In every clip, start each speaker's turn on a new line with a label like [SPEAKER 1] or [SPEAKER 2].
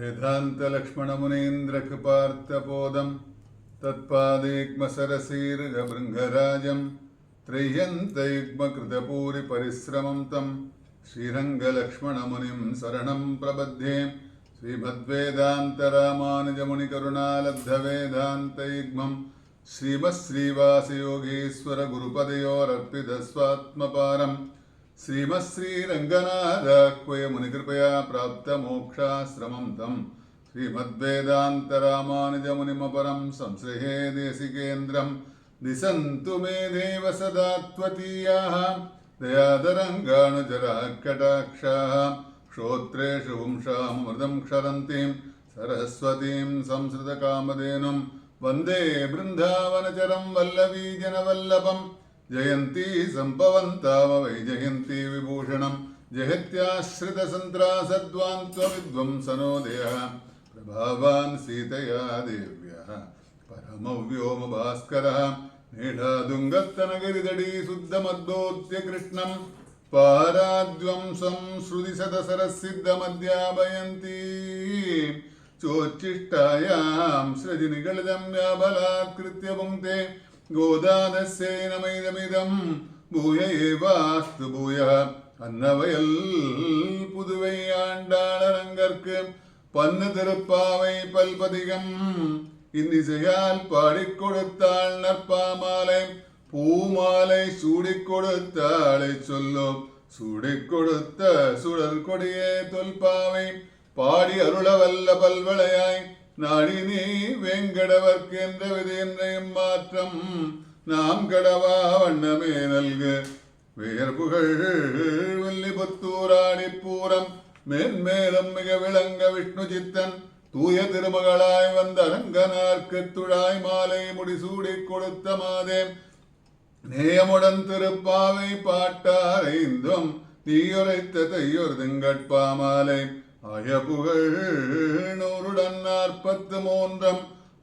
[SPEAKER 1] वेदान्तलक्ष्मणमुनीन्द्रकृपार्थपोदं तत्पादेग्मसरसीर्घभृङ्गराजं त्रय्यन्तयुग्मकृतपूरिपरिश्रमं तं श्रीरङ्गलक्ष्मणमुनिं शरणं प्रपद्ये। श्रीमद्वेदान्तरामानुजमुनिकरुणालब्धवेदान्तयुग्मं श्रीमत्श्रीवासयोगीश्वरगुरुपदयोरर्पितस्वात्मपारं श्रीमत्श्रीरङ्गनाथाह्वयमुनिकृपया प्राप्तमोक्षाश्रमं तं श्रीमद्वेदान्तरामानुजमुनिमपरं संश्रये देशिकेन्द्रं दिशन्तु मे देव सदा त्वदीयाः दयादरङ्गानुचराः कटाक्षाः। श्रोत्रेषु पुंसामृतं क्षरन्तीं सरस्वतीं संस्कृतकामधेनुं वन्दे बृन्दावनचरं वल्लवीजनवल्लभं। जयन्ती सम्पवन्तामवैजयन्ती विभूषणं जयत्याश्रितसन्त्रासद्वान्त्वविध्वंसनोदयः प्रभावान् सीतया देव्यः परमव्योमभास्करः नीढादुङ्गत्तनगिरिदडी शुद्धमद्बोध्य कृष्णं पाराद्वंसं श्रुतिशतसरसिद्धमध्यापयन्ती चोच्चिष्टायां सृजनिगलितं व्याबलात्कृत्य पुङ्क्ते गोदादस्यै नमैदमिदं भूय एवास्तु भूयः अन्नवयल புதுவை ஆண்டாளரங்கற்கு பன்னு திருப்பாவை பல்பதிகம் இன்னிசையால் பாடிக் கொடுத்தாள் நற்பாமாலை பூமாலை சூடிக் கொடுத்தாளை சொல்லோ சூடிக் கொடுத்த சுடர் கொடியே தொல்பாவை பாடி அருளவல்ல பல்வளையாய் நாடி நீ வேங்கடவர்க்கு என்ற விதையன்றையும் மாற்றம் நாம் கடவா வண்ணமே நல்கு வேர்புகள் வெள்ளிபுத்தூராடி பூரம் மேன்மேலும் மிக விளங்க விஷ்ணு சித்தன் தூய திருமகளாய் வந்த அரங்கனார்க்கு துழாய் மாலை முடிசூடிக் கொடுத்த மாதே நேயமுடன் திருப்பாவை பாட்டாரைந்தும் தீயுரைத்த தையொரு திங்கட்பாமாலை ஆய புகழ் 143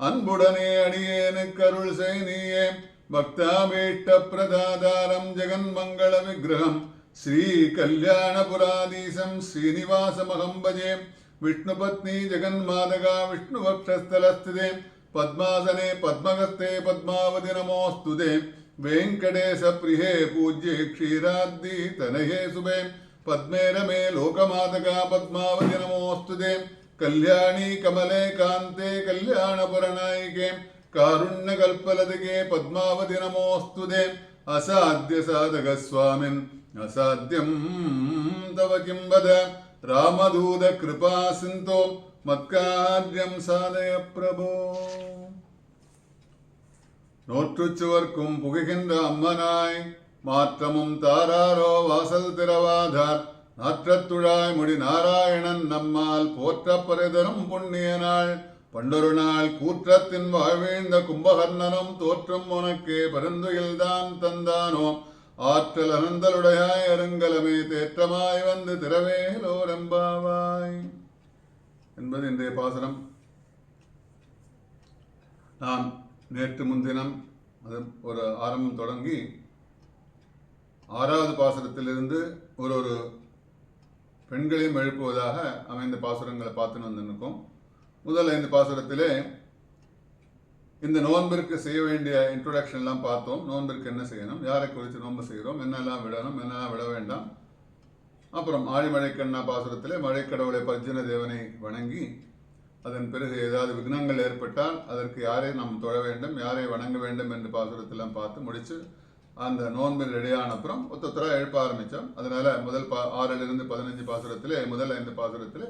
[SPEAKER 1] அன்புடனே அடியேனுக்கு அருள் செய் நீயே பக்தாபீஷ்ட பிரதாதாரம் ஜெகன்மங்கள விக்கிரகம் ஸ்ரீ கல்யாணபுராதீசம் ஸ்ரீனிவாசமகம் பஜே விஷ்ணுபத்னி ஜெகன்மாதகா விஷ்ணுவக்ஷஸ்தலஸ்திதே பத்மாசனே பத்மகஸ்தே பத்மாவதி நமோஸ்துதே वेंकटेश प्रिये पूज्ये क्षीराब्धि तनये सुबे पद्मे रमे लोकमातका पद्मावति नमोस्तुते कल्याणी कमले कान्ते कल्याणपुरनायिके कारुण्यकल्पलतिके पद्मावति नमोस्तुते असाध्य साधक स्वामिन् असाध्यं तव किं वद रामदूत कृपा सिन्धो मत्कार्यं साधय प्रभो। நோற்றுச்சுவர்க்கும் புகுகின்ற அம்மனாய் மாற்றமும் தாராரோ வாசல் திறவாதார் நாற்றத்துழாய் முடி நாராயணன் நம்மால் போற்றப்பரிதரும் புண்ணிய நாள் பண்டொரு நாள் கூற்றத்தின் வாழ்வீழ்ந்த கும்பகர்ணனும் தோற்றும் உனக்கே பரிந்துயில்தான் தந்தானோ ஆற்றல் அனந்தலுடையாய் அருங்கலமே தேற்றமாய் வந்து திரவேலோரெம்பாவாய் என்பது இன்றைய பாசனம். நான் நேற்று முன்தினம் அது ஒரு ஆரம்பம் தொடங்கி 6வது பாசுரத்திலிருந்து ஒரு பெண்களையும் எழுப்புவதாக அமைந்த பாசுரங்களை பார்த்துன்னு வந்துருக்கோம். முதல் 5 பாசுரத்திலே இந்த நோன்பிற்கு செய்ய வேண்டிய இன்ட்ரோடக்ஷன்லாம் பார்த்தோம். நோன்பிற்கு என்ன செய்யணும், யாரை குறித்து நோன்பு செய்கிறோம், என்னெல்லாம் விடணும், என்னெல்லாம் விட வேண்டாம். அப்புறம் ஆழிமழைக்கண்ணா பாசுரத்திலே மழைக்கடவுளை பர்ஜன தேவனை வணங்கி அதன் பிறகு ஏதாவது விக்னங்கள் ஏற்பட்டால் அதற்கு யாரை நாம் தொழ வேண்டும், யாரை வணங்க வேண்டும் என்று பாசுரத்தெல்லாம் பார்த்து முடித்து அந்த நோன்பில் ரெடியான அப்புறம் ஒத்தொத்தராக எழுப்ப ஆரம்பித்தோம். அதனால முதல் 6லிருந்து 15 பாசுரத்திலே முதல் 5 பாசுரத்திலே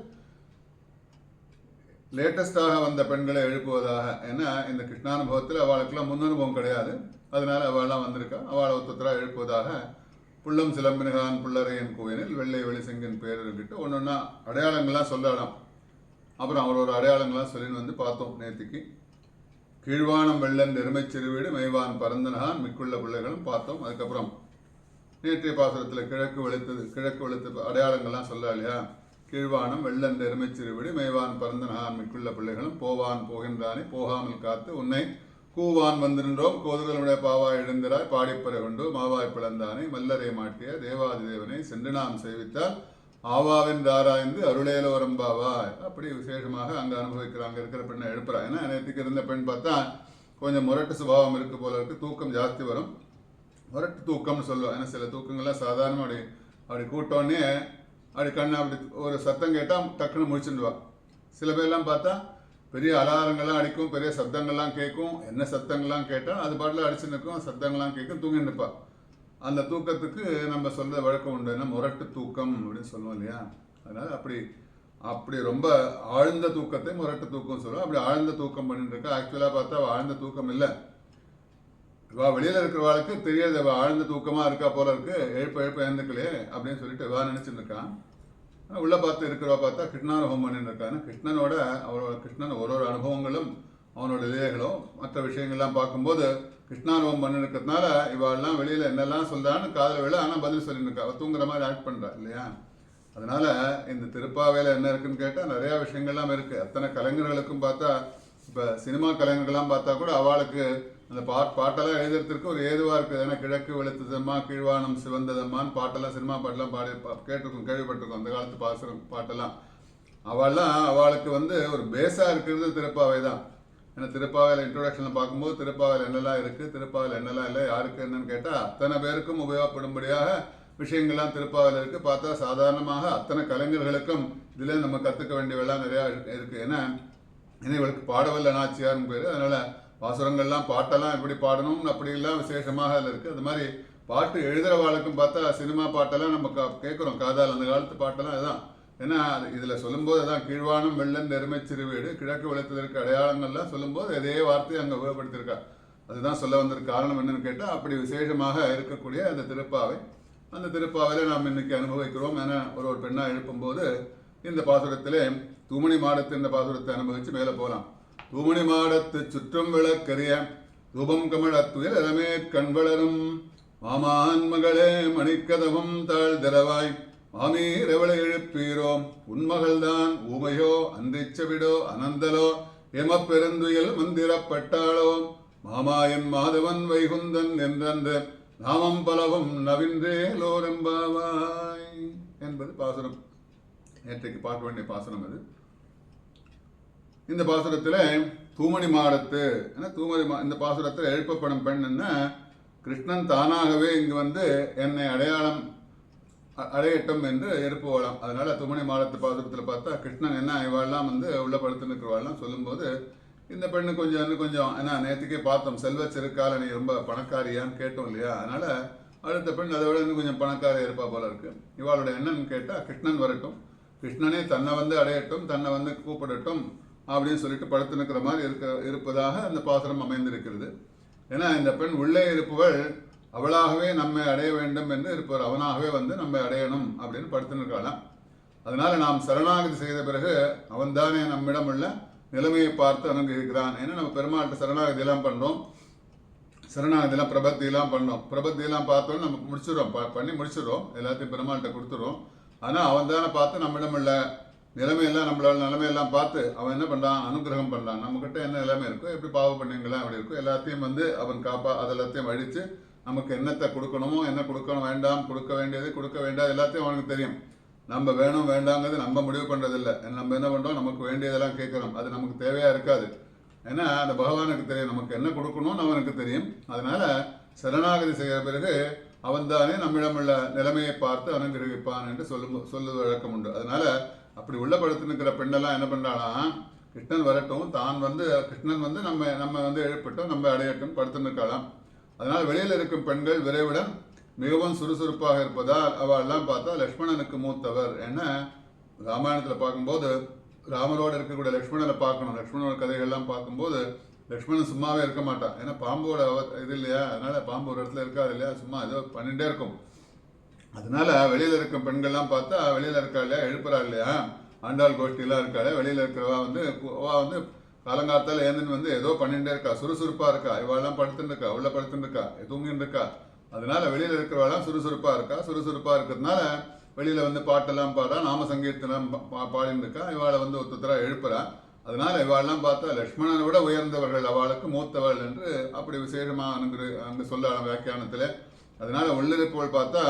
[SPEAKER 1] லேட்டஸ்டாக வந்த பெண்களை எழுப்புவதாக. ஏன்னா இந்த கிருஷ்ணானுபவத்தில் அவளுக்கெல்லாம் முன்னனுபவம் கிடையாது, அதனால அவள்லாம் வந்திருக்கா. அவளை ஒத்தொத்தராக எழுப்புவதாக புள்ளம் சிலம்பினகான் புள்ளரையன் கோயிலில் வெள்ளை வெளிசெங்கன் பேர் இருக்கிட்டு ஒன்று ஒன்றா அடையாளங்கள்லாம் சொல்லலாம். அப்புறம் அவர் ஒரு அடையாளங்கள்லாம் சொல்லின்னு வந்து பார்த்தோம் நேற்றுக்கு. கீழ்வானம் வெள்ளன் எருமைச் சிறுவீடு மெய்வான் பரந்தனகான் மிக்குள்ள பிள்ளைகளும் பார்த்தோம். அதுக்கப்புறம் நேற்றைய பாசுரத்தில் கிழக்கு வெளுத்து அடையாளங்கள்லாம் சொல்ல இல்லையா. கீழ்வானம் வெள்ளன் எருமைச் சிறுவீடு மெய்வான் பரந்தனகான் மிக்குள்ள பிள்ளைகளும் போவான் போகின்றானே போகாமல் காத்து உன்னை கூவான் வந்திருந்தோம் கோதுகளுடைய பாவாய் எழுந்திராய் பாடிப்பறை கொண்டு மாவாய் பிளந்தானே மல்லரை மாட்டிய தேவாதி தேவனை சென்று நாம் சேவித்தால் ஆவாவின் ஆராய்ந்து அருளேலோரம்பாவா அப்படி விசேஷமாக அங்கே அனுபவிக்கிறாங்க இருக்கிற பெண்ணை எழுப்புறா. ஏன்னா நேற்றுக்கு இருந்த பெண் பார்த்தா கொஞ்சம் முரட்டு சுபாவம் இருக்கு போல இருக்கு, தூக்கம் ஜாஸ்தி வரும், முரட்டு தூக்கம்னு சொல்லுவோம். ஏன்னா சில தூக்கங்கள்லாம் சாதாரணமாக அப்படி கூட்டோடனே அப்படி கண்ணை அப்படி ஒரு சத்தம் கேட்டால் டக்குன்னு முடிச்சுடுவா. சில பேர்லாம் பார்த்தா பெரிய அலாரங்கள்லாம் அடிக்கும், பெரிய சப்தங்கள்லாம் கேட்கும், என்ன சத்தங்கள்லாம் கேட்டால் அது பாட்டில் அடிச்சு நிற்கும், சத்தங்கள்லாம் கேட்கும், தூங்கி நிற்பா. அந்த தூக்கத்துக்கு நம்ம சொல்கிற வழக்கம் உண்டு, ஏன்னா முரட்டு தூக்கம் அப்படின்னு சொல்லுவோம் இல்லையா. அதனால் அப்படி ரொம்ப ஆழ்ந்த தூக்கத்தை முரட்டு தூக்கம் சொல்லுவோம். அப்படி ஆழ்ந்த தூக்கம் பண்ணிட்டு இருக்கா. ஆக்சுவலாக பார்த்தா ஆழ்ந்த தூக்கம் இல்லை, இவா வெளியில் இருக்கிறவாளுக்கு தெரியாது இவள் ஆழ்ந்த தூக்கமாக இருக்கா போல இருக்கு, எழுப்ப எழுந்துக்கலையே அப்படின்னு சொல்லிட்டு இவா நினச்சிட்டு இருக்கான். உள்ளே பார்த்து இருக்கிறவா பார்த்தா கிருஷ்ணானுபவம் பண்ணிட்டு இருக்கான்னு. கிருஷ்ணன் ஒரு அனுபவங்களும் அவனோட இதயங்களும் மற்ற விஷயங்கள்லாம் பார்க்கும்போது கிருஷ்ணானுபவம் பண்ணிருக்கிறதுனால இவாள்லாம் வெளியில் என்னெல்லாம் சொல்கிறான்னு காதல் விழ, ஆனால் பதில் சொல்லிட்டு இருக்கா. அவள் தூங்குற மாதிரி ஆக்ட் பண்ணுறா இல்லையா. அதனால இந்த திருப்பாவையில் என்ன இருக்குன்னு கேட்டால் நிறையா விஷயங்கள்லாம் இருக்குது. அத்தனை கலைஞர்களுக்கும் பார்த்தா இப்போ சினிமா கலைஞர்கள்லாம் பார்த்தா கூட அவளுக்கு அந்த பாட்டெல்லாம் எழுதுறதுக்கு ஒரு ஏதுவாக இருக்குது. ஏன்னா கிழக்கு வெளுத்ததம்மா கீழ்வானம் சிவந்ததம்மான்னு பாட்டெல்லாம் சினிமா பாட்டெல்லாம் கேள்விப்பட்டிருக்கோம் அந்த காலத்து பாட்டெல்லாம். அவளுக்கு ஒரு பேஸாக இருக்கிறது திருப்பாவை தான். ஏன்னா திருப்பாவையில் இன்ட்ரோடக்ஷனில் பார்க்கும்போது திருப்பாவையில் என்னெல்லாம் இருக்குது, திருப்பாவையில் என்னெல்லாம் இல்லை, யாருக்கு என்னன்னு கேட்டால் அத்தனை பேருக்கும் உபயோகப்படும்படியாக விஷயங்கள்லாம் திருப்பாவையில் இருக்குது. பார்த்தா சாதாரணமாக அத்தனை கலைஞர்களுக்கும் இதில் நம்ம கற்றுக்க வேண்டியவெல்லாம் நிறையா இருக்குது. ஏன்னா இவளுக்கு பாடவல்ல நாச்சியார்னு பேர். அதனால் பாசுரங்கள்லாம் பாட்டெல்லாம் எப்படி பாடணும்னு அப்படிலாம் விசேஷமாக அதில் இருக்குது. அது மாதிரி பாட்டு எழுதுகிறவாளுக்கும் பார்த்தா சினிமா பாட்டெல்லாம் நம்ம கேட்குறோம் காதால், அந்த காலத்து பாட்டெல்லாம் இதுதான். ஏன்னா இதில் சொல்லும்போது அதான் கீழ்வானம் வெள்ளம் எருமை சிறுவீடு கிழக்கு வெளுத்ததற்கு அடையாளங்கள்லாம் சொல்லும்போது அதே வார்த்தையை அங்கே உபயோகப்படுத்தியிருக்கா. அதுதான் சொல்ல வந்திருக்க காரணம் என்னன்னு கேட்டால் அப்படி விசேஷமாக இருக்கக்கூடிய அந்த திருப்பாவை. அந்த திருப்பாவையில் நாம் இன்னைக்கு அனுபவிக்கிறோம். ஏன்னா ஒரு பெண்ணாக எழுப்பும்போது இந்த பாசுரத்திலே தூமணி மாடத்து இந்த பாசுரத்தை அனுபவித்து மேலே போகலாம். தூமணி மாடத்து சுற்றும் விளக்கரிய தூபம் கமழத்துயில் இளமே கண் வளரும் மாமான் மகளே மணிக்கதவம் தாழ் திரவாய் மாமீர் எவளை எழுப்பீரோ உன்மகள்தான் ஊமையோ அன்றிச்சவிடோ அனந்தலோ எமப்பெருந்துயில் மந்திரப்பட்டாளோ மாமாயன் மாதவன் வைகுந்தன் என்றென்று நாமம் பலவும் நவின்றேலோரெம்பாவாய் என்பது பாசுரம். நேற்றைக்கு பார்க்க வேண்டிய பாசுரம் அது. இந்த பாசுரத்தில் தூமணி மாடத்து இந்த பாசுரத்தில் எழுப்பப்படும் பெண் என்ன, கிருஷ்ணன் தானாகவே இங்கு என்னை அடையட்டும் என்று எழுப்புவாளாம். அதனால தூமணி மாடத்து பாசுரத்தில் பார்த்தா கிருஷ்ணன் என்ன இவாள்லாம் உள்ள படுத்து நிற்கிறவாள்லாம் சொல்லும்போது இந்த பெண்ணு கொஞ்சம் ஏன்னா நேற்றுக்கே பார்த்தோம் செல்வ சிறுக்கால நீ ரொம்ப பணக்காரியான்னு கேட்டோம் இல்லையா. அதனால அடுத்த பெண் அதை விட இன்னும் கொஞ்சம் பணக்காரி இருப்பா போல இருக்கு. இவாளோட என்னன்னு கேட்டால் கிருஷ்ணன் வரட்டும், கிருஷ்ணனே தன்னை அடையட்டும், தன்னை கூப்பிடட்டும் அப்படின்னு சொல்லிட்டு படுத்து நிற்கிற மாதிரி இருப்பதாக அந்த பாசுரம் அமைந்திருக்கிறது. ஏன்னா இந்த பெண் உள்ளே இருப்பவள் அவளாகவே நம்மை அடைய வேண்டும் என்று இருப்பவர், அவனாகவே நம்மை அடையணும் அப்படின்னு படுத்து நிற்கலாம். அதனால நாம் சரணாகதி செய்த பிறகு அவன்தானே நம்மிடம் உள்ள நிலைமையை பார்த்து அனுகிரகிக்கிறான். ஏன்னா நம்ம பெருமாள்கிட்ட சரணாகதியெல்லாம் பண்ணுறோம், சரணாகதியெல்லாம் பிரபத்தியெல்லாம் பண்ணோம், பிரபத்தியெல்லாம் பார்த்தோன்னு நம்ம பண்ணி முடிச்சிடுறோம், எல்லாத்தையும் பெருமாள்கிட்ட கொடுத்துருவோம். ஆனால் அவன் தானே பார்த்து நம்மிடம் உள்ள நிலைமையெல்லாம் நம்மளோட நிலைமையெல்லாம் பார்த்து அவன் என்ன பண்ணுறான், அனுகிரகம் பண்ணுறான். நம்மக்கிட்ட என்ன நிலைமை இருக்கோ, எப்படி பாவ பண்ணீங்களா அப்படி இருக்கோ எல்லாத்தையும் அவன் அதெல்லாத்தையும் அழித்து நமக்கு என்னத்தை கொடுக்கணுமோ, என்ன கொடுக்கணும் வேண்டாம், கொடுக்க வேண்டியது கொடுக்க வேண்டாம் எல்லாத்தையும் அவனுக்கு தெரியும். நம்ம வேணும் வேண்டாங்கிறது நம்ம முடிவு பண்ணுறதில்லை. நம்ம என்ன பண்ணுறோம், நமக்கு வேண்டியதெல்லாம் கேட்குறோம், அது நமக்கு தேவையாக இருக்காது. ஏன்னா அந்த பகவானுக்கு தெரியும் நமக்கு என்ன கொடுக்கணும்னு அவனுக்கு தெரியும். அதனால சரணாகதி செய்கிற பிறகு அவன்தானே நம்மிடம் உள்ள நிலைமையை பார்த்து அனுகிரகிப்பான் என்று சொல்லுவது வழக்கம் உண்டு. அதனால அப்படி உள்ள படுத்து நிற்கிற பெண்ணெல்லாம் என்ன பண்ணுறானா, கிருஷ்ணன் வரட்டும், தான் கிருஷ்ணன் நம்ம எழுப்பட்டும், நம்ம அடையட்டும் படுத்து நிற்கலாம். அதனால் வெளியில் இருக்கும் பெண்கள் விரைவுடன் மிகவும் சுறுசுறுப்பாக இருப்பதால் அவெல்லாம் பார்த்தா லக்ஷ்மணனுக்கு மூத்தவர். ஏன்னா ராமாயணத்தில் பார்க்கும்போது ராமரோடு இருக்கக்கூடிய லக்ஷ்மணனை பார்க்கணும். லக்ஷ்மணோட கதைகள்லாம் பார்க்கும்போது லக்ஷ்மணன் சும்மாவே இருக்க மாட்டான். ஏன்னா பாம்போட இது இல்லையா, அதனால பாம்பு ஒரு இடத்துல இருக்காது இல்லையா, சும்மா ஏதோ பண்ணிகிட்டே இருக்கும். அதனால வெளியில் இருக்கும் பெண்கள்லாம் பார்த்தா வெளியில் இருக்கா இல்லையா, எழுப்புறா இல்லையா, ஆண்டாள் கோஷ்டிலாம் இருக்காளே, வெளியில் இருக்கிறவா காலங்காலத்தால் ஏந்தின்னு ஏதோ பண்ணிகிட்டே இருக்கா, சுறுசுறுப்பாக இருக்கா. இவாளெல்லாம் படுத்துட்டு இருக்கா, உள்ள படுத்துட்டு இருக்கா, தூங்கின்னு இருக்கா. அதனால வெளியில் இருக்கிறவாள்லாம் சுறுசுறுப்பாக இருக்கா. சுறுசுறுப்பாக இருக்கிறதுனால வெளியில் பாட்டெல்லாம் பாடா, நாம சங்கீர்த்தனம் பாடின்னு இருக்கா. இவாளை ஒருத்தராக எழுப்புறா. அதனால இவாளெல்லாம் பார்த்தா லக்ஷ்மணனை விட உயர்ந்தவர்கள், அவளுக்கு மூத்தவள் என்று அப்படி விசேஷமாக அங்கு சொல்லலாம் வியாக்கியானத்தில். அதனால உள்ளிருப்பவள் பார்த்தா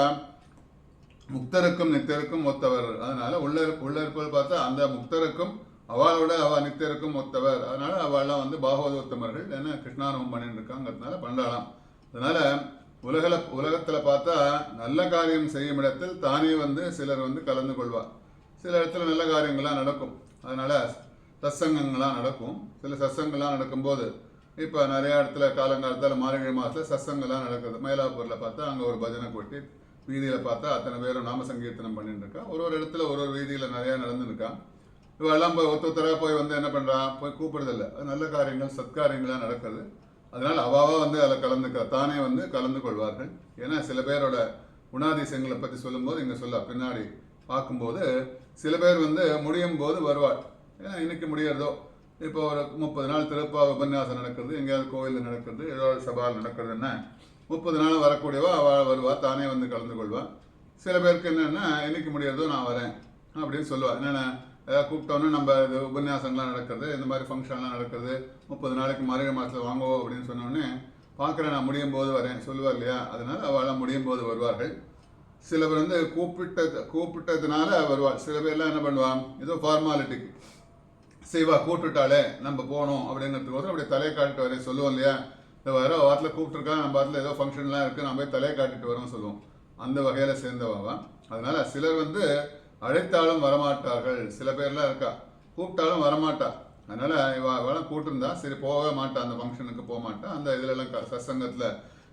[SPEAKER 1] முக்தருக்கும் நித்தியருக்கும் ஒத்தவர். அதனால உள்ள இருப்பவர் பார்த்தா அந்த முக்தருக்கும் அவளோட நித்தியருக்கும் ஒத்தவர். அதனால அவள்லாம் வந்து பாகவதோத்தமர்கள். ஏன்னா கிருஷ்ணானுபவம் பண்ணிட்டு இருக்காங்கிறதுனால பண்ணலாம். அதனால உலகத்துல பார்த்தா நல்ல காரியம் செய்யும் இடத்தில் தானே வந்து சிலர் வந்து கலந்து கொள்வார். சில இடத்துல நல்ல காரியங்கள்லாம் நடக்கும். அதனால சத்சங்கங்கள்லாம் நடக்கும். சில சத்சங்கள்லாம் நடக்கும்போது இப்போ நிறைய இடத்துல காலங்காலத்தில் மார்கழி மாதத்தில் சத்சங்கம்லாம் நடக்குது. மயிலாப்பூரில் பார்த்தா அங்கே ஒரு பஜனை கொட்டி வீதியில் பார்த்தா அத்தனை பேரும் நாம சங்கீர்த்தனம் பண்ணிட்டு இருக்கா. ஒரு இடத்துல ஒரு வீதியில் நிறையா நடந்துருக்கான். இவெல்லாம் போய் ஒருத்தராக போய் வந்து என்ன பண்ணுறான், போய் கூப்பிடுறதில்ல. அது நல்ல காரியங்கள் சத்காரியங்களாக நடக்குது. அதனால் அவாவா வந்து அதில் தானே வந்து கலந்து கொள்வார்கள். ஏன்னா சில பேரோட குணாதிசயங்களை பற்றி சொல்லும்போது இங்கே பின்னாடி பார்க்கும்போது சில பேர் வந்து முடியும் போது வருவாள். ஏன்னா இன்னைக்கு முடியறதோ இப்போ ஒரு 30 நாள் திருப்பா உபன்யாசம் நடக்கிறது, எங்கேயாவது கோயிலில் நடக்கிறது, ஏதாவது சபால் நடக்கிறதுன்னா 30 நாள் வரக்கூடியவா அவள் வருவா, தானே வந்து கலந்து கொள்வாள். சில பேருக்கு என்னென்னா என்னைக்கு முடியறதோ நான் வரேன் அப்படின்னு சொல்லுவாள். என்னென்ன ஏதாவது கூப்பிட்டோன்னே நம்ம இது உபன்யாசங்கள்லாம் நடக்கிறது, இந்த மாதிரி ஃபங்க்ஷன்லாம் நடக்கிறது, 30 நாளைக்கு மார்கழி மாதத்தில் வாங்குவோம் அப்படின்னு சொன்னோடனே பார்க்குறேன், நான் முடியும் போது வரேன் சொல்லுவார் இல்லையா. அதனால் அவளாம் முடியும் போது வருவார்கள். சில பேர் வந்து கூப்பிட்டதுனால வருவாள். சில பேர்லாம் என்ன பண்ணுவான், ஏதோ ஃபார்மாலிட்டிக்கு செய்வா, கூப்பிட்டுட்டாலே நம்ம போகணும் அப்படிங்கிறதுக்கோசரம் அப்படியே தலையை காட்டிட்டு வரேன் சொல்லுவோம் இல்லையா. இந்த வர வாரத்தில் கூப்பிட்டுருக்கான், நம்ம வாரத்தில் ஏதோ ஃபங்க்ஷன்லாம் இருக்குது, நம்ம போய் தலையை காட்டிட்டு வரோம் சொல்லுவோம். அந்த வகையில் சேர்ந்தவாவா. அதனால சிலர் வந்து அழைத்தாலும் வரமாட்டார்கள். சில பேர்லாம் இருக்கா கூப்பிட்டாலும் வரமாட்டா. அதனால இவெல்லாம் கூப்பிட்டுருந்தா சரி போகவே மாட்டா, அந்த ஃபங்க்ஷனுக்கு போக மாட்டா, அந்த இதுலலாம் சத்சங்கத்தில்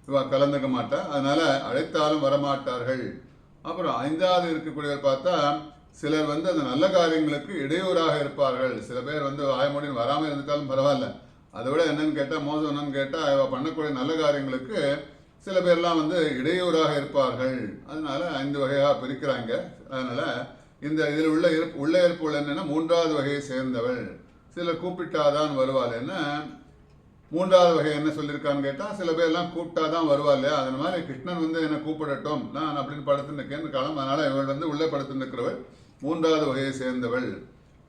[SPEAKER 1] இவ கலந்துக்க மாட்டா. அதனால அழைத்தாலும் வரமாட்டார்கள். அப்புறம் 5வது இருக்கக்கூடியவர் பார்த்தா சிலர் வந்து அந்த நல்ல காரியங்களுக்கு இடையூறாக இருப்பார்கள். சில பேர் வந்து வாயமொழின்னு வராமல் இருந்துட்டாலும் பரவாயில்ல, அதை விட என்னன்னு கேட்டால் மோசம் என்னன்னு கேட்டால் இவ பண்ணக்கூடிய நல்ல காரியங்களுக்கு சில பேர்லாம் வந்து இடையூறாக இருப்பார்கள். அதனால 5 வகையாக பிரிக்கிறாங்க. அதனால இந்த இதில் உள்ள இருப்புகள் என்னன்னா 3வது வகையை சேர்ந்தவள். சிலர் கூப்பிட்டாதான் வருவாள். என்ன 3வது வகை என்ன சொல்லியிருக்கான்னு கேட்டால் சில பேர்லாம் கூப்பிட்டாதான் வருவாள் இல்லையா. அதன் மாதிரி கிருஷ்ணன் வந்து என்னை கூப்பிடட்டும், நான் அப்படின்னு படுத்துருக்கேன்னு காலம். அதனால இவள் வந்து உள்ளே படுத்துருக்கிறவள் 3வது வகையை சேர்ந்தவள்.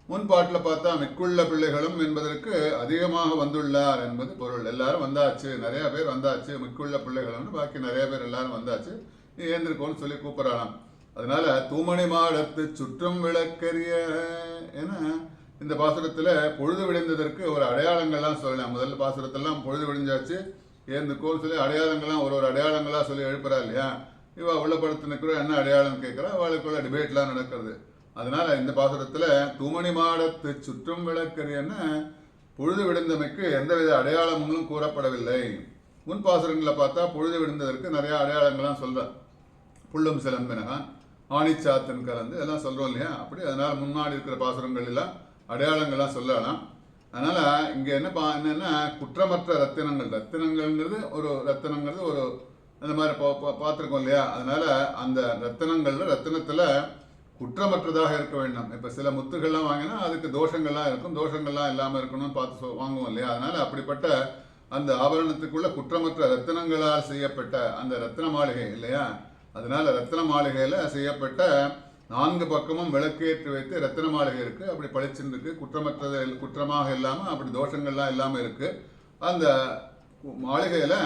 [SPEAKER 1] முன்பாட்டில் பார்த்தா மிக்குள்ள பிள்ளைகளும் என்பதற்கு அதிகமாக வந்துள்ளார் என்பது பொருள். எல்லாரும் வந்தாச்சு, நிறைய பேர் வந்தாச்சு, மிக்குள்ள பிள்ளைகளும் பாக்கி நிறைய பேர் எல்லாரும் வந்தாச்சு, நீ ஏந்திருக்கோன்னு சொல்லி கூப்பிடலாம். அதனால தூமணி மாடத்து சுற்றும் விளக்கரிய என இந்த பாசுரத்தில் பொழுது விடிந்ததற்கு ஒரு அடையாளங்கள்லாம் சொல்லலாம். முதல்ல பாசுரத்தெல்லாம் பொழுது விடிஞ்சாச்சு ஏந்திருக்கோன்னு சொல்லி அடையாளங்கள்லாம் ஒரு அடையாளங்களாக சொல்லி எழுப்புறா இல்லையா. இவள் உள்ளப்படுத்தி நிற்கிற என்ன அடையாளம் கேட்குறா, அவளுக்குள்ள டிபேட்லாம் நடக்கிறது. அதனால இந்த பாசுரத்தில் தூமணி மாடத்து சுற்றும் விளக்கரியன்னு பொழுது விடுந்தமைக்கு எந்தவித அடையாளங்களும் கூறப்படவில்லை. முன் பாசுரங்களை பார்த்தா பொழுது விடுந்ததற்கு நிறைய அடையாளங்கள்லாம் சொல்கிறார். புள்ளும் சிலம்பினகான் ஆணிச்சாத்தன் கலந்து எல்லாம் சொல்கிறோம் இல்லையா. அப்படி அதனால முன்னாடி இருக்கிற பாசுரங்கள் எல்லாம் அடையாளங்கள்லாம் சொல்லலாம். அதனால இங்கே என்னன்னா குற்றமற்ற ரத்தினங்கள்ங்கிறது ஒரு அந்த மாதிரி பார்த்துருக்கோம் இல்லையா. அதனால அந்த ரத்தினத்தில் குற்றமற்றதாக இருக்க வேண்டும். இப்போ சில முத்துகள்லாம் வாங்கினா அதுக்கு தோஷங்கள்லாம் இருக்கும், தோஷங்கள்லாம் இல்லாமல் இருக்கணும்னு பார்த்து வாங்குவோம் இல்லையா. அதனால அப்படிப்பட்ட அந்த ஆபரணத்துக்குள்ள குற்றமற்ற ரத்தினங்களால் செய்யப்பட்ட அந்த ரத்தின மாளிகை இல்லையா. அதனால ரத்தின மாளிகையில் செய்யப்பட்ட 4 பக்கமும் விளக்கேற்றி வைத்து ரத்தின மாளிகை இருக்குது. அப்படி பளிச்சுன்னு இருக்குது, குற்றமாக இல்லாமல் அப்படி தோஷங்கள்லாம் இல்லாமல் இருக்குது. அந்த மாளிகையில்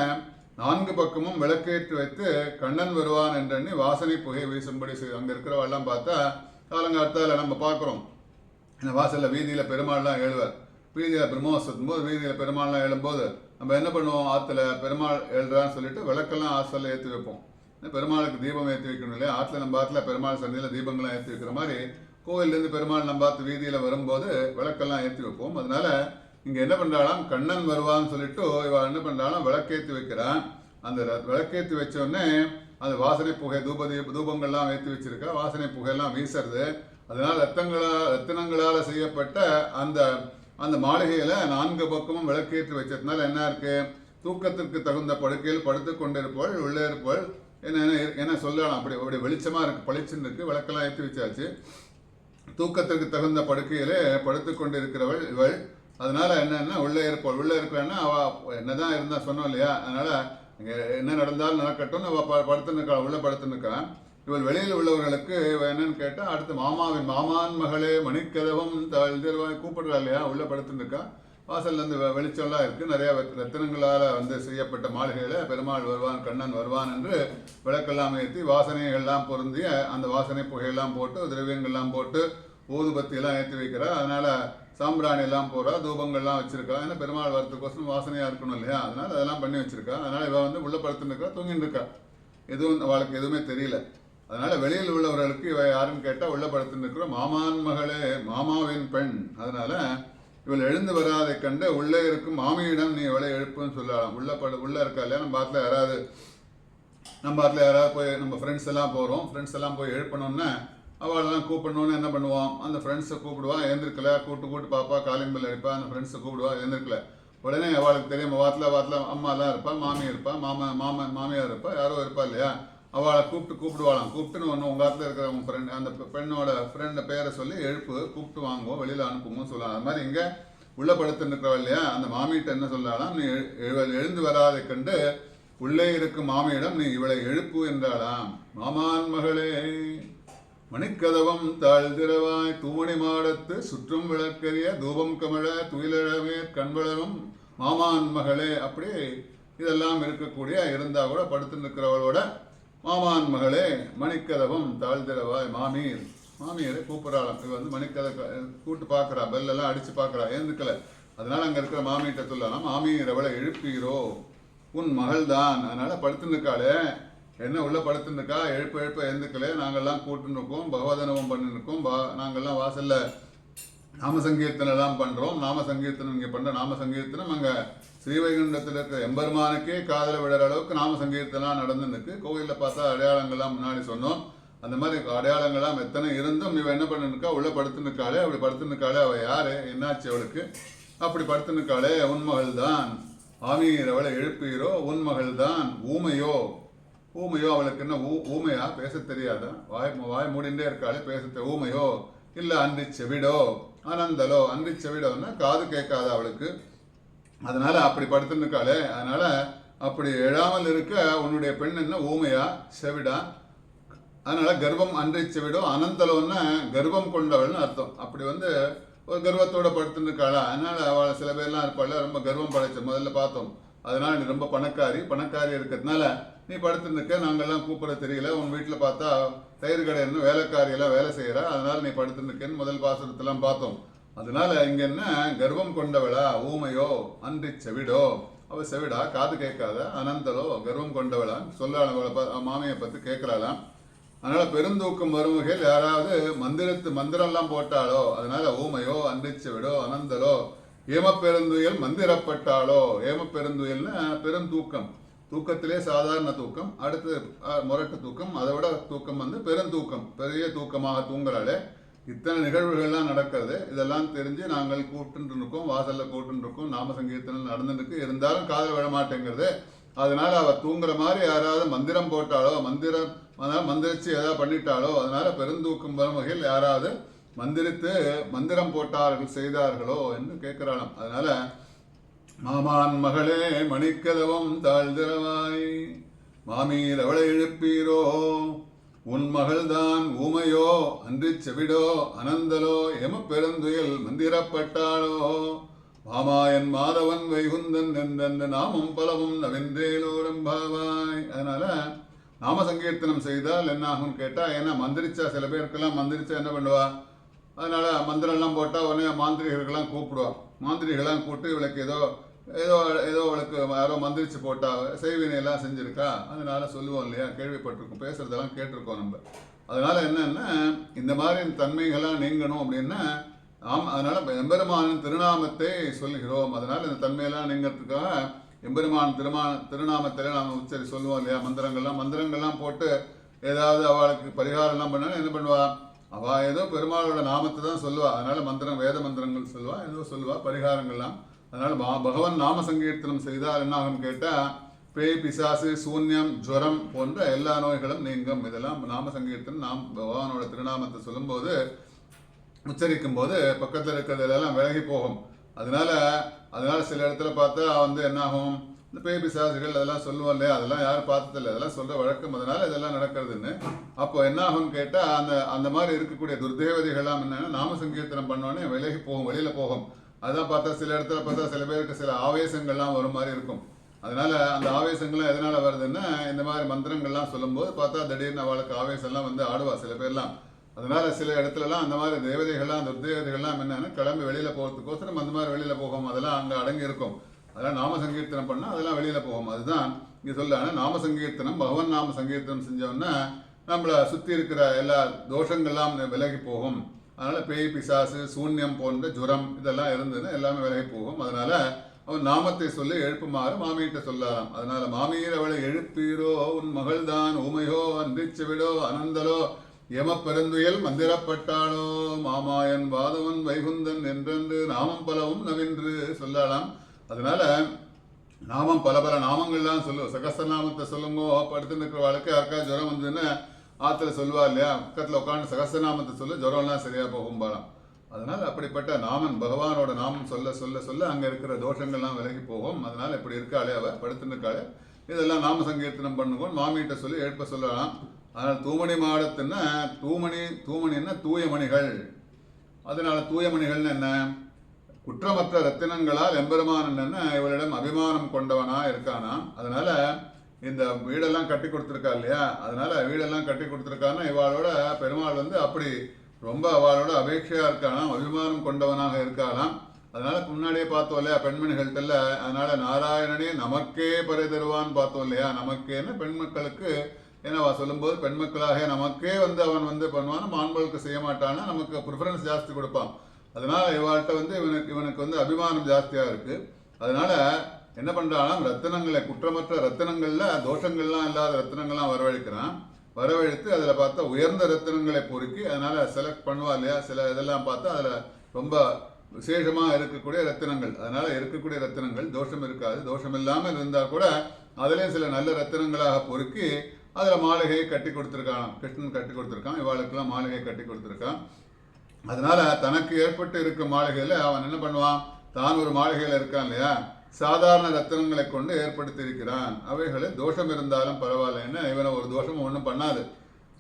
[SPEAKER 1] 4 பக்கமும் விளக்கேற்றி வைத்து கண்ணன் வருவான் என்றெண்ணி வாசனை புகை வீசும்படி அங்கே இருக்கிறவெல்லாம் பார்த்தா காலங்காலத்தால் நம்ம பார்க்குறோம். இந்த வாசலில் வீதியில் பெருமாள்லாம் எழுவார். வீதியில் பிரம்மோத்சவத்தும் போது வீதியில் பெருமாள்லாம் எழும்போது நம்ம என்ன பண்ணுவோம், ஆற்றுல பெருமாள் எழுறான்னு சொல்லிட்டு விளக்கெல்லாம் ஆசலில் ஏற்றி வைப்போம். பெருமாளுக்கு தீபம் ஏற்றி வைக்கணும் இல்லையா. ஆற்றுல நம்ம ஆற்றுல பெருமாள் சந்தையில் தீபங்கள்லாம் ஏற்றி வைக்கிற மாதிரி கோவிலேருந்து பெருமாள் நம்ம ஆற்று வீதியில் வரும்போது விளக்கெல்லாம் ஏற்றி வைப்போம். அதனால இங்கே என்ன பண்ணுறாலாம், கண்ணன் வருவான்னு சொல்லிட்டு இவள் என்ன பண்ணுறாலும் விளக்கேற்றி வைக்கிறான். அந்த விளக்கேற்றி வச்சோடனே அந்த வாசனை புகை தூபங்கள்லாம் ஏற்றி வச்சிருக்கா, வாசனை புகையெல்லாம் வீசுறது. அதனால ரத்தினங்களால் செய்யப்பட்ட அந்த அந்த மாளிகையில் 4 பக்கமும் விளக்கேற்றி வச்சதுனால என்ன இருக்கு, தூக்கத்திற்கு தகுந்த படுக்கையில் படுத்து கொண்டிருப்பவள் உள்ளே இருப்பவள் என்ன சொல்லலாம். அப்படி வெளிச்சமாக இருக்கு, பளிச்சுன்னு இருக்கு, விளக்கெல்லாம் ஏற்றி வச்சாச்சு. தூக்கத்திற்கு தகுந்த படுக்கையிலே படுத்து கொண்டிருக்கிறவள் இவள். அதனால என்னன்னா உள்ளே இருக்கிறன்னா அவள் என்னதான் இருந்தா சொன்னோம் இல்லையா. அதனால இங்கே என்ன நடந்தாலும் நடக்கட்டும், அவள் படுத்துனுக்கா, உள்ளே படுத்துனுக்கான். இவள் வெளியில் உள்ளவர்களுக்கு என்னன்னு கேட்டால் அடுத்து மாமான் மகளே மணிக்கதவும் கூப்பிடுறா இல்லையா, உள்ளே படுத்துருக்கா. வாசல்ல இருந்து வெளிச்சம்லாம் இருக்கு, நிறைய ரத்தினங்களால் செய்யப்பட்ட மாளிகையில பெருமாள் வருவான், கண்ணன் வருவான் என்று விளக்கெல்லாம் ஏற்றி வாசனைகள்லாம் பொருந்திய அந்த வாசனை புகையெல்லாம் போட்டு திரவியங்கள்லாம் போட்டு ஊதுபத்தி எல்லாம் ஏற்றி வைக்கிறா. அதனால சாம்பிராணி எல்லாம் போறா, தூபங்கள்லாம் வச்சிருக்கா. ஏன்னா பெருமாள் வரத்துக்கோசரம் வாசனையா இருக்கணும் இல்லையா, அதனால அதெல்லாம் பண்ணி வச்சிருக்கா. அதனால இவ உள்ள படுத்துன்னு இருக்கா, தூங்கின்னு இருக்கா, எதுவும் அவளுக்கு எதுவுமே தெரியல. அதனால வெளியில் உள்ளவர்களுக்கு இவ யாருன்னு கேட்டா உள்ள படுத்துன்னு இருக்கிற மாமான் மகளே, மாமாவின் பெண். அதனால இவள் எழுந்து வராதை கண்டு உள்ளே இருக்கும் மாமியிடம் நீ இவளை எழுப்புன்னு சொல்லலாம். உள்ள இருக்கா இல்லையா, நம்ம பாட்டில் யாராவது போய் நம்ம ஃப்ரெண்ட்ஸ் எல்லாம் போகிறோம், ஃப்ரெண்ட்ஸ் எல்லாம் போய் எழுப்பணும்னா அவளெல்லாம் கூப்பிடணும்னு என்ன பண்ணுவான், அந்த ஃப்ரெண்ட்ஸை கூப்பிடுவா, எழுந்திருக்கல, கூட்டு பாப்பா, காலிங் பெல் அடிப்பா, அந்த ஃப்ரெண்ட்ஸை கூப்பிடுவா, எழுந்திருக்கல. உடனே அவளுக்கு தெரியும் வாரத்தில் அம்மாலாம் இருப்பா, மாமி இருப்பா, மாமியார் இருப்பா, யாரோ இருப்பா இல்லையா, அவளை கூப்பிடுவாளாம். கூப்பிட்டுன்னு ஒன்று உங்கள் காலத்தில் இருக்கிற உங்கள் ஃப்ரெண்ட், அந்த பெண்ணோட ஃப்ரெண்டை பேரை சொல்லி கூப்பிட்டு வாங்குவோம், வெளியில் அனுப்புவோம் சொல்லலாம். அது மாதிரி இங்கே உள்ள படுத்துன்னு இருக்கிறவள் இல்லையா, அந்த மாமிகிட்ட என்ன சொல்லலாம், நீ எழுந்து வராதை கண்டு உள்ளே இருக்கும் மாமியிடம் நீ இவளை எழுப்பு என்றாலாம். மாமான் மகளே, மணிக்கதவம் தாழ்திரவாய் தூமணி மாடத்து சுற்றும் விளக்கரிய தூபம் கமழ துயிலழவே கண்வளரும் மாமான் மகளே. அப்படி இதெல்லாம் இருக்கக்கூடிய இருந்தா கூட படுத்து நிற்கிறவளோட மாமான் மகளே மணிக்கதவம் தாழ்திரவாய், மாமியரை கூப்பிடறாளாம். இவ மணிக்கதை கூட்டு பார்க்கறா, பெல்லெல்லாம் அடிச்சு பார்க்கறா, ஏந்துக்கல. அதனால அங்க இருக்கிற மாமியிட்ட சொல்லலாம், மாமியர் அவளை எழுப்பீரோ, உன் மகள் தான். அதனால படுத்து நிற்காளே, என்ன உள்ள படுத்துருக்கா, எழுப்ப எழுந்துக்கல, நாங்கள்லாம் கூட்டுருக்கோம், பகவதனவம் பண்ணிருக்கோம், நாங்கள்லாம் வாசல்ல நாம சங்கீர்த்தனம் எல்லாம் பண்றோம். நாம சங்கீர்த்தனம் இங்க பண்ற நாம சங்கீர்த்தனம் அங்க ஸ்ரீவைகுண்டத்தில் இருக்கிற எம்பெருமானுக்கே காதல விடுற அளவுக்கு நாம சங்கீர்த்தனம் நடந்துருக்கு. கோவில்ல பார்த்தா அடையாளங்கள்லாம் முன்னாடி சொன்னோம், அந்த மாதிரி அடையாளங்கள்லாம் எத்தனை இருந்தும் இவ என்ன பண்ணிருக்கா, உள்ள படுத்துருக்காளே. அப்படி படுத்துருக்காளே, அவ யாரு, என்னாச்சு அவளுக்கு, அப்படி படுத்துருக்காளே, உன்மகள் தான். ஆமீர் அவளை எழுப்பீரோ, உன்மகள் தான். ஊமையோ, அவளுக்கு என்ன ஊமையா, பேச தெரியாதா, வாய் மூடிண்டே இருக்காளே, பேச ஊமையோ, இல்ல அன்றி செவிடோ, அனந்தலோ. அன்றி செவிடோன்னா காது கேட்காதா அவளுக்கு, அதனால அப்படி படுத்துருக்காளே. அதனால அப்படி எழாமல் இருக்க உன்னுடைய பெண் என்ன ஊமையா, செவிடா. அதனால கர்ப்பம் அன்றி செவிடோ, அனந்தலோன்னா கர்ப்பம் கொண்டவள்னு அர்த்தம். அப்படி ஒரு கர்வத்தோட படுத்துருக்காளா. அதனால அவளை சில பேர்லாம் இருப்பாள் ரொம்ப கர்வம் படைச்ச, முதல்ல பார்த்தோம். அதனால நீ ரொம்ப பணக்காரி இருக்கிறதுனால நீ படுத்துருக்க, நாங்கள்லாம் கூப்பிட தெரியல, உன் வீட்டில் பார்த்தா தயிர் கடைன்னு வேலைக்காரியெல்லாம் வேலை செய்யறா, அதனால நீ படுத்துருக்கேன்னு முதல் பாசுரத்தெல்லாம் பார்த்தோம். அதனால இங்க என்ன, கர்வம் கொண்டவளா, ஊமையோ, அன்றி செவிடோ, அவ செவிடா, காது கேட்காத, அனந்தலோ, கர்வம் கொண்டவளா சொல்லலாம். மாமியை பத்தி கேட்கறாளாம். அதனால பெருந்தூக்கம் வரும் வகையில் யாராவது மந்திரம்லாம் போட்டாளோ, அதனால ஊமையோ, அன்றி செவிடோ, அனந்தலோ, ஏமப்பெருந்துயல் மந்திரப்பட்டாளோ. ஏமப்பெருந்துயல்னா பெருந்தூக்கம், தூக்கத்திலே சாதாரண தூக்கம், அடுத்து முரட்டு தூக்கம், அதை விட தூக்கம் பெருந்தூக்கம், பெரிய தூக்கமாக தூங்குறாளே. இத்தனை நிகழ்வுகள்லாம் நடக்கிறது, இதெல்லாம் தெரிஞ்சு நாங்கள் கூப்பிட்டு வாசல்ல கூப்பிட்டு நாம சங்கீர்த்தனம் நடந்துருக்கு, இருந்தாலும் காதல் விட மாட்டேங்கிறது. அதனால அவ தூங்குற மாதிரி யாராவது மந்திரம் போட்டாலோ, மந்திரிச்சு ஏதாவது பண்ணிட்டாலோ, அதனால பெருந்தூக்கம் வரும் வகையில் யாராவது மந்திரம் போட்டார்கள் செய்தார்களோ என்று கேட்கிறாளாம். அதனால மாமான் மகளே மணிக்கதவம் தாழ்திரவாய், மாமீர் அவளை எழுப்பீரோ, உன் மகள்தான் ஊமையோ, அன்றி செவிடோ, அனந்தலோ, எமப்பெருந்துயில் மந்திரப்பட்டாளோ, மாமாயன் மாதவன் வைகுந்தன் எந்தெந்த நாமம் பலவும் நவென்றேலோரம்பாவாய். அதனால நாம சங்கீர்த்தனம் செய்தால் என்ன ஆகும் கேட்டா, ஏன்னா மந்திரிச்சா சில பேருக்கெல்லாம் மந்திரிச்சா என்ன பண்ணுவா, அதனால மந்திரம்லாம் போட்டால் உடனே மாந்திரிகர்கள்லாம் கூப்பிடுவா. மாந்திரிகள்லாம் கூப்பிட்டு இவளுக்கு ஏதோ அவளுக்கு யாரோ மந்திரிச்சு போட்டா, செய்வினையெல்லாம் செஞ்சிருக்கா, அதனால சொல்லுவோம் இல்லையா, கேள்விப்பட்டிருக்கோம், பேசுறதெல்லாம் கேட்டிருக்கோம் நம்ம. அதனால என்னன்னா, இந்த மாதிரி தன்மைகள்லாம் நீங்கணும் அப்படின்னா அதனால எம்பெருமானின் திருநாமத்தை சொல்லுகிறோம். அதனால இந்த தன்மையெல்லாம் நீங்கிறதுக்காக எம்பெருமான் திருநாமத்தில நாம் சொல்லுவோம் இல்லையா, மந்திரங்கள்லாம் போட்டு ஏதாவது அவளுக்கு பரிகாரம்லாம் பண்ணா என்ன பண்ணுவா, அவ ஏதோ பெருமாளோட நாமத்தை தான் சொல்லுவா. அதனால வேத மந்திரங்கள் சொல்லுவா, ஏதோ சொல்லுவா பரிகாரங்கள்லாம். அதனால பகவான் நாம சங்கீர்த்தனம் செய்தால் என்ன ஆகும் கேட்டா, பேய் பிசாசு சூன்யம் ஜுரம் போன்ற எல்லா நோய்களும் நீங்கும். இதெல்லாம் நாம சங்கீர்த்தனம் நாம் பகவானோட திருநாமத்தை சொல்லும்போது உச்சரிக்கும் போது பக்கத்தில் இருக்கிறதெல்லாம் விலகி போகும். அதனால சில இடத்துல பார்த்தா என்ன ஆகும், இந்த பேய் பிசாசுகள் அதெல்லாம் சொல்லுவோம் இல்லையா, அதெல்லாம் யாரும் பார்த்ததில்லை, அதெல்லாம் சொல்ற வழக்கம், அதனால இதெல்லாம் நடக்கிறதுன்னு. அப்போ என்ன ஆகும் கேட்டால், அந்த மாதிரி இருக்கக்கூடிய துர்தேவதைகள்லாம் என்னன்னா நாம சங்கீர்த்தனம் பண்ணோடனே விலகி போகும், வெளியில போகும். அதான் பார்த்தா சில இடத்துல பார்த்தா சில பேருக்கு சில ஆவேசங்கள்லாம் வரும் மாதிரி இருக்கும். அதனால அந்த ஆவேசங்கள்லாம் எதனால வருதுன்னா இந்த மாதிரி மந்திரங்கள்லாம் சொல்லும்போது பார்த்தா திடீர்னு அவளுக்கு ஆவேசம்லாம் வந்து ஆடுவா சில பேர்லாம். அதனால சில இடத்துலலாம் அந்த மாதிரி தேவதைகள்லாம் அந்த தேவதைகள்லாம் என்னன்னா கிளம்பி வெளியில போகிறதுக்கோசரம் அந்த மாதிரி வெளியில போகும், அதெல்லாம் அங்கே அடங்கி இருக்கும். அதெல்லாம் நாம சங்கீர்த்தனம் பண்ணால் அதெல்லாம் வெளியில போகும். அதுதான் இங்கே சொல்ல நாம சங்கீர்த்தனம் பகவன் நாம சங்கீர்த்தனம் செஞ்சோம்னா நம்மளை சுற்றி இருக்கிற எல்லா தோஷங்கள்லாம் விலகி போகும். அதனால பேய் பிசாசு சூன்யம் போன்ற ஜுரம் இதெல்லாம் இருந்ததுன்னா எல்லாமே விலகி போகும். அதனால அவன் நாமத்தை சொல்லி எழுப்புமாறு மாமியிட்ட சொல்லலாம். அதனால மாமியர் அவளை எழுப்பீரோ உன் மகள்தான் ஊமையோ அன்றிச்சு விடோ அனந்தலோ எம பெருந்துயல் மந்திரப்பட்டாளோ மாமாயன் வாதவன் வைகுந்தன் என்றென்று நாமம் பலவும் நவின்று சொல்லலாம். அதனால நாமம் பல பல நாமங்கள்லாம் சொல்லுவோம். சகஸ்திரநாமத்தை சொல்லுங்கோ. படுத்து இருக்கிறவாளுக்கு யாருக்கா ஜுரம் வந்ததுன்னு ஆற்றுல சொல்லுவா இல்லையா, பக்கத்தில் உட்காந்து சகஸ்திரநாமத்தை சொல்லு ஜுரம்லாம் சரியா போகும் பாலாம். அதனால் அப்படிப்பட்ட நாமன் பகவானோட நாமம் சொல்ல சொல்ல சொல்ல அங்கே இருக்கிற தோஷங்கள்லாம் விலகி போகும். அதனால் இப்படி இருக்காளே அவள் படுத்துன்னு இருக்காளே, இதெல்லாம் நாம சங்கீர்த்தனம் பண்ணுவோம் மாமிகிட்ட சொல்லி எழுப்ப சொல்லலாம். அதனால் தூமணி மாடத்துன்னா தூமணின்னா தூயமணிகள். அதனால தூயமணிகள்னு என்ன, குற்றமற்ற ரத்தினங்களால் எம்பெருமான் என்னன்னா இவளிடம் அபிமானம் கொண்டவனா இருக்கானா. அதனால இந்த வீடெல்லாம் கட்டி கொடுத்துருக்கா இல்லையா, அதனால வீடெல்லாம் கட்டி கொடுத்துருக்கான்னா இவாளோட பெருமாள் வந்து அப்படி ரொம்ப அவளோட அபேட்சையா இருக்கானாம், அபிமானம் கொண்டவனாக இருக்கானாம். அதனால முன்னாடியே பார்த்தோம் இல்லையா பெண்மணிகள்கிட்ட. அதனால நாராயணனே நமக்கே பறை தருவான்னு பார்த்தோம் இல்லையா. நமக்கேன்னு பெண் மக்களுக்கு ஏன்னா சொல்லும்போது பெண் மக்களாக நமக்கே வந்து அவன் வந்து பண்ணுவான், ஆண்களுக்கு செய்ய மாட்டான்னா நமக்கு ப்ரிஃபரன்ஸ் ஜாஸ்தி கொடுப்பான். அதனால இவாள்கிட்ட வந்து இவனுக்கு வந்து அபிமானம் ஜாஸ்தியா இருக்கு. அதனால என்ன பண்றான், ரத்தினங்களை குற்றமற்ற ரத்தினங்கள்ல தோஷங்கள்லாம் இல்லாத ரத்தினங்கள்லாம் வரவழைத்து அதில் பார்த்தா உயர்ந்த ரத்தினங்களை பொறுக்கி அதனால செலக்ட் பண்ணுவா இல்லையா. சில இதெல்லாம் பார்த்தா அதில் ரொம்ப விசேஷமாக இருக்கக்கூடிய ரத்தினங்கள். அதனால இருக்கக்கூடிய ரத்தினங்கள் தோஷம் இருக்காது. தோஷம் இல்லாமல் இருந்தால் கூட அதுலேயும் சில நல்ல ரத்தினங்களாக பொறுக்கி அதில் மாளிகையை கட்டி கொடுத்துருக்கான். கிருஷ்ணன் கட்டி கொடுத்துருக்கான், இவாளுக்கெல்லாம் மாளிகையை கட்டி கொடுத்துருக்கான். அதனால தனக்கு ஏற்பட்டு இருக்கும் மாளிகையில் அவன் என்ன பண்ணுவான், தான் ஒரு மாளிகையில் இருக்கான் இல்லையா, சாதாரண ரத்தினங்களை கொண்டு ஏற்படுத்தி இருக்கிறான். அவைகளில் தோஷம் இருந்தாலும் பரவாயில்லைன்னா இவனை ஒரு தோஷமும் ஒன்றும் பண்ணாது.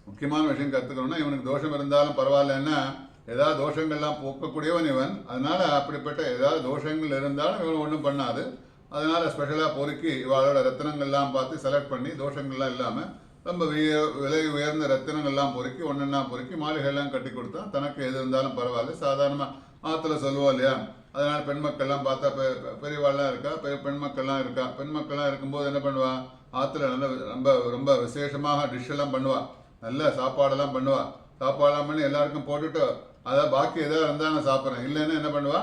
[SPEAKER 1] முக்கியமான விஷயம் கற்றுக்கணும்னா இவனுக்கு தோஷம் இருந்தாலும் பரவாயில்லைன்னா ஏதாவது தோஷங்கள்லாம் போக்கக்கூடியவன் இவன். அதனால அப்படிப்பட்ட ஏதாவது தோஷங்கள் இருந்தாலும் இவன் ஒன்றும் பண்ணாது. அதனால ஸ்பெஷலாக பொறுக்கி இவாளோட ரத்தினங்கள்லாம் பார்த்து செலக்ட் பண்ணி தோஷங்கள்லாம் இல்லாமல் ரொம்ப விலை உயர்ந்த ரத்தினங்கள்லாம் பொறுக்கி ஒன்றா பொறுக்கி மாளிகையெல்லாம் கட்டி கொடுத்தா தனக்கு எது இருந்தாலும் பரவாயில்ல. சாதாரணமாக ஆற்றுல சொல்லுவோம் இல்லையா. அதனால் பெண் மக்கள்லாம் பார்த்தா பெரியவாள்லாம் இருக்கா, பெண் மக்கள்லாம் இருக்கா. பெண் மக்கள்லாம் இருக்கும்போது என்ன பண்ணுவா, ஆற்றுல நல்ல ரொம்ப ரொம்ப விசேஷமாக டிஷ்ஷெல்லாம் பண்ணுவா, நல்ல சாப்பாடெல்லாம் பண்ணுவா. சாப்பாடெல்லாம் பண்ணி எல்லாருக்கும் போட்டுட்டு அதான் பாக்கி எதாவது இருந்தால் நான் சாப்பிட்றேன், இல்லைன்னா என்ன பண்ணுவா,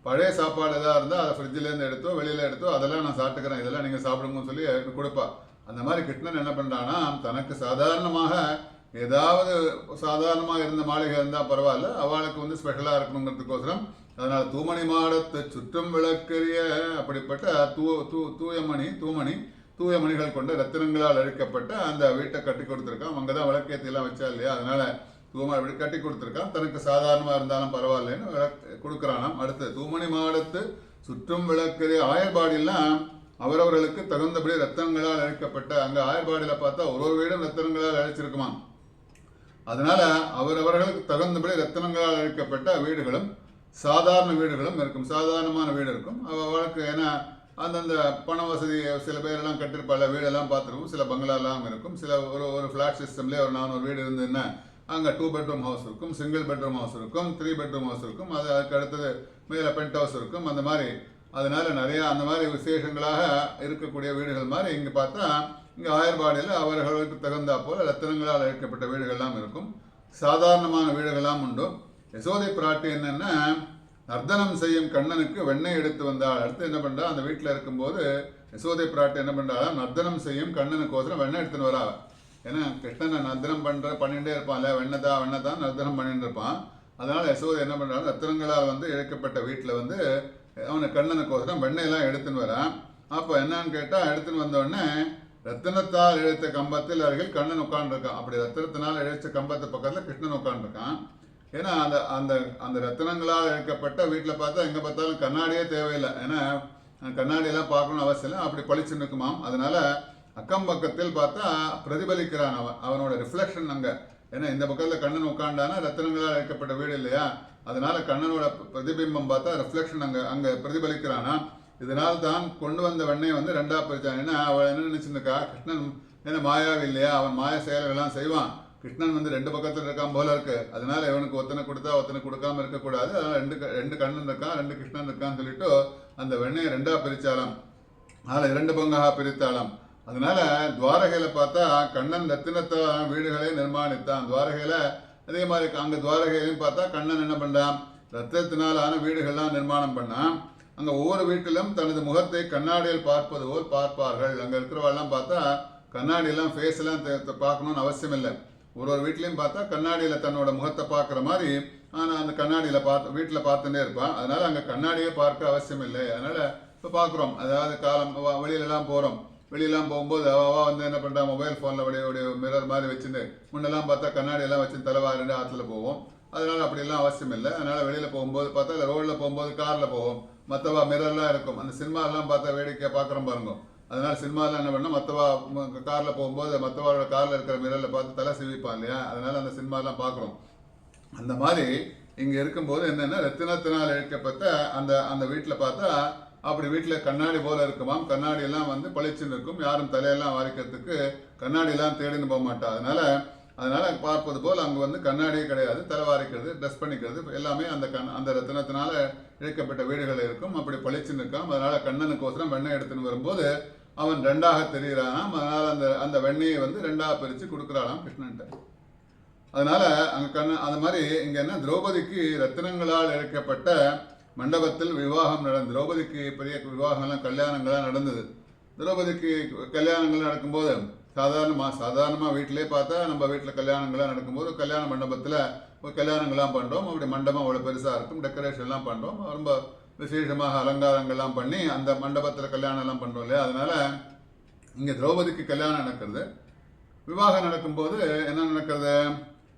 [SPEAKER 1] பழைய சாப்பாடு எதாவது இருந்தால் அதை ஃப்ரிட்ஜிலேருந்து எடுத்தோ வெளியில் எடுத்தோ அதெல்லாம் நான் சாப்பிட்டுக்கிறேன், இதெல்லாம் நீங்கள் சாப்பிடுங்கன்னு சொல்லி கொடுப்பா. அந்த மாதிரி கிருஷ்ணன் என்ன பண்ணுறான்னா தனக்கு சாதாரணமாக ஏதாவது சாதாரணமாக இருந்த மாளிகை இருந்தால் பரவாயில்ல, அவளுக்கு வந்து ஸ்பெஷலாக இருக்கணுங்கிறதுக்கோசரம் அதனால தூமணி மாடத்தை சுற்றும் விளக்கரிய அப்படிப்பட்ட தூயமணிகள் கொண்ட ரத்தினங்களால் அழிக்கப்பட்ட அந்த வீட்டை கட்டி கொடுத்துருக்கான். அங்கே தான் விளக்கேற்றிலாம் வச்சா இல்லையா. அதனால தூமணி கட்டி கொடுத்துருக்கான். தனக்கு சாதாரணமாக இருந்தாலும் பரவாயில்லன்னு கொடுக்குறானாம். அடுத்து தூமணி மாடத்து சுற்றும் விளக்கரிய ஆயர்பாடியெல்லாம் அவரவர்களுக்கு தகுந்தபடி ரத்தனங்களால் அழிக்கப்பட்ட, அங்கே ஆயர்பாடியில் பார்த்தா ஒரு வீடும் ரத்தனங்களால் அழிச்சிருக்குமா. அதனால அவரவர்களுக்கு தகுந்தபடி ரத்தனங்களால் அழிக்கப்பட்ட வீடுகளும் சாதாரண வீடுகளும் இருக்கும். சாதாரணமான வீடு இருக்கும் அவளுக்கு. ஏன்னா அந்தந்த பண வசதி சில பேரெல்லாம் கட்டிருப்பாள், வீடெல்லாம் பார்த்துருக்கும். சில பங்களாலாம் இருக்கும். சில ஒரு ஃப்ளாட் சிஸ்டம்லேயே ஒரு 400 வீடு இருந்ததுன்னா அங்கே 2 பெட்ரூம் ஹவுஸ் இருக்கும், சிங்கிள் பெட்ரூம் ஹவுஸ் இருக்கும், 3 பெட்ரூம் ஹவுஸ் இருக்கும், அதுக்கு அடுத்தது மேலே பென்ட் ஹவுஸ் இருக்கும். அந்த மாதிரி அதனால நிறையா அந்த மாதிரி விசேஷங்களாக இருக்கக்கூடிய வீடுகள் மாதிரி இங்கே பார்த்தா இங்கே ஆயர்பாடியில் அவர்களுக்கு தகுந்தா போல் ரத்தினங்களால் அழைக்கப்பட்ட வீடுகள்லாம் இருக்கும். சாதாரணமான வீடுகள்லாம் உண்டு. யசோதை பிராட்டி என்னன்னா நர்த்தனம் செய்யும் கண்ணனுக்கு வெண்ணெய் எடுத்து வந்தாள். அடுத்து என்ன பண்ணுறா, அந்த வீட்டில் இருக்கும்போது யசோதை பிராட்டி என்ன பண்ணுறாளா, நர்த்தனம் செய்யும் கண்ணனுக்கோசரம் வெண்ணெய் எடுத்துன்னு வரா. ஏன்னா கிருஷ்ணனை நர்த்தனம் பண்ணிகிட்டே இருப்பான்ல, வெண்ணெய் தான் நர்த்தனம் பண்ணிட்டு இருப்பான். அதனால யசோதை என்ன பண்ணுறாங்க, ரத்தினங்களால் வந்து இழைக்கப்பட்ட வீட்டில் வந்து அவனை கண்ணனுக்கோசரம் வெண்ணெயெல்லாம் எடுத்துன்னு வரான். அப்போ என்னன்னு கேட்டால் எடுத்துன்னு வந்தோடனே ரத்தினத்தால் இழைத்த கம்பத்தில் அருகில் கண்ணன் உட்காந்துருக்கான். அப்படி ரத்தினத்தினால் இழைச்ச கம்பத்து பக்கத்தில் கிருஷ்ணன் உட்காந்துருக்கான். ஏன்னா அந்த அந்த அந்த ரத்தினங்களால் இழைக்கப்பட்ட வீட்டில் பார்த்தா எங்கே பார்த்தாலும் கண்ணாடியே தேவையில்லை. ஏன்னா கண்ணாடியெல்லாம் பார்க்கணும்னு அவசியம் இல்லை, அப்படி பளிச்சுன்னு இருக்குமாம். அதனால அக்கம் பக்கத்தில் பார்த்தா பிரதிபலிக்கிறான் அவனோட ரிஃப்ளெக்ஷன் அங்கே ஏன்னா இந்த பக்கத்தில் கண்ணன் உட்காண்டானா ரத்தினங்களால் இழைக்கப்பட்ட வீடு இல்லையா, அதனால கண்ணனோட பிரதிபிம்பம் பார்த்தா ரிஃப்ளெக்ஷன் அங்கே பிரதிபலிக்கிறானா. இதனால் தான் கொண்டு வந்த வெண்ணையை வந்து ரெண்டா பிரிச்சான். ஏன்னா அவள் என்ன நினைச்சிருக்கா, கிருஷ்ணன் ஏன்னா மாயாவி இல்லையா, அவன் மாய செயல்கள்லாம் செய்வான். கிருஷ்ணன் வந்து ரெண்டு பக்கத்தில் இருக்கான் போல இருக்கு, அதனால இவனுக்கு ஒத்தனை கொடுத்தா ஒத்தனை கொடுக்காம இருக்கக்கூடாது, அதனால ரெண்டு கண்ணன் இருக்கான், ரெண்டு கிருஷ்ணன் இருக்கான்னு சொல்லிட்டு அந்த வெண்ணையை ரெண்டா பிரிச்சாலாம். அதில் 2 பங்காக பிரித்தாலாம். அதனால துவாரகையில பார்த்தா கண்ணன் ரத்தினத்தை வீடுகளை நிர்மாணித்தான். துவாரகையில அதே மாதிரி அங்க துவாரகையிலையும் பார்த்தா கண்ணன் என்ன பண்ணான், ரத்தத்தினாலான வீடுகள்லாம் நிர்மாணம் பண்ணான். அங்க ஒவ்வொரு வீட்டிலும் தனது முகத்தை கண்ணாடியில் பார்ப்பது போல் பார்ப்பார்கள். அங்க இருக்கிறவெல்லாம் பார்த்தா கண்ணாடியெல்லாம் ஃபேஸ் எல்லாம் பார்க்கணும்னு அவசியம் இல்லை. ஒரு வீட்லையும் பார்த்தா கண்ணாடியில் தன்னோட முகத்தை பார்க்குற மாதிரி ஆனால் அந்த கண்ணாடியில் வீட்டில் பார்த்துட்டே இருப்பான். அதனால அங்கே கண்ணாடியே பார்க்க அவசியம் இல்லை. அதனால இப்போ பார்க்குறோம், அதாவது வெளியிலலாம் போகிறோம், வெளியெல்லாம் போகும்போது அவள் வந்து என்ன பண்ணுறா, மொபைல் ஃபோனில் உடைய மிரர் மாதிரி வச்சுட்டு முன்னெல்லாம் பார்த்தா கண்ணாடியெல்லாம் வச்சு தலைவாரிட்டு ஆற்றுல போவோம். அதனால அப்படிலாம் அவசியம் இல்லை. அதனால வெளியில் போகும்போது பார்த்தா இல்லை, ரோடில் போகும்போது காரில் போவோம், மற்றவா மிரர்லாம் இருக்கும். அந்த சினிமாலாம் பார்த்தா வேடிக்கை பார்க்குறோம் பாருங்க. அதனால சினிமாவில் என்ன பண்ணால் மற்றவா காரில் போகும்போது மற்றவாரோட காரில் இருக்கிற மிரரில் பார்த்து தலை சிவிப்பான் இல்லையா, அதனால அந்த சினிமாலாம் பார்க்குறோம். அந்த மாதிரி இங்கே இருக்கும்போது என்னென்னா ரத்தினத்தினால் இழைக்கப்பட்ட அந்த வீட்டில் பார்த்தா அப்படி வீட்டில் கண்ணாடி போல இருக்குமாம். கண்ணாடியெல்லாம் வந்து பளிச்சுன்னு இருக்கும், யாரும் தலையெல்லாம் வாரிக்கிறதுக்கு கண்ணாடியெல்லாம் தேடின்னு போக மாட்டா. அதனால பார்ப்பது போல் அங்கே வந்து கண்ணாடியே கிடையாது, தலை வாரிக்கிறது, ட்ரெஸ் பண்ணிக்கிறது எல்லாமே அந்த ரத்தினத்தினால இழைக்கப்பட்ட வீடுகள் இருக்கும். அப்படி பளிச்சுன்னு இருக்காம். அதனால கண்ணனுக்கோசரம் வெண்ணெய் எடுத்துன்னு வரும்போது அவன் ரெண்டாக தெரிகிறானாம். அதனால அந்த வெண்ணெயை வந்து ரெண்டாக பிரித்து கொடுக்குறானாம் கிருஷ்ணன்ட்ட. அதனால அங்கே அந்த மாதிரி இங்கே என்ன, திரௌபதிக்கு ரத்தினங்களால் இழைக்கப்பட்ட மண்டபத்தில் விவாகம் நடந்தது. திரௌபதிக்கு பெரிய விவாகம்லாம் கல்யாணங்கள்லாம் நடந்தது. திரௌபதிக்கு கல்யாணங்கள் நடக்கும்போது சாதாரணமாக வீட்டிலே பார்த்தா நம்ம வீட்டில் கல்யாணங்கள்லாம் நடக்கும்போது கல்யாண மண்டபத்தில் கல்யாணங்கள்லாம் பண்ணுறோம். அப்படி மண்டபம் அவ்வளோ பெருசாக இருக்கும், டெக்கரேஷன்லாம் பண்ணுறோம், ரொம்ப விசேஷமாக அலங்காரங்கள்லாம் பண்ணி அந்த மண்டபத்தில் கல்யாணம்லாம் பண்ணுறோம் இல்லையா. அதனால இங்கே திரௌபதிக்கு கல்யாணம் நடக்கிறது. விவாகம் நடக்கும்போது என்ன நடக்கிறது,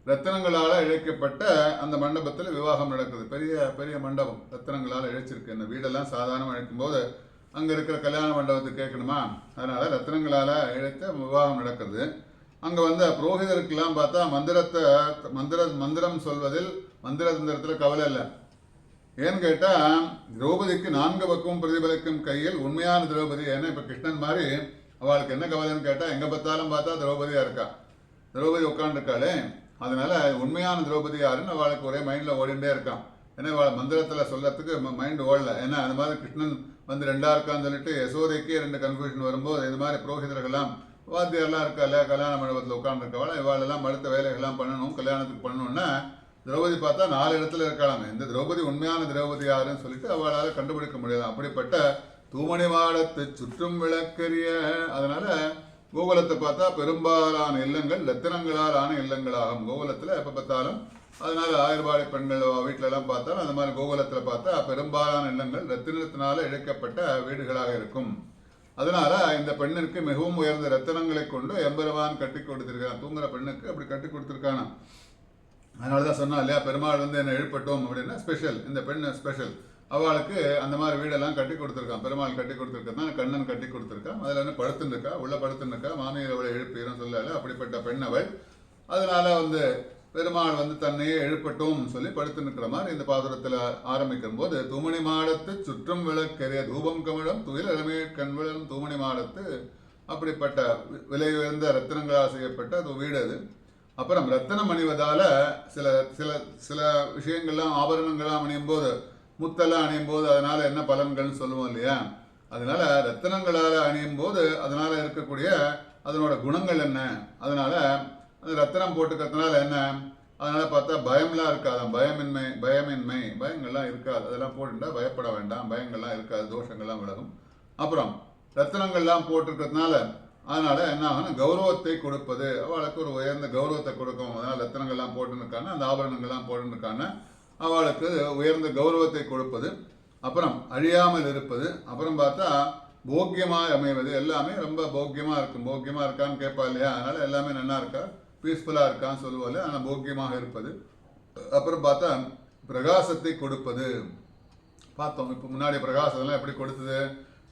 [SPEAKER 1] ரத்தினங்களால் இழைக்கப்பட்ட அந்த மண்டபத்தில் விவாகம் நடக்குது. பெரிய பெரிய மண்டபம் ரத்தினங்களால் இழைச்சிருக்கு. இந்த வீடெல்லாம் சாதாரணமாக இழைக்கும்போது அங்கே இருக்கிற கல்யாண மண்டபத்துக்கு கேட்கணுமா, அதனால ரத்தினங்களால் இழைத்த விவாகம் நடக்கிறது. அங்கே வந்து புரோகிதருக்கெல்லாம் பார்த்தா மந்திரம் சொல்வதில் மந்திரத்தில் கவலை இல்லை. ஏன்னு கேட்டால் திரௌபதிக்கு 4 பக்கமும் பிரதிபலிக்கும் கையில் உண்மையான திரௌபதி. ஏன்னா இப்போ கிருஷ்ணன் மாதிரி அவளுக்கு என்ன கவலைன்னு கேட்டால் எங்கே பார்த்தாலும் பார்த்தா திரௌபதியாக இருக்கா, திரௌபதி உட்காந்துருக்காளே, அதனால உண்மையான திரௌபதி யாருன்னு அவளுக்கு ஒரே மைண்டில் ஓடிண்டே இருக்கான். ஏன்னா அவளை மந்திரத்தில் சொல்கிறதுக்கு மைண்டு ஓடல. ஏன்னா அது மாதிரி கிருஷ்ணன் வந்து ரெண்டா இருக்கான்னு சொல்லிட்டு யசோதைக்கே 2 கன்ஃபியூஷன் வரும்போது இது மாதிரி புரோகிதர்கள்லாம் வாத்தியாரெலாம் இருக்கா இல்லையா, கல்யாண மண்டபத்தில் உட்காந்துருக்கவாள், இவாளெல்லாம் அடுத்த வேலைகள்லாம் பண்ணணும், கல்யாணத்துக்கு பண்ணணுன்னா திரௌபதி பார்த்தா 4 இடத்துல இருக்காளாங்க. இந்த திரௌபதி உண்மையான திரௌபதி யாருன்னு சொல்லிட்டு அவளால் கண்டுபிடிக்க முடியாது. அப்படிப்பட்ட தூமணி மாடத்தை சுற்றும் விளக்கரிய. அதனால கோகுலத்தை பார்த்தா பெரும்பாலான இல்லங்கள் ரத்தினங்களால் ஆன இல்லங்களாகும். கோகுலத்தில் எப்போ பார்த்தாலும் அதனால ஆயிரபாடி பெண்கள் வீட்டிலலாம் பார்த்தாலும் அந்த மாதிரி கோகுலத்தில் பார்த்தா பெரும்பாலான இல்லங்கள் ரத்தினத்தினால இழைக்கப்பட்ட வீடுகளாக இருக்கும். அதனால இந்த பெண்ணிற்கு மிகவும் உயர்ந்த ரத்தினங்களை கொண்டு எம்பெருமான் கட்டி கொடுத்திருக்கான். தூங்குற பெண்ணுக்கு அப்படி கட்டி கொடுத்துருக்கானா. அதனாலதான் சொன்னா இல்லையா, பெருமாள் வந்து என்ன எழுப்பட்டோம் அப்படின்னா ஸ்பெஷல், இந்த பெண் ஸ்பெஷல். அவளுக்கு அந்த மாதிரி வீடெல்லாம் கட்டி கொடுத்துருக்கான். பெருமாள் கட்டி கொடுத்துருக்கா, கண்ணன் கட்டி கொடுத்துருக்கான். அதில் என்ன படுத்துன்னு இருக்கா, உள்ள படுத்துன்னு இருக்கா, மாமியார் அவளை எழுப்பிடும் சொல்லல, அப்படிப்பட்ட பெண் அவள். அதனால வந்து பெருமாள் வந்து தன்னையே எழுப்பட்டும் சொல்லி படுத்து நிற்கிற மாதிரி இந்த பாசுரத்தில் ஆரம்பிக்கும் போது தூமணி மாடத்து சுற்றும் விளக்கரிய தூபம் கமிழம் துயில் இளமே கண்விழும் தூமணி மாடத்து. அப்படிப்பட்ட விலை உயர்ந்த ரத்தினங்களால் செய்யப்பட்ட வீடு அது. அப்புறம் ரத்தினம் அணிவதால சில சில சில விஷயங்கள்லாம் ஆபரணங்கள்லாம் அணியும் போது, முத்தெல்லாம் அணியும் போது அதனால என்ன பலன்கள்னு சொல்லுவோம் இல்லையா. அதனால ரத்தினங்களால் அணியும் போது அதனால இருக்கக்கூடிய அதனோட குணங்கள் என்ன, அதனால அந்த ரத்தினம் போட்டுக்கிறதுனால என்ன, அதனால பார்த்தா பயம்லாம் இருக்காது, பயங்கள்லாம் இருக்காது. அதெல்லாம் போட்டுட்டா பயப்பட வேண்டாம், பயங்கள்லாம் இருக்காது, தோஷங்கள்லாம் விலகும். அப்புறம் ரத்தினங்கள்லாம் போட்டிருக்கிறதுனால அதனால என்ன ஆகும்னா கௌரவத்தை கொடுப்பது, அவளுக்கு ஒரு உயர்ந்த கௌரவத்தை கொடுக்கும். அதனால ரத்தினங்கள்லாம் போட்டுருக்கான, அந்த ஆபரணங்கள்லாம் போட்டுருக்கான அவளுக்கு உயர்ந்த கௌரவத்தை கொடுப்பது. அப்புறம் அழியாமல் இருப்பது. அப்புறம் பார்த்தா போக்கியமாக அமைவது, எல்லாமே ரொம்ப போக்கியமாக இருக்கும். போக்கியமாக இருக்கான்னு கேட்பா இல்லையா, அதனால எல்லாமே நல்லா இருக்கா, பீஸ்ஃபுல்லாக இருக்கான்னு சொல்லுவோம்ல, ஆனால் போக்கியமாக இருப்பது. அப்புறம் பார்த்தா பிரகாசத்தை கொடுப்பது. பார்த்தோம் இப்போ முன்னாடி பிரகாசம்லாம் எப்படி கொடுத்தது,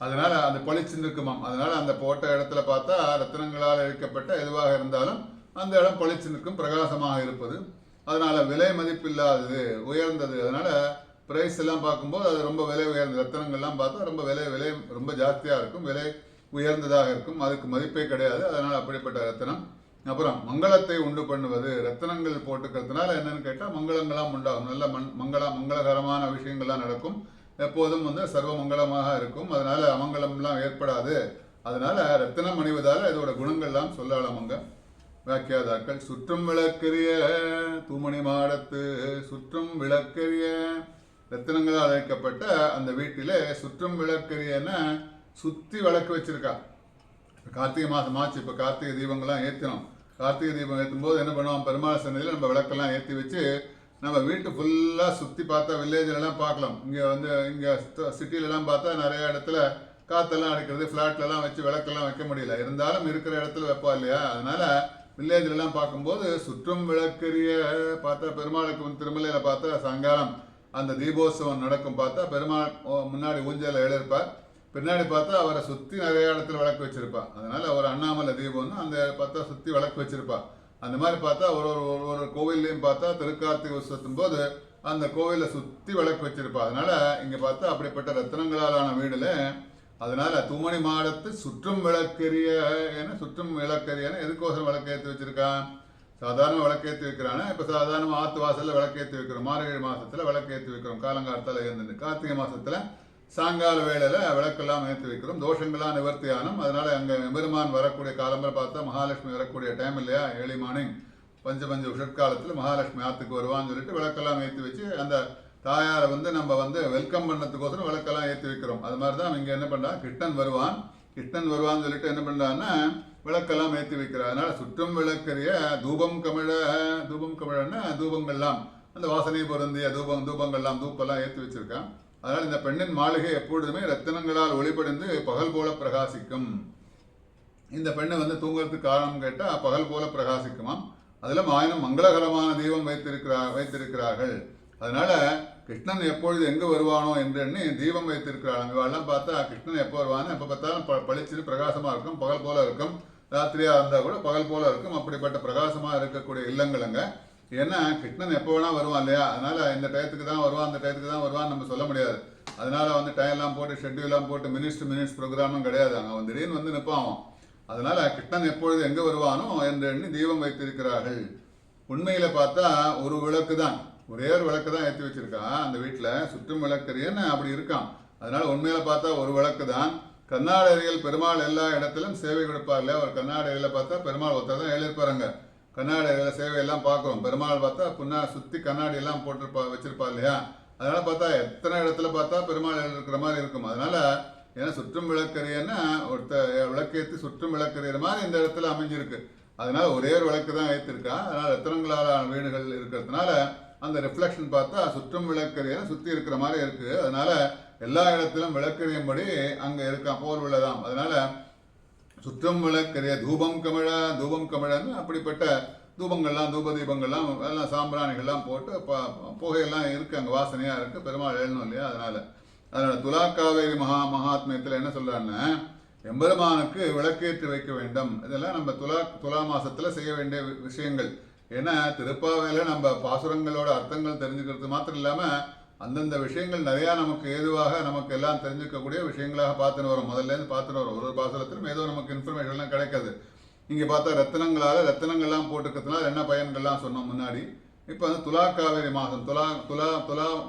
[SPEAKER 1] அதனால அந்த பளிச்சுன்னு இருக்குமாம். அதனால அந்த போட்ட இடத்துல பார்த்தா ரத்தினங்களால் இழுக்கப்பட்ட எதுவாக இருந்தாலும் அந்த இடம் பளிச்சு நிற்கும், பிரகாசமாக இருப்பது. அதனால விலை மதிப்பில்லாதது, உயர்ந்தது. அதனால பிரைஸ் எல்லாம் பார்க்கும்போது அது ரொம்ப விலை உயர்ந்த ரத்தனங்கள்லாம் பார்த்தா ரொம்ப விலை ரொம்ப ஜாஸ்தியாக இருக்கும், விலை உயர்ந்ததாக இருக்கும், அதுக்கு மதிப்பே கிடையாது. அதனால் அப்படிப்பட்ட ரத்தனம். அப்புறம் மங்களத்தை உண்டு பண்ணுவது, ரத்தனங்கள் போட்டுக்கிறதுனால என்னன்னு கேட்டால் மங்களங்களாம் உண்டாகும், நல்ல மங்களகரமான விஷயங்கள்லாம் நடக்கும், எப்போதும் சர்வ மங்களமாக இருக்கும். அதனால அமங்கலம்லாம் ஏற்படாது. அதனால ரத்தினம் அணிவதால் இதோட குணங்கள்லாம் சொல்லலாம். அங்க வியாக்கியாதாக்கள் சுற்றும் விளக்கரிய தூமணி மாடத்து, சுற்றும் விளக்கரிய ரத்தினங்களால் அழைக்கப்பட்ட அந்த வீட்டிலே சுற்றும் விளக்கரியன்னா சுத்தி விளக்கு வச்சிருக்கா. கார்த்திகை மாதம் ஆச்சு, இப்போ கார்த்திகை தீபங்கள்லாம் ஏற்றினோம். கார்த்திகை தீபம் ஏற்றும் போது என்ன பண்ணுவோம், பெருமாள் சன்னதியில் நம்ம விளக்கெல்லாம் ஏற்றி வச்சு நம்ம வீட்டு ஃபுல்லாக சுற்றி பார்த்தா வில்லேஜ்லலாம் பார்க்கலாம். இங்கே சிட்டிலலாம் பார்த்தா நிறைய இடத்துல காற்றெல்லாம் அடிக்கிறது, ஃப்ளாட்லலாம் வச்சு விளக்கெல்லாம் வைக்க முடியல. இருந்தாலும் இருக்கிற இடத்துல வைப்பா இல்லையா? அதனால வில்லேஜ்லலாம் பார்க்கும்போது சுற்றும் விளக்கரிய பார்த்தா பெருமாளுக்கு திருமலையில் பார்த்தா சாயங்காலம் அந்த தீபோத்சவம் நடக்கும். பார்த்தா பெருமாள் முன்னாடி ஊஞ்சல எழுதிருப்பார், பின்னாடி பார்த்தா அவரை சுற்றி நிறைய இடத்துல விளக்கு வச்சிருப்பா. அதனால ஒரு அண்ணாமலை தீபம்னு அந்த பார்த்தா சுற்றி விளக்கு வச்சிருப்பா. அந்த மாதிரி பார்த்தா ஒரு கோவில்லையும் பார்த்தா திருக்கார்த்திகை உற்சவத்தும் போது அந்த கோவிலை சுற்றி விளக்கு வச்சிருப்பா. அதனால இங்கே பார்த்தா அப்படிப்பட்ட ரத்தினங்களாலான வீடுல. அதனால தூமணி மாடத்து சுற்றும் விளக்கெரிய, சுற்றும் விளக்கெரியன்னு எதுக்கோசரம் விளக்கேற்றி வச்சிருக்கான்? சாதாரண விளக்கேற்றி வைக்கிறானே. இப்போ சாதாரண ஆத்து வாசலில் விளக்கேற்றி வைக்கிறோம், மார்கழி மாதத்தில் விளக்கேற்றி வைக்கிறோம், காலங்காலத்தில் இருந்துட்டு கார்த்திகை மாதத்தில் சாயங்கால வேளையில் விளக்கெல்லாம் ஏற்றி வைக்கிறோம், தோஷங்கள்லாம் நிவர்த்தியானம். அதனால அங்கே பெருமான் வரக்கூடிய காலம்பரை பார்த்தா மகாலட்சுமி வரக்கூடிய டைம் இல்லையா, ஏர்லி மார்னிங் பஞ்ச உஷற்காலத்தில் மகாலட்சுமி ஆற்றுக்கு வருவான்னு சொல்லிட்டு விளக்கெல்லாம் ஏற்றி வச்சு அந்த தாயாரை நம்ம வெல்கம் பண்ணதுக்கோசரம் விளக்கெல்லாம் ஏற்றி வைக்கிறோம். அது மாதிரி தான் இங்கே என்ன பண்ணுறான், கிருஷ்ணன் வருவான்னு சொல்லிட்டு என்ன பண்ணுறான்னா விளக்கெல்லாம் ஏற்றி வைக்கிறார். அதனால சுற்றும் விளக்கரிய தூபம் கமிழன்னா தூபங்கள்லாம் அந்த வாசனை பொருந்திய தூபங்கள்லாம் தூப்பெல்லாம் ஏற்றி வச்சிருக்கான். அதனால் இந்த பெண்ணின் மாளிகை எப்பொழுதுமே ரத்தினங்களால் ஒளிபடைந்து பகல் போல பிரகாசிக்கும். இந்த பெண்ணை தூங்குறதுக்கு காரணம் கேட்டால் பகல் போல பிரகாசிக்குமாம். அதில் ஆயிரம் மங்களகரமான தீபம் வைத்திருக்கிறார்கள். அதனால கிருஷ்ணன் எப்பொழுது எங்கே வருவானோ என்று எண்ணி தீபம் வைத்திருக்கிறாள். இவெல்லாம் பார்த்தா கிருஷ்ணன் எப்போ வருவானோ எப்போ பார்த்தாலும் பளிச்சுன்னு பிரகாசமாக இருக்கும், பகல் போல இருக்கும். ராத்திரியாக இருந்தால் கூட பகல் போல இருக்கும். அப்படிப்பட்ட பிரகாசமாக இருக்கக்கூடிய இல்லங்களுங்க. ஏன்னா கிருஷ்ணன் எப்போ வேணா வருவான் இல்லையா? அதனால இந்த டயத்துக்கு தான் வருவான், அந்த டயத்துக்கு தான் வருவான்னு நம்ம சொல்ல முடியாது. அதனால டைம்லாம் போட்டு ஷெட்யூல்லாம் போட்டு மினிட்ஸ் ப்ரோக்ராமும் கிடையாது. அங்கே திடீர்னு நிற்பான். அதனால கிருஷ்ணன் எப்பொழுது எங்கே வருவானோ என்று எண்ணி தீபம் வைத்திருக்கிறார்கள். உண்மையில பார்த்தா ஒரு விளக்கு தான், ஒரே ஒரு விளக்கு தான் ஏற்றி வச்சிருக்கா அந்த வீட்டில். சுற்றும் விளக்கரியன்னு அப்படி இருக்கான். அதனால உண்மையில பார்த்தா ஒரு விளக்கு தான். கர்நாடகையில் பெருமாள் எல்லா இடத்திலும் சேவை கொடுப்பார் இல்லையா? ஒரு கர்நாடகையில் பார்த்தா பெருமாள் ஒருத்தர் தான் எழுதிருப்பாருங்க. கண்ணாடியில் சேவையெல்லாம் பார்க்குறோம். பெருமாள் பார்த்தா சுற்றி கண்ணாடி எல்லாம் வச்சிருப்பா இல்லையா? அதனால பார்த்தா எத்தனை இடத்துல பார்த்தா பெருமாள் இருக்கிற மாதிரி இருக்கும். அதனால ஏன்னா சுற்றும் விளக்கறியன்னா விளக்கேற்றி சுற்றும் விளக்கறிகிற மாதிரி இந்த இடத்துல அமைஞ்சிருக்கு. அதனால ஒரே ஒரு விளக்கு தான் வைத்திருக்கா. அதனால ரத்தினங்களான வீடுகள் இருக்கிறதுனால அந்த ரிஃப்ளெக்ஷன் பார்த்தா சுற்றும் விளக்கறியன்னு சுற்றி இருக்கிற மாதிரி இருக்கு. அதனால எல்லா இடத்திலும் விளக்கறியும்படி அங்கே இருக்கான் போல் உள்ளதாம். அதனால சுற்றும் விளக்கரிய தூபம் கமிழன்னு அப்படிப்பட்ட தூபங்கள்லாம் தூப தீபங்கள்லாம் எல்லாம் சாம்பிராணிகள்லாம் போட்டு புகையெல்லாம் இருக்குது, அங்கே வாசனையாக இருக்குது. பெருமாள் எழுணும் இல்லையா? அதனால துலாக்காவேரி மகாத்மியத்தில் என்ன சொல்கிறான்னு, எம்பெருமானுக்கு விளக்கேற்றி வைக்க வேண்டும். இதெல்லாம் நம்ம துலா மாசத்தில் செய்ய வேண்டிய விஷயங்கள். ஏன்னா திருப்பாவையில் நம்ம பாசுரங்களோட அர்த்தங்கள் தெரிஞ்சுக்கிறது மாத்திரம் இல்லாமல் அந்தந்த விஷயங்கள் நிறையா நமக்கு ஏதுவாக நமக்கு எல்லாம் தெரிஞ்சுக்கக்கூடிய விஷயங்களாக பார்த்துன்னு வரும். முதல்லேருந்து பார்த்துன்னு வரும். ஒரு பாசுரத்திலும் ஏதோ நமக்கு இன்ஃபர்மேஷன்லாம் கிடைக்காது. இங்கே பார்த்தா ரத்தினங்கள்லாம் போட்டுக்கிறதுனால என்ன பயன்கள்லாம் சொன்னோம் முன்னாடி. இப்போ துலாக்காவேரி மாதம்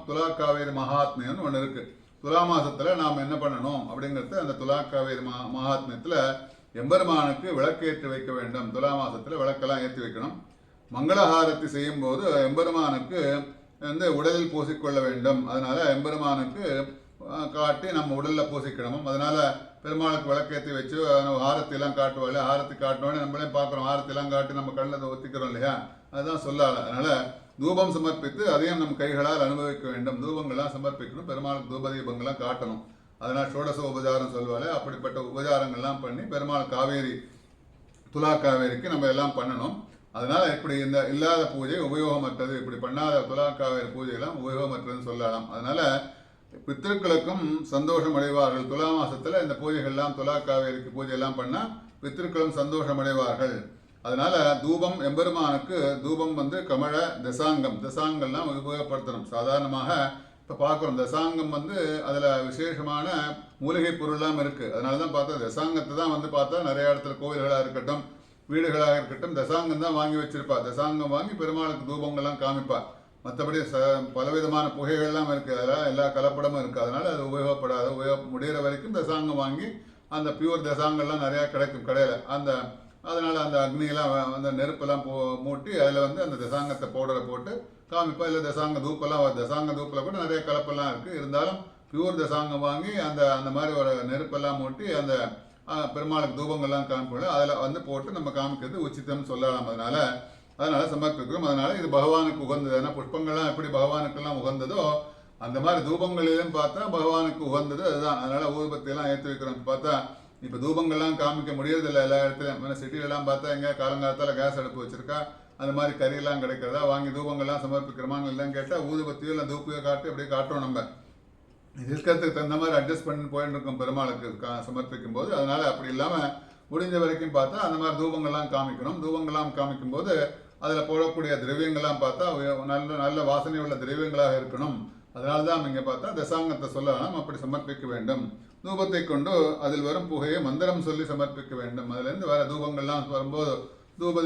[SPEAKER 1] துலாக்காவேரி மகாத்மியம்னு ஒன்று இருக்குது. துலா மாதத்தில் நாம் என்ன பண்ணணும் அப்படிங்கிறது அந்த துலாக்காவேரி மகாத்மியத்தில் எம்பெருமானுக்கு விளக்கேற்றி வைக்க வேண்டும். துலா மாதத்தில் விளக்கெல்லாம் ஏற்றி வைக்கணும். மங்களஹாரத்தி செய்யும்போது எம்பெருமானுக்கு உடலில் பூசிக்கொள்ள வேண்டும். அதனால எம்பெருமானுக்கு காட்டி நம்ம உடலில் பூசிக்கணும். அதனால பெருமாளுக்கு விளக்கேற்றி வச்சு ஆரத்திலாம் காட்டுவாள். ஆரத்தி காட்டினோடனே நம்மளே பார்க்குறோம், ஆரத்திலாம் காட்டி நம்ம கண்ணில் ஒத்திக்கிறோம் இல்லையா? அதுதான் சொல்லால. அதனால தூபம் சமர்ப்பித்து அதையும் நம் கைகளால் அனுபவிக்க வேண்டும். தூபங்கள்லாம் சமர்ப்பிக்கணும், பெருமாளுக்கு தூப தீபங்கள்லாம் காட்டணும். அதனால் ஷோடச உபச்சாரம் சொல்வாள். அப்படிப்பட்ட உபச்சாரங்கள்லாம் பண்ணி பெருமாள் துலா காவேரிக்கு நம்ம எல்லாம் பண்ணணும். அதனால இப்படி இந்த இல்லாத பூஜை உபயோகமற்றது, இப்படி பண்ணாத துலா காவேரி பூஜையெல்லாம் உபயோகமற்றதுன்னு சொல்லலாம். அதனால பித்திருக்களுக்கும் சந்தோஷம் அடைவார்கள். துலா மாசத்துல இந்த பூஜைகள்லாம் துலா காவேரிக்கு பூஜையெல்லாம் பண்ணால் பித்திருக்களும் சந்தோஷம் அடைவார்கள். அதனால தூபம் எம்பெருமானுக்கு தூபம் வந்து கமழ தசாங்கம்லாம் உபயோகப்படுத்தணும். சாதாரணமாக இப்போ பார்க்குறோம் தசாங்கம் வந்து அதில் விசேஷமான மூலிகை பொருள்லாம் இருக்குது. அதனால தான் பார்த்தா தசாங்கத்தை தான் வந்து பார்த்தா நிறைய இடத்துல கோவில்களாக இருக்கட்டும் வீடுகளாக இருக்கட்டும் தசாங்கம் தான் வாங்கி வச்சிருப்பா. தசாங்கம் வாங்கி பெருமாளுக்கு தூபங்கள்லாம் காமிப்பா. மற்றபடி பலவிதமான புகைகள்லாம் இருக்குது, அதில் எல்லா கலப்படமும் இருக்குது. அதனால் அது உபயோகப்படாது. முடிகிற வரைக்கும் தசாங்கம் வாங்கி அந்த பியூர் தசாங்கம்லாம் நிறையா கிடைக்கும் கடையில். அதனால் அந்த அக்னியெல்லாம் அந்த நெருப்பெல்லாம் மூட்டி அதில் வந்து அந்த தசாங்கத்தை பவுடரை போட்டு காமிப்பா. இல்லை தசாங்க தூப்பில் கூட நிறைய கலப்பெல்லாம் இருக்குது. இருந்தாலும் பியூர் தசாங்கம் வாங்கி அந்த மாதிரி ஒரு நெருப்பெல்லாம் மூட்டி அந்த பெருமாளுக்கு தூபங்கள்லாம் காமிப்போம். அதில் வந்து போட்டு நம்ம காமிக்கிறது உச்சிதம்னு சொல்லலாம். அதனால சமர்ப்பிக்கிறோம். அதனால இது பகவானுக்கு உகந்தது. ஏன்னா புஷ்பங்கள்லாம் எப்படி பகவானுக்கெல்லாம் உகந்ததோ அந்த மாதிரி தூபங்களிலும் பார்த்தா பகவானுக்கு உகந்தது அதுதான். அதனால ஊதுபத்தியெல்லாம் ஏற்றி வைக்கிறோம். பார்த்தா இப்போ தூபங்கள்லாம் காமிக்க முடியறதில்லை எல்லா இடத்துலையும். சிட்டிலெல்லாம் பார்த்தா எங்கே காலங்காலத்தால் கேஸ் அடுப்பு வச்சிருக்கா, அந்த மாதிரி கறியெல்லாம் கிடைக்கிறதா, வாங்கி தூபங்கள்லாம் சமர்ப்பிக்கிறோமான்னு எல்லாம் கேட்டால் ஊதுபத்தியோ இல்லை தூப்பியோ காட்டி அப்படியே காட்டுறோம். நம்ம இருக்கிறதுக்கு தகுந்த மாதிரி அட்ஜஸ்ட் பண்ணி போயிட்டு இருக்கோம் பெருமாளுக்கு சமர்ப்பிக்கும் போது. அதனால அப்படி இல்லாமல் முடிஞ்ச வரைக்கும் பார்த்தா அந்த மாதிரி தூபங்கள்லாம் காமிக்கணும். தூபங்கள்லாம் காமிக்கும் போது அதில் போடக்கூடிய திரவியங்கள்லாம் பார்த்தா நல்ல வாசனை உள்ள திரவியங்களாக இருக்கணும். அதனால தான் இங்கே பார்த்தா தசாங்கத்தை சொல்லலாம் அப்படி சமர்ப்பிக்க வேண்டும். தூபத்தை கொண்டு அதில் வரும் புகையை மந்திரம் சொல்லி சமர்ப்பிக்க வேண்டும். அதுலேருந்து வர தூபங்கள்லாம் வரும்போது தூப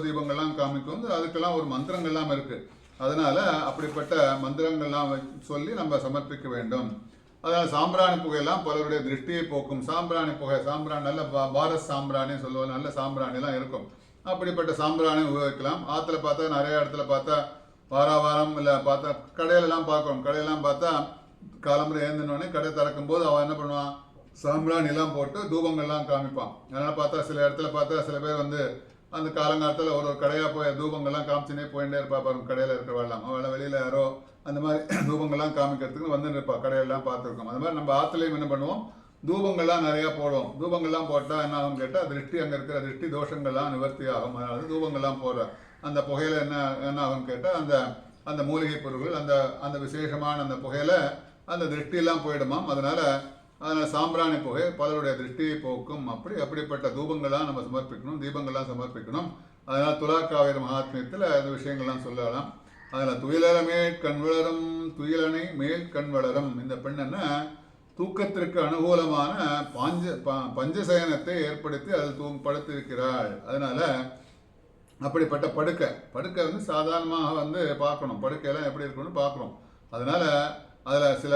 [SPEAKER 1] தீபங்கள்லாம் காமிக்கும். அதுக்கெல்லாம் ஒரு மந்திரங்கள்லாம் இருக்குது. அதனால அப்படிப்பட்ட மந்திரங்கள்லாம் சொல்லி நம்ம சமர்ப்பிக்க வேண்டும். அதனால் சாம்பிராணி புகையெல்லாம் பலருடைய திருஷ்டியை போக்கும். சாம்பிராணி நல்ல பாரத் சாம்பிராணி சொல்லுவோம், நல்ல சாம்பிராணிலாம் இருக்கும். அப்படிப்பட்ட சாம்பிராணி உபயோகிக்கலாம். ஆற்றுல பார்த்தா நிறைய இடத்துல பார்த்தா வாரம் இல்லை பார்த்தா கடையிலலாம் பார்க்குறோம். கடையெல்லாம் பார்த்தா காலம்புரை ஏந்தினோடனே கடை திறக்கும் போது அவன் என்ன பண்ணுவான், சாம்பிராணிலாம் போட்டு தூபங்கள்லாம் காமிப்பான். அதனால் பார்த்தா சில இடத்துல பார்த்தா சில பேர் வந்து அந்த காலங்காலத்தில் ஒரு கடையாக போய் தூபங்கள்லாம் காமிச்சுனே போயிட்டே இருப்பா. பாருங்க கடையில் இருக்கிறவாள்லாம் அவளை வெளியில் யாரோ அந்த மாதிரி தூபங்கள்லாம் காமிக்கிறதுக்கு வந்து இருப்பா. கடையெல்லாம் பார்த்துருக்கோம். அது மாதிரி நம்ம ஆற்றுலையும் என்ன பண்ணுவோம், தூபங்கள்லாம் நிறையா போடுவோம். தூபங்கள்லாம் போட்டால் என்ன ஆகும் கேட்டால் திருஷ்டி அங்கே இருக்கிற திருஷ்டி தோஷங்கள்லாம் நிவர்த்தி ஆகும். அதனால தூபங்கள்லாம் போடுற அந்த புகையில் என்ன ஆகும் கேட்டால் அந்த மூலிகை பொருட்கள் அந்த விசேஷமான அந்த புகையில் அந்த திருஷ்டியெல்லாம் போயிடுமாம். அதனால் சாம்பிராணி புகை பலருடைய திருஷ்டியை போக்கும். அப்படிப்பட்ட தூபங்கள்லாம் நம்ம சமர்ப்பிக்கணும், தீபங்கள்லாம் சமர்ப்பிக்கணும். அதனால் துலாக்காவிர மகாத்மியத்தில் அந்த விஷயங்கள்லாம் சொல்லலாம். அதில் துயிலமே கண் வளரும், துயிலனை மேல் கண் வளரும். இந்த பெண் என்ன தூக்கத்திற்கு அனுகூலமான பஞ்சசயனத்தை ஏற்படுத்தி அதில் படுத்திருக்கிறாள். அதனால அப்படிப்பட்ட படுக்கை வந்து சாதாரணமாக வந்து பார்க்கணும். படுக்கையெல்லாம் எப்படி இருக்கணும்னு பார்க்குறோம். அதனால அதில் சில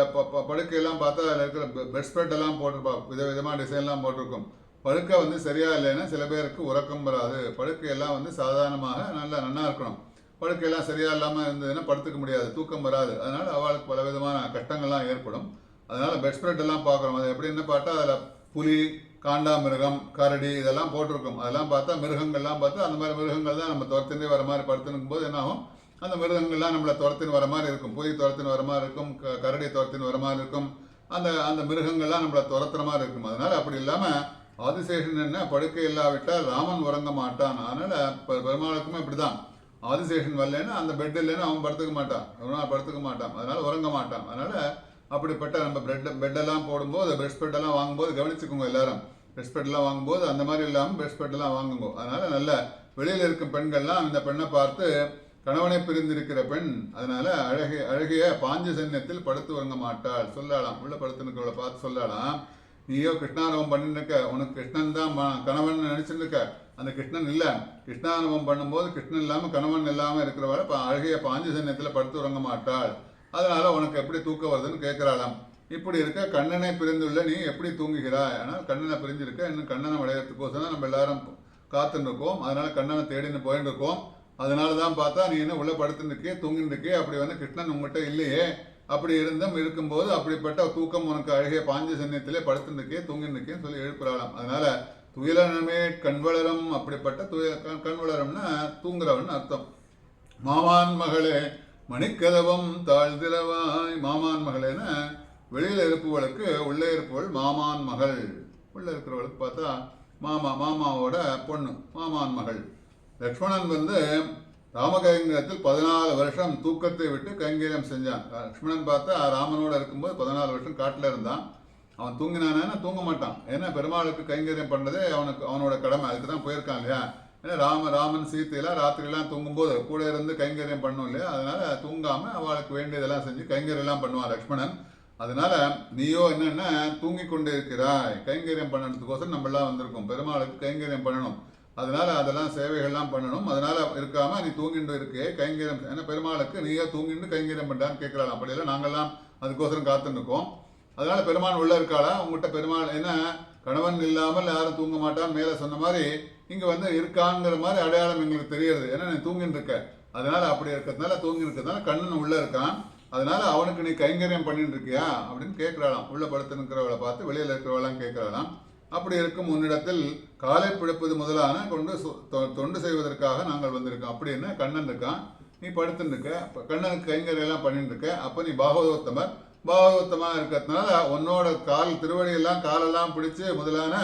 [SPEAKER 1] படுக்கையெல்லாம் பார்த்தா அதில் இருக்கிற பெட்ஸ்பெட் எல்லாம் போட்டிருப்பா, விதவிதமான டிசைன்லாம் போட்டிருக்கும். படுக்கை வந்து சரியா இல்லைன்னா சில பேருக்கு உறக்கம் வராது. படுக்கையெல்லாம் வந்து சாதாரணமாக நல்லா இருக்கணும். படுக்கையெல்லாம் சரியா இல்லாமல் இருந்ததுன்னா படுத்துக்க முடியாது, தூக்கம் வராது. அதனால அவளுக்கு பல விதமான கஷ்டங்கள்லாம் ஏற்படும். அதனால பெட்ஸ்பெட் எல்லாம் பார்க்குறோம். அது எப்படின்னு பார்த்தா அதில் புலி, காண்டாமிருகம், கரடி இதெல்லாம் போட்டிருக்கும். அதெல்லாம் பார்த்தா மிருகங்கள்லாம் பார்த்தா அந்த மாதிரி மிருகங்கள் தான் நம்ம துரத்தினே வர மாதிரி படுத்துனுக்கும் போது என்னாகும், அந்த மிருகங்கள்லாம் நம்மளை துரத்தின்னு வர மாதிரி இருக்கும். புலி துரத்தின்னு வர மாதிரி இருக்கும், கரடி துரத்தின்னு வர மாதிரி இருக்கும். அந்த மிருகங்கள்லாம் நம்மளை துரத்துற மாதிரி இருக்கும். அதனால அப்படி இல்லாமல் ஆதிசேஷன் என்ன படுக்கை இல்லாவிட்டால் ராமன் உறங்க மாட்டான். அதனால பெருமாளுக்குமே இப்படிதான். ஆதிசேஷன் வரலன்னா அந்த பெட் இல்லைன்னா அவன் படுத்துக்க மாட்டான். அதனால உறங்க மாட்டான். அதனால அப்படிப்பட்ட நம்ம பெட்டெல்லாம் போடும்போது பிரெஸ்ட் பெட்டெல்லாம் வாங்கும்போது கவனிச்சுக்கோங்க எல்லாரும். பிரெஸ்ட் பெட்டெல்லாம் வாங்கும்போது அந்த மாதிரி இல்லாமல் பிரெஸ்ட் பெட்டெல்லாம் வாங்குங்க. அதனால நல்ல வெளியில் இருக்கும் பெண்கள்லாம் இந்த பெண்ணை பார்த்து கணவனை பிரிந்திருக்கிற பெண், அதனால அழகிய பாஞ்சசன்யத்தில் படுத்து உறங்க மாட்டாள் சொல்லலாம். உள்ள படுத்துனுக்கவளை பார்த்து சொல்லலாம், நீயோ கிருஷ்ணானுபவம் பண்ணிருக்க, உனக்கு கிருஷ்ணன் தான் கணவன் நினைச்சுட்டு இருக்க. அந்த கிருஷ்ணன் இல்லை. கிருஷ்ணானுபவம் பண்ணும்போது கிருஷ்ணன் இல்லாமல் கணவன் இல்லாமல் இருக்கிறவளை அழகிய பாஞ்சசன்யத்தில் படுத்து உறங்க மாட்டாள். அதனால உனக்கு எப்படி தூக்கம் வருதுன்னு கேட்கிறாளாம். இப்படி இருக்க கண்ணனை பிரிந்துள்ள நீ எப்படி தூங்குகிறாய்? ஆனால் கண்ணனை பிரிஞ்சிருக்க, இன்னும் கண்ணனை அடையிறதுக்கோசரம் நம்ம எல்லாரும் காத்துன்னு இருக்கோம். அதனால கண்ணனை தேடின்னு போயிட்டு இருக்கோம். அதனால தான் பார்த்தா நீ என்ன உள்ள படுத்துருக்கே தூங்கிட்டு இருக்கே, அப்படி வந்து கிருஷ்ணன் உங்ககிட்ட இல்லையே. அப்படி இருக்கும்போது அப்படிப்பட்ட தூக்கம் உனக்கு அழகிய பாஞ்சசன்யத்திலே படுத்துருக்கே தூங்கிருக்கேன்னு சொல்லி எழுப்புறாளாம். அதனால துயிலனமே கண் வளரும். அப்படிப்பட்ட கண் வளரும்னா தூங்குறவன் அர்த்தம். மாமான் மகளே மணிக்கதவம் தாழ்திரவாய். மாமான் மகளேன்னா வெளியில் இருப்பவளுக்கு உள்ளே இருப்பவள் மாமான் மகள். உள்ளே இருக்கிறவளுக்கு பார்த்தா மாமாவோட பொண்ணு மாமான் மகள். லக்ஷ்மணன் வந்து ராமகைங்கரத்தில் 14 வருஷம் தூக்கத்தை விட்டு கைங்கரியம் செஞ்சான். லக்ஷ்மணன் பார்த்தா ராமனோட இருக்கும்போது 14 வருஷம் காட்டில் இருந்தான். அவன் தூங்கினானா தூங்க மாட்டான். ஏன்னா பெருமாளுக்கு கைங்கரியம் பண்ணுறதே அவனோட கடமை. அதுக்கு தான் போயிருக்கான் இல்லையா. ஏன்னா ராமன் சீத்தையெல்லாம் ராத்திரிலாம் தூங்கும்போது கூட இருந்து கைங்கரியம் பண்ணும் இல்லையா. அதனால தூங்காமல் அவளுக்கு வேண்டியதெல்லாம் செஞ்சு கைங்கரியெல்லாம் பண்ணுவான் லக்ஷ்மணன். அதனால நீயோ என்னென்ன தூங்கி கொண்டு இருக்கிறாய், கைங்கரியம் பண்ணுறதுக்கோசரம் நம்மளாம் வந்திருக்கோம், பெருமாளுக்கு கைங்கரியம் பண்ணணும், அதனால அதெல்லாம் சேவைகள்லாம் பண்ணணும், அதனால இருக்காம நீ தூங்கிட்டு இருக்கே கைங்கரியம். ஏன்னா பெருமாளுக்கு நீயோ தூங்கிட்டு கைங்கரியம் பண்ணுறான்னு கேட்கலாம். அப்படியெல்லாம் நாங்கள்லாம் அதுக்கோசரம் காத்துன்னு இருக்கோம். அதனால பெருமாள் உள்ள இருக்காளா உங்ககிட்ட? பெருமாள் என்ன கணவன் இல்லாமல் யாரும் தூங்க மாட்டான் மேலே சொன்ன மாதிரி இங்கே வந்து இருக்காங்கிற மாதிரி அடையாளம் எங்களுக்கு தெரியுது. ஏன்னா நீ தூங்கின்னு இருக்க, அதனால அப்படி இருக்கிறதுனால தூங்கி இருக்கிறதுனால கண்ணன் உள்ள இருக்கான். அதனால அவனுக்கு நீ கைங்கரியம் பண்ணிட்டு இருக்கியா அப்படின்னு கேட்கறாளாம். உள்ள படுத்து நிற்கிறவளை பார்த்து வெளியில் இருக்கிறவளாம் கேட்கறாளாம். அப்படி இருக்கும் உன்னிடத்தில் காலை பிழைப்பது முதலான தொண்டு செய்வதற்காக நாங்கள் வந்திருக்கோம் அப்படின்னு கண்ணன் இருக்கான். நீ படுத்துட்டு இருக்க, கண்ணனுக்கு கைங்கரியெல்லாம் பண்ணிட்டு இருக்க. அப்போ நீ பாகவதோத்தமாக இருக்கிறதுனால உன்னோட திருவடியெல்லாம் காலெல்லாம் பிடிச்சு முதலான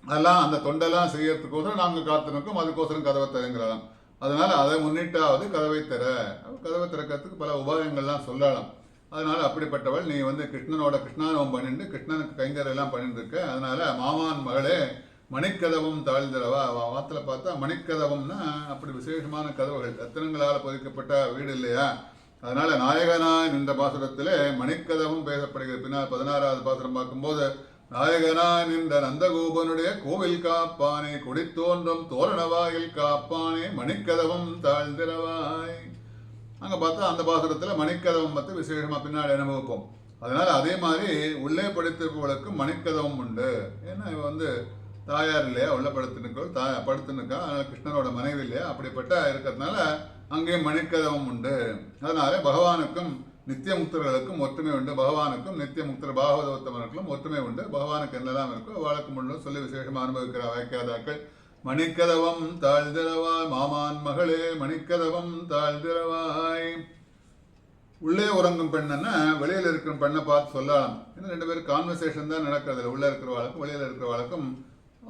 [SPEAKER 1] அதெல்லாம் அந்த தொண்டெல்லாம் செய்யறதுக்கோசரம் நாங்கள் காத்திருக்கோம், அதுக்கோசரம் கதவை தருங்கிறலாம். அதனால அதை முன்னிட்டாவது கதவை திறக்கிறதுக்கு பல உபாயங்கள்லாம் சொல்லலாம். அதனால அப்படிப்பட்டவள் நீ வந்து கிருஷ்ணானவம் பண்ணிட்டு கிருஷ்ணனுக்கு கைங்கரெல்லாம் பண்ணிட்டு இருக்க. அதனால மாமான் மகளே மணிக்கதவும் தாழ்ந்தரவா. வாத்துல பார்த்தா மணிக்கதவம்னா அப்படி விசேஷமான கதவுகள், ரத்தினங்களால் பதிக்கப்பட்ட வீடு இல்லையா. அதனால நாயகனாய் நின்ற பாசுரத்திலே மணிக்கதவும் பேசப்படுகிறது. பின்னால் 16வது பாசுரம் பார்க்கும்போது நாயகனாய் நின்ற நந்தகோபனுடைய கோவில் காப்பானே, கொடித்தோன்றும் தோரணவாயில் காப்பானே, மணிக்கதவும் தாழ்ந்திரவாய். அங்கே பார்த்தா அந்த பாசுரத்தில் மணிக்கதவம் பற்றி விசேஷமாக பின்னாடி அனுபவிப்போம். அதனால அதே மாதிரி உள்ளே படித்திருப்பவர்களுக்கு மணிக்கதவம் உண்டு. ஏன்னா இவன் வந்து தாயார் இல்லையா, உள்ள படுத்துனுக்கா கிருஷ்ணனோட மனைவி இல்லையா, அப்படிப்பட்ட இருக்கிறதுனால அங்கேயும் மணிக்கதவம் உண்டு. அதனால பகவானுக்கும் நித்திய முக்தர்களுக்கும் ஒற்றுமை உண்டு, பகவானுக்கும் நித்திய முக்தர் பாகவதோத்தமர்களுக்கும் ஒற்றுமை உண்டு. பகவானுக்கு என்னெல்லாம் இருக்கோ அவளுக்கு முன்னும் சொல்லி விசேஷமாக அனுபவிக்கிற வாய்க்காதாக்கள். மணிக்கதவம் தாழ்ந்திரவாய் மாமான் மகளே மணிக்கதவம் தாழ்ந்திரவாய். உள்ளே உறங்கும் பெண்ணன்னா வெளியில் இருக்கிற பெண்ணை பார்த்து சொல்லலாம். இன்னும் 2 பேரும் கான்வர்சேஷன் தான் நடக்கிறது. உள்ள இருக்கிறவாளுக்கும் வெளியில் இருக்கிறவாளுக்கும்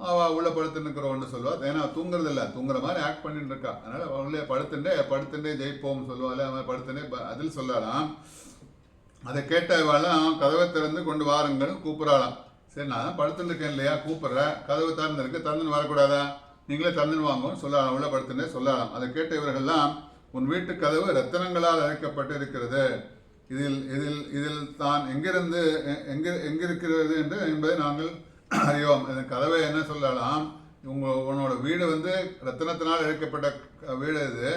[SPEAKER 1] அவள் உள்ள படுத்துன்னு இருக்கிறவன்னு சொல்லுவாள். ஏன்னா தூங்குறது இல்லை, தூங்குற மாதிரி ஆக்ட் பண்ணிட்டு இருக்கா. அதனால உள்ளே படுத்துட்டே ஜெயிப்போம் சொல்லுவாள். அவன் படுத்துட்டே அதில் சொல்லலாம். அதை கேட்டவாலாம் கதவை திறந்து கொண்டு வாருங்கள் கூப்பிடலாம். சரி நான் தான் படுத்துட்டு இருக்கேன் இல்லையா, கூப்பிட்றேன், கதவு திறந்துருக்கு, திறந்துன்னு வரக்கூடாதா, நீங்களே திறந்துன்னு வாங்கன்னு சொல்லலாம். உள்ள படுத்துட்டே சொல்லலாம். அதை கேட்ட இவர்கள்லாம் உன் வீட்டு கதவு ரத்தினங்களால் அழைக்கப்பட்டு இருக்கிறது, இதில் தான் எங்கிருக்கிறது என்பதை நாங்கள் அறியோம். இந்த கதவை என்ன சொல்லலாம், உன்னோட வீடு வந்து ரத்தினத்தினால் இழைக்கப்பட்ட வீடு இது.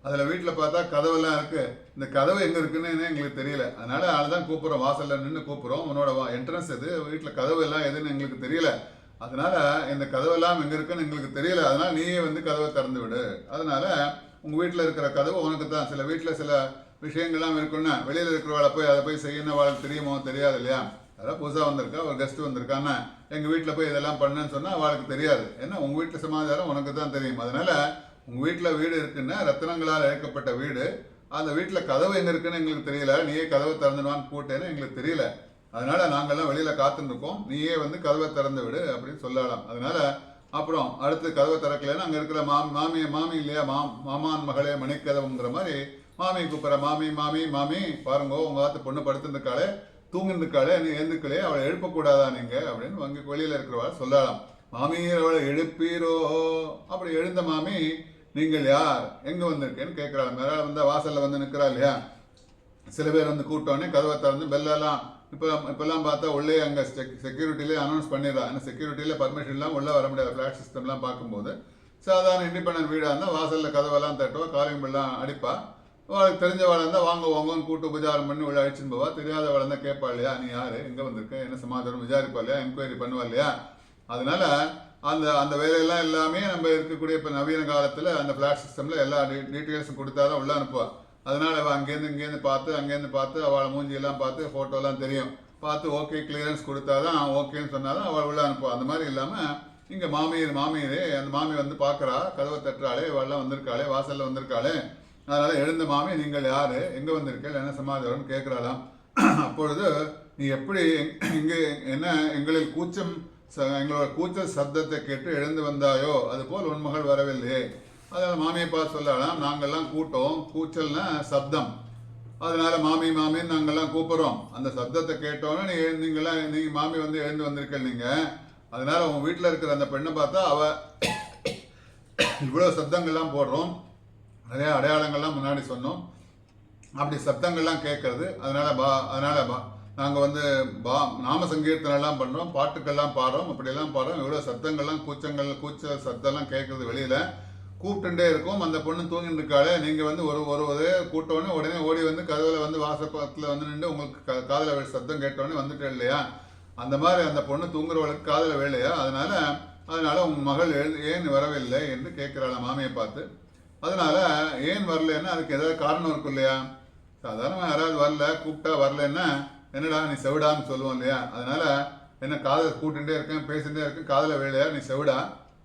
[SPEAKER 1] அதில் வீட்டில் பார்த்தா கதவெல்லாம் இருக்குது. இந்த கதவு எங்கே இருக்குன்னு எங்களுக்கு தெரியல. அதனால அதுதான் கூப்பிட்றோம், வாசலில் நின்று கூப்பிட்றோம். உன்னோட என்ட்ரன்ஸ் எது, வீட்டில் கதவு எல்லாம் எதுன்னு எங்களுக்கு தெரியல. அதனால இந்த கதவெல்லாம் எங்கே இருக்குன்னு எங்களுக்கு தெரியல. அதனால நீயே வந்து கதவை திறந்து விடு. அதனால உங்கள் வீட்டில் இருக்கிற கதவு உனக்கு தான். சில வீட்டில் சில விஷயங்கள்லாம் இருக்குன்னா வெளியில் இருக்கிறவளை போய் அதை போய் செய்யணும் அவளுக்கு தெரியுமோ தெரியாது இல்லையா. அதான் புதுசாக வந்திருக்கா, ஒரு கெஸ்ட்டு வந்திருக்கான்னா எங்கள் வீட்டில் போய் இதெல்லாம் பண்ணுன்னு சொன்னால் அவளுக்கு தெரியாது. ஏன்னா உங்கள் வீட்டில் சமாச்சாரம் உனக்கு தான் தெரியும். அதனால உங்கள் வீட்டில் வீடு இருக்குன்னா ரத்தினங்களால் இழைக்கப்பட்ட வீடு, அந்த வீட்டில் கதவு எங்கே இருக்குன்னு எங்களுக்கு தெரியல, நீயே கதவை திறந்துடுவான்னு கூட்டேன்னு எங்களுக்கு தெரியல. அதனால நாங்கள்லாம் வெளியில் காத்துருக்கோம், நீயே வந்து கதவை திறந்து விடு அப்படின்னு சொல்லலாம். அதனால அப்புறம் அடுத்து கதவை திறக்கலைன்னா அங்கே இருக்கிற மாமி இல்லையா, மாமான் மகளே மணிக்கதவுங்கிற மாதிரி மாமி கூப்பிட்ற, மாமி பாருங்கோ உங்கள் ஆத்து பொண்ணு படுத்துருக்காளே தூங்கின்னு இருக்காளே, நீ எழுந்துக்கலையே, அவளை எழுப்பக்கூடாதா நீங்கள் அப்படின்னு அங்கே வெளியில் இருக்கிறவள் சொல்லலாம். மாமியை அவளை எழுப்பீரோ, அப்படி எழுந்த மாமி நீங்கள் யார் எங்கே வந்திருக்கேன்னு கேட்குறாள். மேலே வந்தால் வாசலில் வந்து நிற்கிறா இல்லையா. சில பேர் வந்து கூப்பிட்டோன்னே கதவை திறந்து பெல்லெல்லாம் இப்போல்லாம் பார்த்தா உள்ளே அங்கே செக்யூரிட்டிலே அனௌன்ஸ் பண்ணிடுறா. ஆனால் செக்யூரிட்டியில் பர்மிஷன்லாம் உள்ளே வர முடியாது. ஃப்ளாட் சிஸ்டம்லாம் பார்க்கும்போது சாதாரண இண்டிபெண்டன்ட் வீடாக இருந்தால் வாசலில் கதவெல்லாம் தட்டுவா, காலிங் பெல்லாம் அடிப்பா. அவளுக்கு தெரிஞ்சவாள் இருந்தால் வாங்கன்னு கூட்டு உபச்சாரம் பண்ணி உள்ள அழிச்சுன்னு போவா. தெரியாதவாள் இருந்தால் கேட்பா இல்லையா, நீ யார் எங்கே வந்திருக்க என்ன சமாதானம் விசாரிப்பா இல்லையா, என்கொயரி பண்ணுவா இல்லையா. அதனால அந்த வேலையெல்லாம் எல்லாமே நம்ம இருக்கக்கூடிய இப்போ நவீன காலத்தில் அந்த ஃப்ளாட் சிஸ்டமில் எல்லா டீட்டெயில்ஸும் கொடுத்தா தான் உள்ளே அனுப்புவா. அதனால் அவள் அங்கேருந்து பார்த்து அவளை மூஞ்சியெல்லாம் பார்த்து ஃபோட்டோலாம் தெரியும், பார்த்து ஓகே கிளியரன்ஸ் கொடுத்தா தான் ஓகேன்னு சொன்னால் தான் அவள் உள்ளே அனுப்புவா. அந்த மாதிரி இல்லாமல் இங்கே மாமியரே அந்த மாமி வந்து பார்க்குறா, கதவை தட்டுறாளே, இவெல்லாம் வந்திருக்காளே, வாசலில் வந்திருக்காளே. அதனால் எழுந்த மாமி நீங்கள் யார் எங்கே வந்திருக்கேன் என்ன சமாதானம் கேட்குறாளாம். அப்பொழுது நீ எப்படி இங்கே என்ன எங்களில் எங்களோட கூச்சல் சப்தத்தை கேட்டு எழுந்து வந்தாயோ அதுபோல் உன் மகள் வரவில்லையே. அதனால் மாமியை பார்த்து சொல்லலாம், நாங்கள்லாம் கூச்சல்னா சப்தம், அதனால மாமி மாமின்னு நாங்கெல்லாம் கூப்பிடுறோம். அந்த சப்தத்தை கேட்டோன்னே நீங்க மாமி வந்து எழுந்து வந்திருக்க நீங்க. அதனால உங்க வீட்டில் இருக்கிற அந்த பெண்ணை பார்த்தா அவ இவ்வளோ சப்தங்கள்லாம் போடுறோம், நிறைய அடையாளங்கள்லாம் முன்னாடி சொன்னோம். அப்படி சப்தங்கள்லாம் கேட்கறது. அதனால நாங்கள் வந்து நாம சங்கீர்த்தனெல்லாம் பண்ணுறோம், பாட்டுக்கெல்லாம் பாடுறோம், அப்படியெல்லாம் பாடுறோம். இவ்வளோ சத்தங்கள்லாம் கூச்ச சத்தம்லாம் கேட்கறது வெளியில். கூப்பிட்டுட்டே இருக்கும். அந்த பொண்ணு தூங்கிட்டு இருக்காளே, நீங்கள் வந்து ஒரே கூட்டோடனே உடனே ஓடி வந்து கதவில் வந்து வாசப்பத்தில் வந்து நின்று உங்களுக்கு காதில் சத்தம் கேட்டோடனே வந்துட்டு இல்லையா? அந்த மாதிரி அந்த பொண்ணு தூங்குறவளுக்கு காதில் வேலையா? அதனால உங்கள் மகள் ஏன் வரவில்லை என்று கேட்குறாள் மாமியை பார்த்து. அதனால ஏன் வரலன்னா அதுக்கு ஏதாவது காரணம் இருக்கும் இல்லையா? சாதாரணமாக யாராவது வரல, கூப்பிட்டா வரலன்னா என்னடா நீ செவிடான்னு சொல்லுவோம் இல்லையா? அதனால என்ன காதில் கூட்டுட்டே இருக்கேன், பேசிகிட்டே இருக்கேன், காதில் வேலையா, நீ செவிடா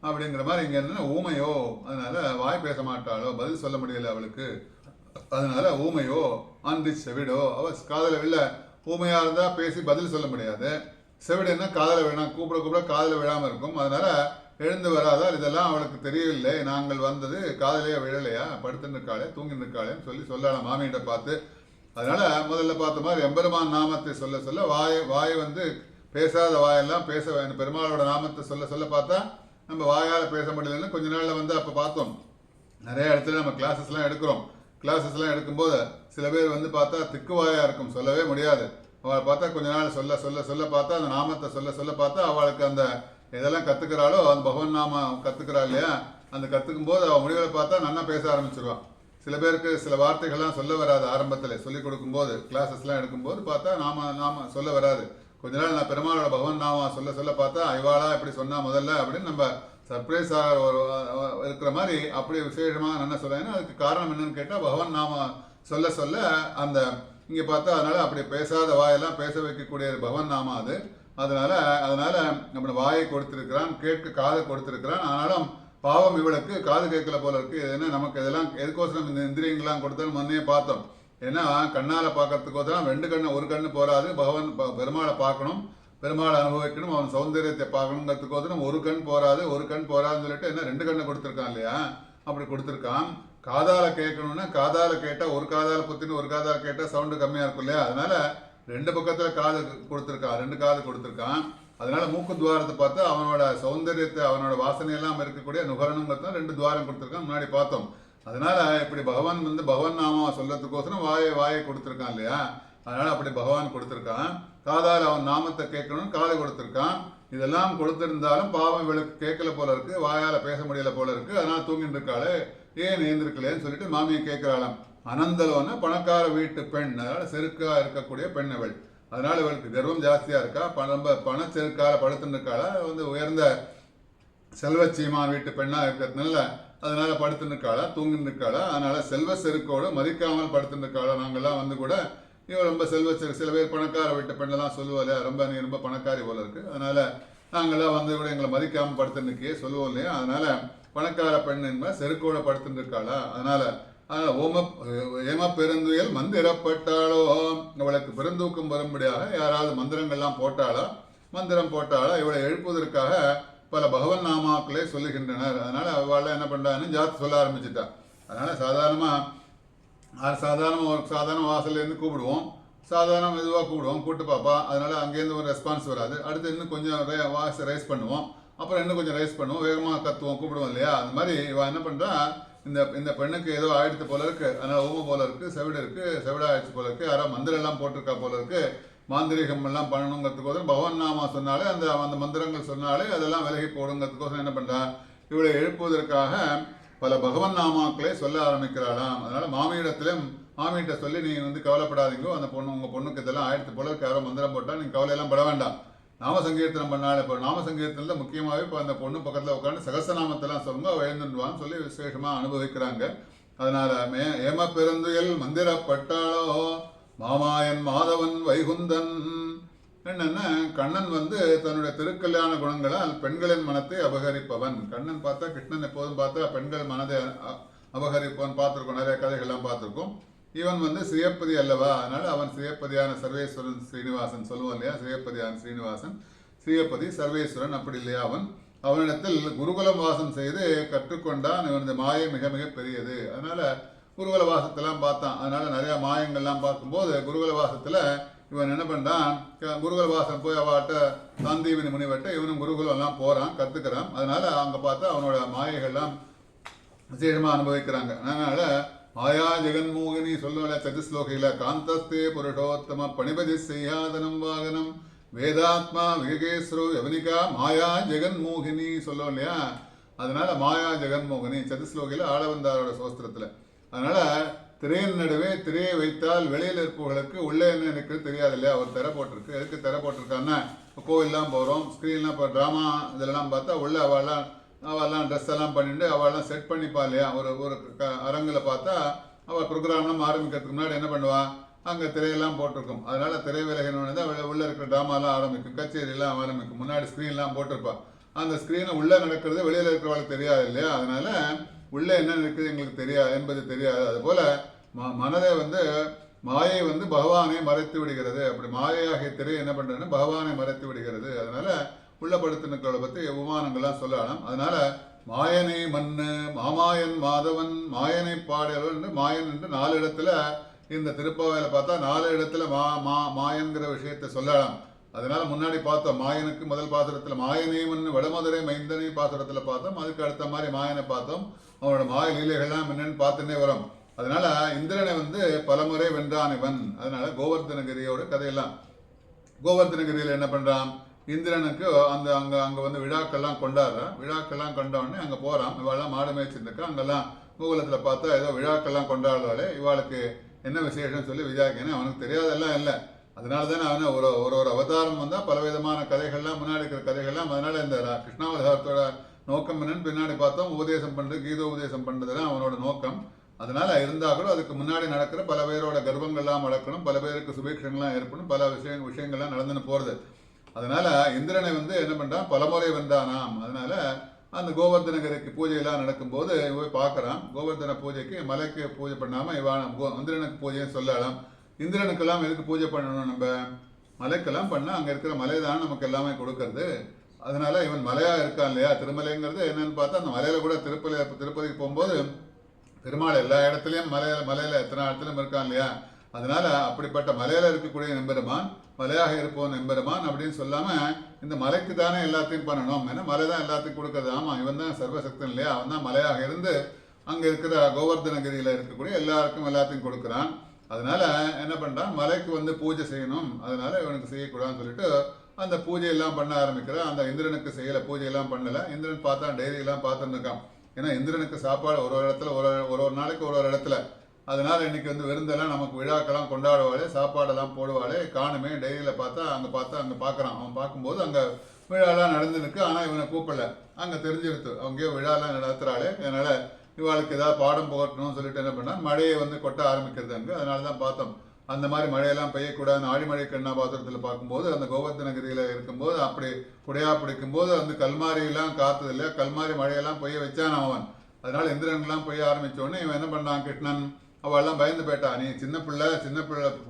[SPEAKER 1] அப்படிங்கிற மாதிரி. இங்கே என்ன ஊமையோ, அதனால வாய் பேச மாட்டாளோ, பதில் சொல்ல முடியல அவளுக்கு, அதனால ஊமையோ ஆண்டி செவிடோ. அவ காதில் விழ. ஊமையாக இருந்தால் பேசி பதில் சொல்ல முடியாது. செவிடுன்னா காதில் விழாம், கூப்பிட காதில் விழாமல் இருக்கும். அதனால எழுந்து வராதால் இதெல்லாம் அவளுக்கு தெரியவில்லை, நாங்கள் வந்தது காதலையா விழலையா, படுத்துன்னு இருக்காளே தூங்கின்னு இருக்காளேன்னு சொல்லலாம் மாமியிட்ட பார்த்து. அதனால முதல்ல பார்த்த மாதிரி எம்பெருமான் நாமத்தை சொல்ல வாய் வந்து பேசாத வாயெல்லாம் பேச வேண்டும். பெருமாளோட நாமத்தை சொல்ல பார்த்தா நம்ம வாயால் பேச முடியலன்னு கொஞ்ச நாளில் வந்து அப்போ பார்த்தோம். நிறைய இடத்துல நம்ம கிளாஸஸ்லாம் எடுக்கும்போது சில பேர் வந்து பார்த்தா திக்குவாயாக இருக்கும், சொல்லவே முடியாது. அவளை பார்த்தா கொஞ்ச நாள் சொல்ல பார்த்தா அந்த நாமத்தை சொல்ல பார்த்தா அவளுக்கு அந்த எதெல்லாம் கற்றுக்கிறாளோ அந்த பகவன் நாமம் கற்றுக்கிறா இல்லையா? அந்த கற்றுக்கும் போது அவள் முடிவில் பார்த்தா நல்லா பேச ஆரம்பிச்சிருவான். சில பேருக்கு சில வார்த்தைகள்லாம் சொல்ல வராது. ஆரம்பத்தில் சொல்லிக் கொடுக்கும்போது கிளாஸஸ்லாம் எடுக்கும்போது பார்த்தா நாம சொல்ல வராது. கொஞ்ச நாள் நான் பெருமாளோட பகவன் நாம சொல்ல பார்த்தா இவாளா இப்படி சொன்னா முதல்ல அப்படின்னு நம்ம சர்ப்ரைஸாக இருக்கிற மாதிரி அப்படி விசேஷமாக என்ன சொல்றேன்னா அதுக்கு காரணம் என்னன்னு கேட்டால் பகவன் நாம சொல்ல அந்த இங்கே பார்த்தா அதனால அப்படி பேசாத வாயெல்லாம் பேச வைக்கக்கூடிய பகவன் நாம அது. அதனால நம்ம வாயை கொடுத்திருக்கிறான், கேட்க காதை கொடுத்திருக்கிறான். ஆனாலும் பாவம் இவளுக்கு காது கேட்கல போல இருக்கு. ஏன்னா நமக்கு இதெல்லாம் எதுக்கோசரம் இந்த இந்திரியங்கள்லாம் கொடுத்தாலும் முன்னே பார்த்தோம். ஏன்னா கண்ணால் பார்க்கறதுக்கோசரம் 2 கண்ணு, ஒரு கண்ணு போராது. பெருமாளை பார்க்கணும், பெருமாளை அனுபவிக்கணும், அவன் சௌந்தரியத்தை பார்க்கணுங்கிறதுக்கோசரம் ஒரு கண் போராதுன்னு சொல்லிட்டு என்ன 2 கண்ணை கொடுத்துருக்கான் இல்லையா? அப்படி கொடுத்துருக்கான். காதால கேட்கணும்னா காதால கேட்டால் ஒரு காதால புத்தின்னு ஒரு காதால கேட்டால் சவுண்டு கம்மியாக இருக்கும் இல்லையா? அதனால 2 பக்கத்தில் காது கொடுத்துருக்கான், 2 காது கொடுத்துருக்கான். அதனால மூக்கு துவாரத்தை பார்த்து அவனோட சௌந்தரியத்தை அவனோட வாசனையெல்லாம் இருக்கக்கூடிய நுகரணுங்கிறத 2 துவாரம் கொடுத்துருக்கான், முன்னாடி பார்த்தோம். அதனால இப்படி பகவான் வந்து பகவான் நாம சொல்றதுக்கோசரம் வாயை கொடுத்துருக்கான் இல்லையா? அதனால அப்படி பகவான் கொடுத்துருக்கான். காதால் அவன் நாமத்தை கேட்கணும்னு காது கொடுத்துருக்கான். இதெல்லாம் கொடுத்திருந்தாலும் பாவம் இவளுக்கு கேட்கல போல இருக்கு, வாயால பேச முடியல போல இருக்கு. அதனால தூங்கிட்டு இருக்காளே, ஏன் ஏந்திருக்கலேன்னு சொல்லிட்டு மாமியை கேட்கிறாளாம். அனந்தலோன பணக்கார வீட்டு பெண், அதனால செருக்கா இருக்கக்கூடிய பெண் அவள். அதனால இவளுக்கு கர்வம் ஜாஸ்தியா இருக்கா, ரொம்ப பணச்செருக்கால படுத்துட்டு இருக்காளா, வந்து உயர்ந்த செல்வச்சீமா வீட்டு பெண்ணா இருக்கிறதுனால அதனால படுத்துட்டு இருக்காளா, தூங்கிட்டு இருக்காளா. அதனால செல்வ செருக்கோடு மதிக்காமல் படுத்துட்டு இருக்காளா. நாங்கள்லாம் வந்து கூட இவன் ரொம்ப சில பேர் பணக்கார வீட்டு பெண்ணெல்லாம் சொல்லுவோம் இல்லையா, நீ ரொம்ப பணக்காரி போல இருக்கு, அதனால நாங்கள்லாம் வந்து கூட எங்களை மதிக்காமல் படுத்துட்டு இருக்கே சொல்லுவோம் இல்லையா. அதனால பணக்கார பெண் என்ப செருக்கோட படுத்துட்டு இருக்காளா. அதனால ஏம பெருந்துயல் மந்திரப்பட்டாளோ, அவளுக்கு பெருந்தூக்கம் வரும்படியாக யாராவது மந்திரங்கள்லாம் போட்டாளா, மந்திரம் போட்டாளா, இவளை எழுப்புவதற்காக பல பகவன் நாமாக்களே சொல்லுகின்றனர். அதனால அவள் என்ன பண்றான்னு ஜாத்து சொல்ல ஆரம்பிச்சுட்டா. அதனால சாதாரண வாசல்லேருந்து கூப்பிடுவோம், சாதாரண மெதுவாக கூப்பிடுவோம், கூப்பிட்டு பாப்பா. அதனால அங்கேருந்து ஒரு ரெஸ்பான்ஸ் வராது. அடுத்து இன்னும் கொஞ்சம் வாய்ஸ் ரைஸ் பண்ணுவோம், அப்புறம் இன்னும் கொஞ்சம் ரைஸ் பண்ணுவோம், வேகமாக கத்துவோம், கூப்பிடுவோம் இல்லையா. அந்த மாதிரி இவன் என்ன பண்றா, இந்த பெண்ணுக்கு ஏதோ ஆயிடுத்து போல இருக்கு, அதனால ஊமை போல இருக்கு, செவிடா ஆயிடுச்சு போல இருக்கு, யாரோ மந்திரம் எல்லாம் போட்டிருக்கா போல இருக்கு, மாந்திரிகம் எல்லாம் பண்ணணுங்கிறதுக்கோசரம் பகவான் நாமா சொன்னாலே அந்த மந்திரங்கள் சொன்னாலே அதெல்லாம் விலகி போடுங்கிறதுக்கோசரம் என்ன பண்றா, இவளை எழுப்புவதற்காக பல பகவன் நாமாக்களே சொல்ல ஆரம்பிக்கிறாளாம். அதனால மாமியிட்ட சொல்லி நீங்க வந்து கவலைப்படாதீங்க, அந்த உங்க பொண்ணுக்கு இதெல்லாம் ஆயிடுத்து போல இருக்கு, யாரோ மந்திரம் போட்டா நீங்க கவலையெல்லாம் பட வேண்டாம், நாம சங்கீர்த்தனம் பண்ணாலே. இப்போ நாம சங்கீர்த்தனத்தில் முக்கியமாகவே இப்போ அந்த பொண்ணு பக்கத்தில் உட்காந்து சகசநாமத்தெல்லாம் சொல்லுங்க, அவள் எழுந்துடுவான்னு சொல்லி விசேஷமாக அனுபவிக்கிறாங்க. அதனால ஏம பெருந்துயல் மந்திரப்பட்டாளோ மாமாயன் மாதவன் வைகுந்தன். என்னன்னா கண்ணன் வந்து தன்னுடைய திருக்கல்யாண குணங்களால் பெண்களின் மனத்தை அபகரிப்பவன். கண்ணன் பார்த்தா, கிருஷ்ணன் எப்போதும் பார்த்தா பெண்கள் மனதை அபகரிப்பவன் பார்த்துருக்கோம், நிறைய கதைகள்லாம் பார்த்துருக்கோம். இவன் வந்து சிவப்பதி அல்லவா, அதனால அவன் சிவப்பதியான சர்வேஸ்வரன் ஸ்ரீனிவாசன் சொல்லுவோம் இல்லையா, சிவப்பதியான ஸ்ரீனிவாசன், சிவப்பதி சர்வேஸ்வரன் அப்படி இல்லையா. அவனிடத்தில் குருகுலம் வாசம் செய்து கற்றுக்கொண்டான். இவனது மாயை மிக மிக பெரியது. அதனால குருகுல வாசத்தெல்லாம் பார்த்தான். அதனால நிறைய மாயங்கள்லாம் பார்க்கும்போது குருகுல வாசத்துல இவன் என்ன பண்றான், குருகுல வாசம் போய் அவட்ட சாந்தீபனி முனிவட்ட இவனும் குருகுலம் எல்லாம் போறான், கத்துக்கிறான். அதனால அங்க பார்த்தா அவனோட மாயைகள்லாம் விசேஷமா அனுபவிக்கிறாங்க. அதனால மாயா ஜெகன்மோகினி சொல்லுவல சதுஸ்லோகையில காந்தஸ்தே புருஷோத்தம பணிபதி செய்யாதனம் வாகனம் வேதாத்மா விவேகேஸ்வரோ யவனிகா மாயா ஜெகன்மோகினி சொல்லுவோம் இல்லையா. அதனால மாயா ஜெகன்மோகினி சதுஸ்லோகையில ஆளவந்தாரோட சோஸ்திரத்துல. அதனால திரையின் நடுவே திரையை வைத்தால் வெளியில் இருப்பவர்களுக்கு உள்ளே என்ன இருக்கிறது தெரியாது இல்லையா. ஒரு திரை போட்டிருக்கு. எதுக்கு திரை போட்டிருக்கான்னா, கோவில்லாம் போகிறோம், ஸ்க்ரீன்லாம் இப்போ ட்ராமா இதெல்லாம் பார்த்தா உள்ள அவெல்லாம் ட்ரெஸ் எல்லாம் பண்ணிட்டு அவெல்லாம் செட் பண்ணிப்பா இல்லையா. ஒரு அரங்கில் பார்த்தா அவள் ப்ரோக்ராம்லாம் ஆரம்பிக்கிறதுக்கு முன்னாடி என்ன பண்ணுவா, அங்கே திரையெல்லாம் போட்டிருக்கும். அதனால திரை விலகினோடனே தான் உள்ளே இருக்கிற ட்ராமாலாம் ஆரம்பிக்கும், கச்சேரியெல்லாம் ஆரம்பிக்கும். முன்னாடி ஸ்க்ரீன்லாம் போட்டிருப்பா. அந்த ஸ்க்ரீனை உள்ளே நடக்கிறது வெளியில் இருக்கிறவளுக்கு தெரியாது இல்லையா. அதனால உள்ளே என்ன இருக்குது எங்களுக்கு தெரியாது என்பது தெரியாது. அதுபோல மனதை மாயை பகவானை மறைத்து விடுகிறது. அப்படி மாயையாகிய திரை என்ன பண்றதுன்னா பகவானை மறைத்து விடுகிறது. அதனால உள்ளப்படுத்தினக்களை பற்றி உபமானங்கள்லாம் சொல்லலாம். அதனால மாயனை மண்ணு மாமாயன் மாதவன் மாயனை பாடல் என்று மாயன் என்று 4 இடத்துல இந்த திருப்பாவையில பார்த்தா 4 இடத்துல மாயன்கிற விஷயத்தை சொல்லலாம். அதனால முன்னாடி பார்த்தோம் மாயனுக்கு முதல் பாசுரத்துல மாயனே மண்ணு வடமதுரை மைந்தனை பாசுரத்துல பார்த்தோம். அதுக்கு அடுத்த மாதிரி மாயனை பார்த்தோம். அவனோட மாய லீலைகள்லாம் என்னன்னு பார்த்துன்னே வரும். அதனால இந்திரனை பலமுறை வென்றான் இவன். அதனால கோவர்தனகிரியோட கதையெல்லாம். கோவர்தனகிரியில் என்ன பண்றான், இந்திரனுக்கு அங்க விழாக்கள்லாம் கொண்டாடுறான். விழாக்கள்லாம் கொண்டாடனே அங்க போறான். இவாளெல்லாம் மாடு மேய்ச்சிருக்கா. அங்கெல்லாம் கோகுலத்துல பார்த்தா ஏதோ விழாக்கள்லாம் கொண்டாடுறாளே, இவாளுக்கு என்ன விசேஷம் சொல்லி விசாரிக்கணும். அவனுக்கு தெரியாதெல்லாம் இல்லை. அதனால தானே அவனை ஒரு அவதாரம் வந்தால் பலவிதமான கதைகள்லாம் முன்னாடி இருக்கிற கதைகள்லாம். அதனால இந்த கிருஷ்ணாவதாரத்தோட நோக்கம் என்னன்னு பின்னாடி பார்த்தோம். உபதேசம் பண்ணுறது, கீதோபதேசம் பண்ணுறதுலாம் அவனோட நோக்கம். அதனால இருந்தால் கூட அதுக்கு முன்னாடி நடக்கிற பல பேரோட கர்வங்கள்லாம் நடக்கணும், பல பேருக்கு சுபீட்சங்கள்லாம் ஏற்படும், பல விஷயங்கள்லாம் நடந்துன்னு போகிறது. அதனால இந்திரனை என்ன பண்ணுறான், பலமுறை வென்றானாம். அதனால அந்த கோவர்தனகிரிக்கு பூஜையெல்லாம் நடக்கும்போது போய் பார்க்குறான். கோவர்தன பூஜைக்கு மலைக்கு பூஜை பண்ணாமல் இந்திரனுக்கு பூஜைன்னு சொல்லலாம். இந்திரனுக்கெல்லாம் எதுக்கு பூஜை பண்ணணும், நம்ம மலைக்கெல்லாம் பண்ணால் அங்கே இருக்கிற மலை தான் நமக்கு எல்லாமே கொடுக்கறது. அதனால இவன் மலையா இருக்கான் இல்லையா. திருமலைங்கிறது என்னன்னு பார்த்தா அந்த மலையில கூட திருப்பதிக்கு போகும்போது பெருமாள் எல்லா இடத்துலையும் மலையில எத்தனை இடத்துலையும் இருக்கான் இல்லையா. அதனால அப்படிப்பட்ட மலையில இருக்கக்கூடிய நெம்பெருமான், மலையாக இருப்போம் நெம்பெருமான் அப்படின்னு சொல்லாம இந்த மலைக்கு தானே எல்லாத்தையும் பண்ணணும். ஏன்னா மலை தான் எல்லாத்தையும் கொடுக்கறது. ஆமா, இவன் தான் சர்வசக்தன் இல்லையா. அவன் தான் மலையாக இருந்து அங்க இருக்கிற கோவர்தனகிரியில இருக்கக்கூடிய எல்லாருக்கும் எல்லாத்தையும் கொடுக்குறான். அதனால என்ன பண்றான், மலைக்கு பூஜை செய்யணும், அதனால இவனுக்கு செய்யக்கூடாதுன்னு சொல்லிட்டு அந்த பூஜையெல்லாம் பண்ண ஆரம்பிக்கிறான். அந்த இந்திரனுக்கு செய்யல, பூஜையெல்லாம் பண்ணல. இந்திரன் பார்த்தா டெய்லி எல்லாம் பார்த்துட்டு இருக்கான். ஏன்னா இந்திரனுக்கு சாப்பாடு ஒரு இடத்துல ஒரு நாளைக்கு ஒரு இடத்துல. அதனால இன்னைக்கு விருந்தெல்லாம் நமக்கு விழாக்கெல்லாம் கொண்டாடுவாளே, சாப்பாடெல்லாம் போடுவாளே, காணுமே. டெய்லியில பார்த்தா அங்க பார்க்கறான். அவன் பார்க்கும்போது அங்க விழாலாம் நடந்துருக்கு. ஆனா இவனை கூப்பிடல. அங்க தெரிஞ்சிருத்து அங்கேயோ விழாலாம் நடத்துறாளே, அதனால இவாளுக்கு ஏதாவது பாடம் போகட்டணும்னு சொல்லிட்டு என்ன பண்ணா, மழையை கொட்ட ஆரம்பிக்கிறது அங்கே. அதனால தான் பார்த்தோம் அந்த மாதிரி மழையெல்லாம் பெய்யக்கூடாதுன்னு ஆழிமழை கண்ணா பாத்திரத்தில் பார்க்கும்போது அந்த கோவர்தனகிரியில் இருக்கும்போது அப்படி குடையா பிடிக்கும்போது கல்மாரியெல்லாம் காத்தது இல்லையா, கல்மாரி மழையெல்லாம் பெய்ய வச்சான் அவன். அதனால இந்திரன்லாம் பெய்ய ஆரம்பிச்சோடனே இவன் என்ன பண்ணான், கிருஷ்ணன் அவெல்லாம் பயந்து போயிட்டா. நீ சின்ன பிள்ளை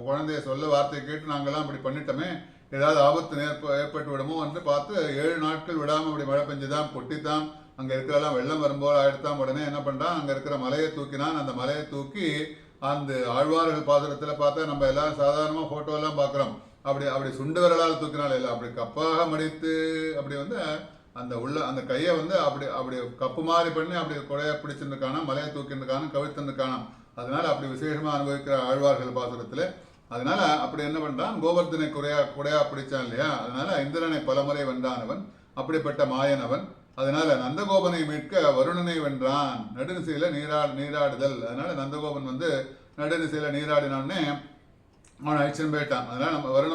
[SPEAKER 1] குழந்தைய சொல்ல வார்த்தையை கேட்டு நாங்கெல்லாம் இப்படி பண்ணிட்டோமே, ஏதாவது ஆபத்து ஏற்பட்டு விடுமோ என்று பார்த்து 7 நாட்கள் விடாமல் அப்படி மழை பெஞ்சுதான், கொட்டித்தான். அங்கே இருக்கிறெல்லாம் வெள்ளம் வரும்போது ஆயிடுத்தான். உடனே என்ன பண்ணுறான், அங்கே இருக்கிற மலையை தூக்கினான். அந்த மலையை தூக்கி அந்த ஆழ்வார்கள் பாசுரத்தில் பார்த்தா நம்ம எல்லாம் சாதாரணமாக ஃபோட்டோலாம் பார்க்குறோம். அப்படி சுண்டு விரலால் தூக்கினால இல்லை, அப்படி கப்பாக மடித்து அப்படி அந்த கையை அப்படி கப்பு மாதிரி பண்ணி அப்படி குறைய பிடிச்சிருக்கானா, மலையை தூக்கிருக்கானும் கவிழ்த்திருக்கானாம். அதனால அப்படி விசேஷமாக அனுபவிக்கிற ஆழ்வார்கள் பாசுரத்தில். அதனால அப்படி என்ன பண்ணுறான், கோவர்தனை குடையா பிடிச்சான் இல்லையா. அதனால இந்திரனை பலமுறை வென்றானவன், அப்படிப்பட்ட மாயனவன். அதனால நந்தகோபனை மீட்க வருணனை வென்றான். நடுநிசையில நீராடுதல். அதனால நந்தகோபன் நடுநிசையில நீராடினான்னே அவன் அழிச்சுன்னு போயிட்டான். அதனால நம்ம வருண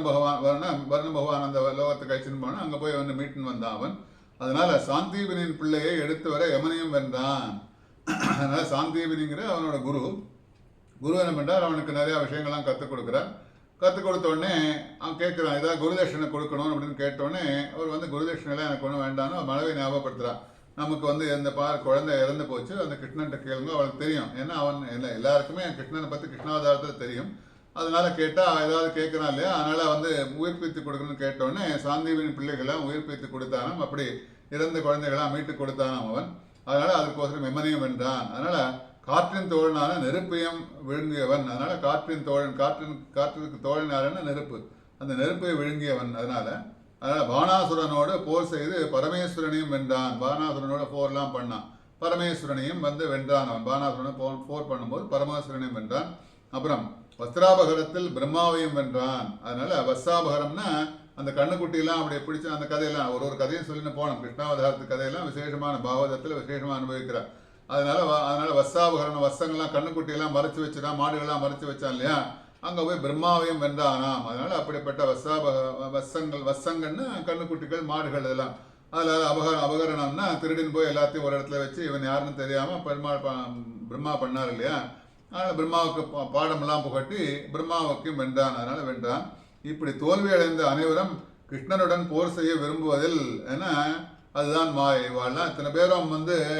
[SPEAKER 1] பகவான் அந்த லோகத்துக்கு அழிச்சுன்னு போனா அங்க போய் மீட்டுன்னு வந்தான் அவன். அதனால சாந்தீபனின் பிள்ளையை எடுத்து வர யமனையும் வென்றான். அதனால சாந்தீபனிங்கிற அவனோட குரு என்ன பண்றார், அவனுக்கு நிறைய விஷயங்கள்லாம் கற்றுக் கொடுக்குறார். கற்றுக் கொடுத்த உடனே அவன் கேட்குறான், ஏதாவது குருதட்சணை கொடுக்கணும் அப்படின்னு கேட்டோடனே அவர் குருதட்சணைலாம் எனக்கு ஒன்றும் வேண்டான்னு மனைவி ஞாபகப்படுத்துறான். நமக்கு எந்த குழந்தை இறந்து போச்சு, அந்த கிருஷ்ணன்ட்ட கேளுங்க, அவளுக்கு தெரியும். ஏன்னா அவன் எல்லாருக்குமே கிருஷ்ணனை பற்றி கிருஷ்ணாவதாரத்தில் தெரியும். அதனால கேட்டால் ஏதாவது கேட்குறான் இல்லையா. அதனால உயிர்ப்பித்து கொடுக்கணும்னு கேட்டோடனே சாந்தீவின் பிள்ளைகளாம் உயிர்ப்பித்து கொடுத்தானாம். அப்படி இறந்த குழந்தைகளாம் மீட்டு கொடுத்தானாம் அவன். அதனால அதுக்கோசரம் யமனையும் வென்றான். அதனால காற்றின் தோழனான நெருப்பையும் விழுங்கியவன். அதனால காற்றின் தோழன், காற்றுக்கு தோழன் யாருன்னா நெருப்பு, அந்த நெருப்பை விழுங்கியவன். அதனால பானாசுரனோடு போர் செய்து பரமேஸ்வரனையும் வென்றான். பானாசுரனோட போர்லாம் பண்ணான், பரமேஸ்வரனையும் வென்றான். அவன் பானாசுரனை போர் பண்ணும்போது பரமேஸ்வரனையும் வென்றான். அப்புறம் வஸ்திராபகரத்தில் பிரம்மாவையும் வென்றான். அதனால வஸ்தாபகரம்னா அந்த கண்ணுக்குட்டியெல்லாம் அப்படி பிடிச்ச அந்த கதையெல்லாம் ஒரு கதையும் சொல்லின்னு போனோம். கிருஷ்ணாவதாரத்து கதையெல்லாம் விசேஷமான பாகவதத்தில் விசேஷமாக அனுபவிக்கிறார். அதனால வஸ்தாபகரன் வஸ்தங்கள்லாம் கண்ணுக்குட்டியெல்லாம் மறைச்சு வச்சுட்டான், மாடுகள்லாம் மறைச்சு வச்சான் இல்லையா, அங்கே போய் பிரம்மாவையும் வென்றானாம். அதனால அப்படிப்பட்ட வஸ்தங்கள்னு கண்ணுக்குட்டிகள் மாடுகள் இதெல்லாம். அதில் அபகரணம்னா திருடின்னு போய் எல்லாத்தையும் ஒரு இடத்துல வச்சு இவன் யாருன்னு தெரியாமல் பிரம்மா பண்ணார் இல்லையா. அதனால் பிரம்மாவுக்கு பாடமெல்லாம் புகட்டி பிரம்மாவுக்கும் வென்றான். அதனால வென்றான். இப்படி தோல்வி அடைந்த அனைவரும் கிருஷ்ணனுடன் போர் செய்ய விரும்புவதில் ஏன்னா அதுதான் மாயை. இவாள்லாம் இத்தனை பேரும்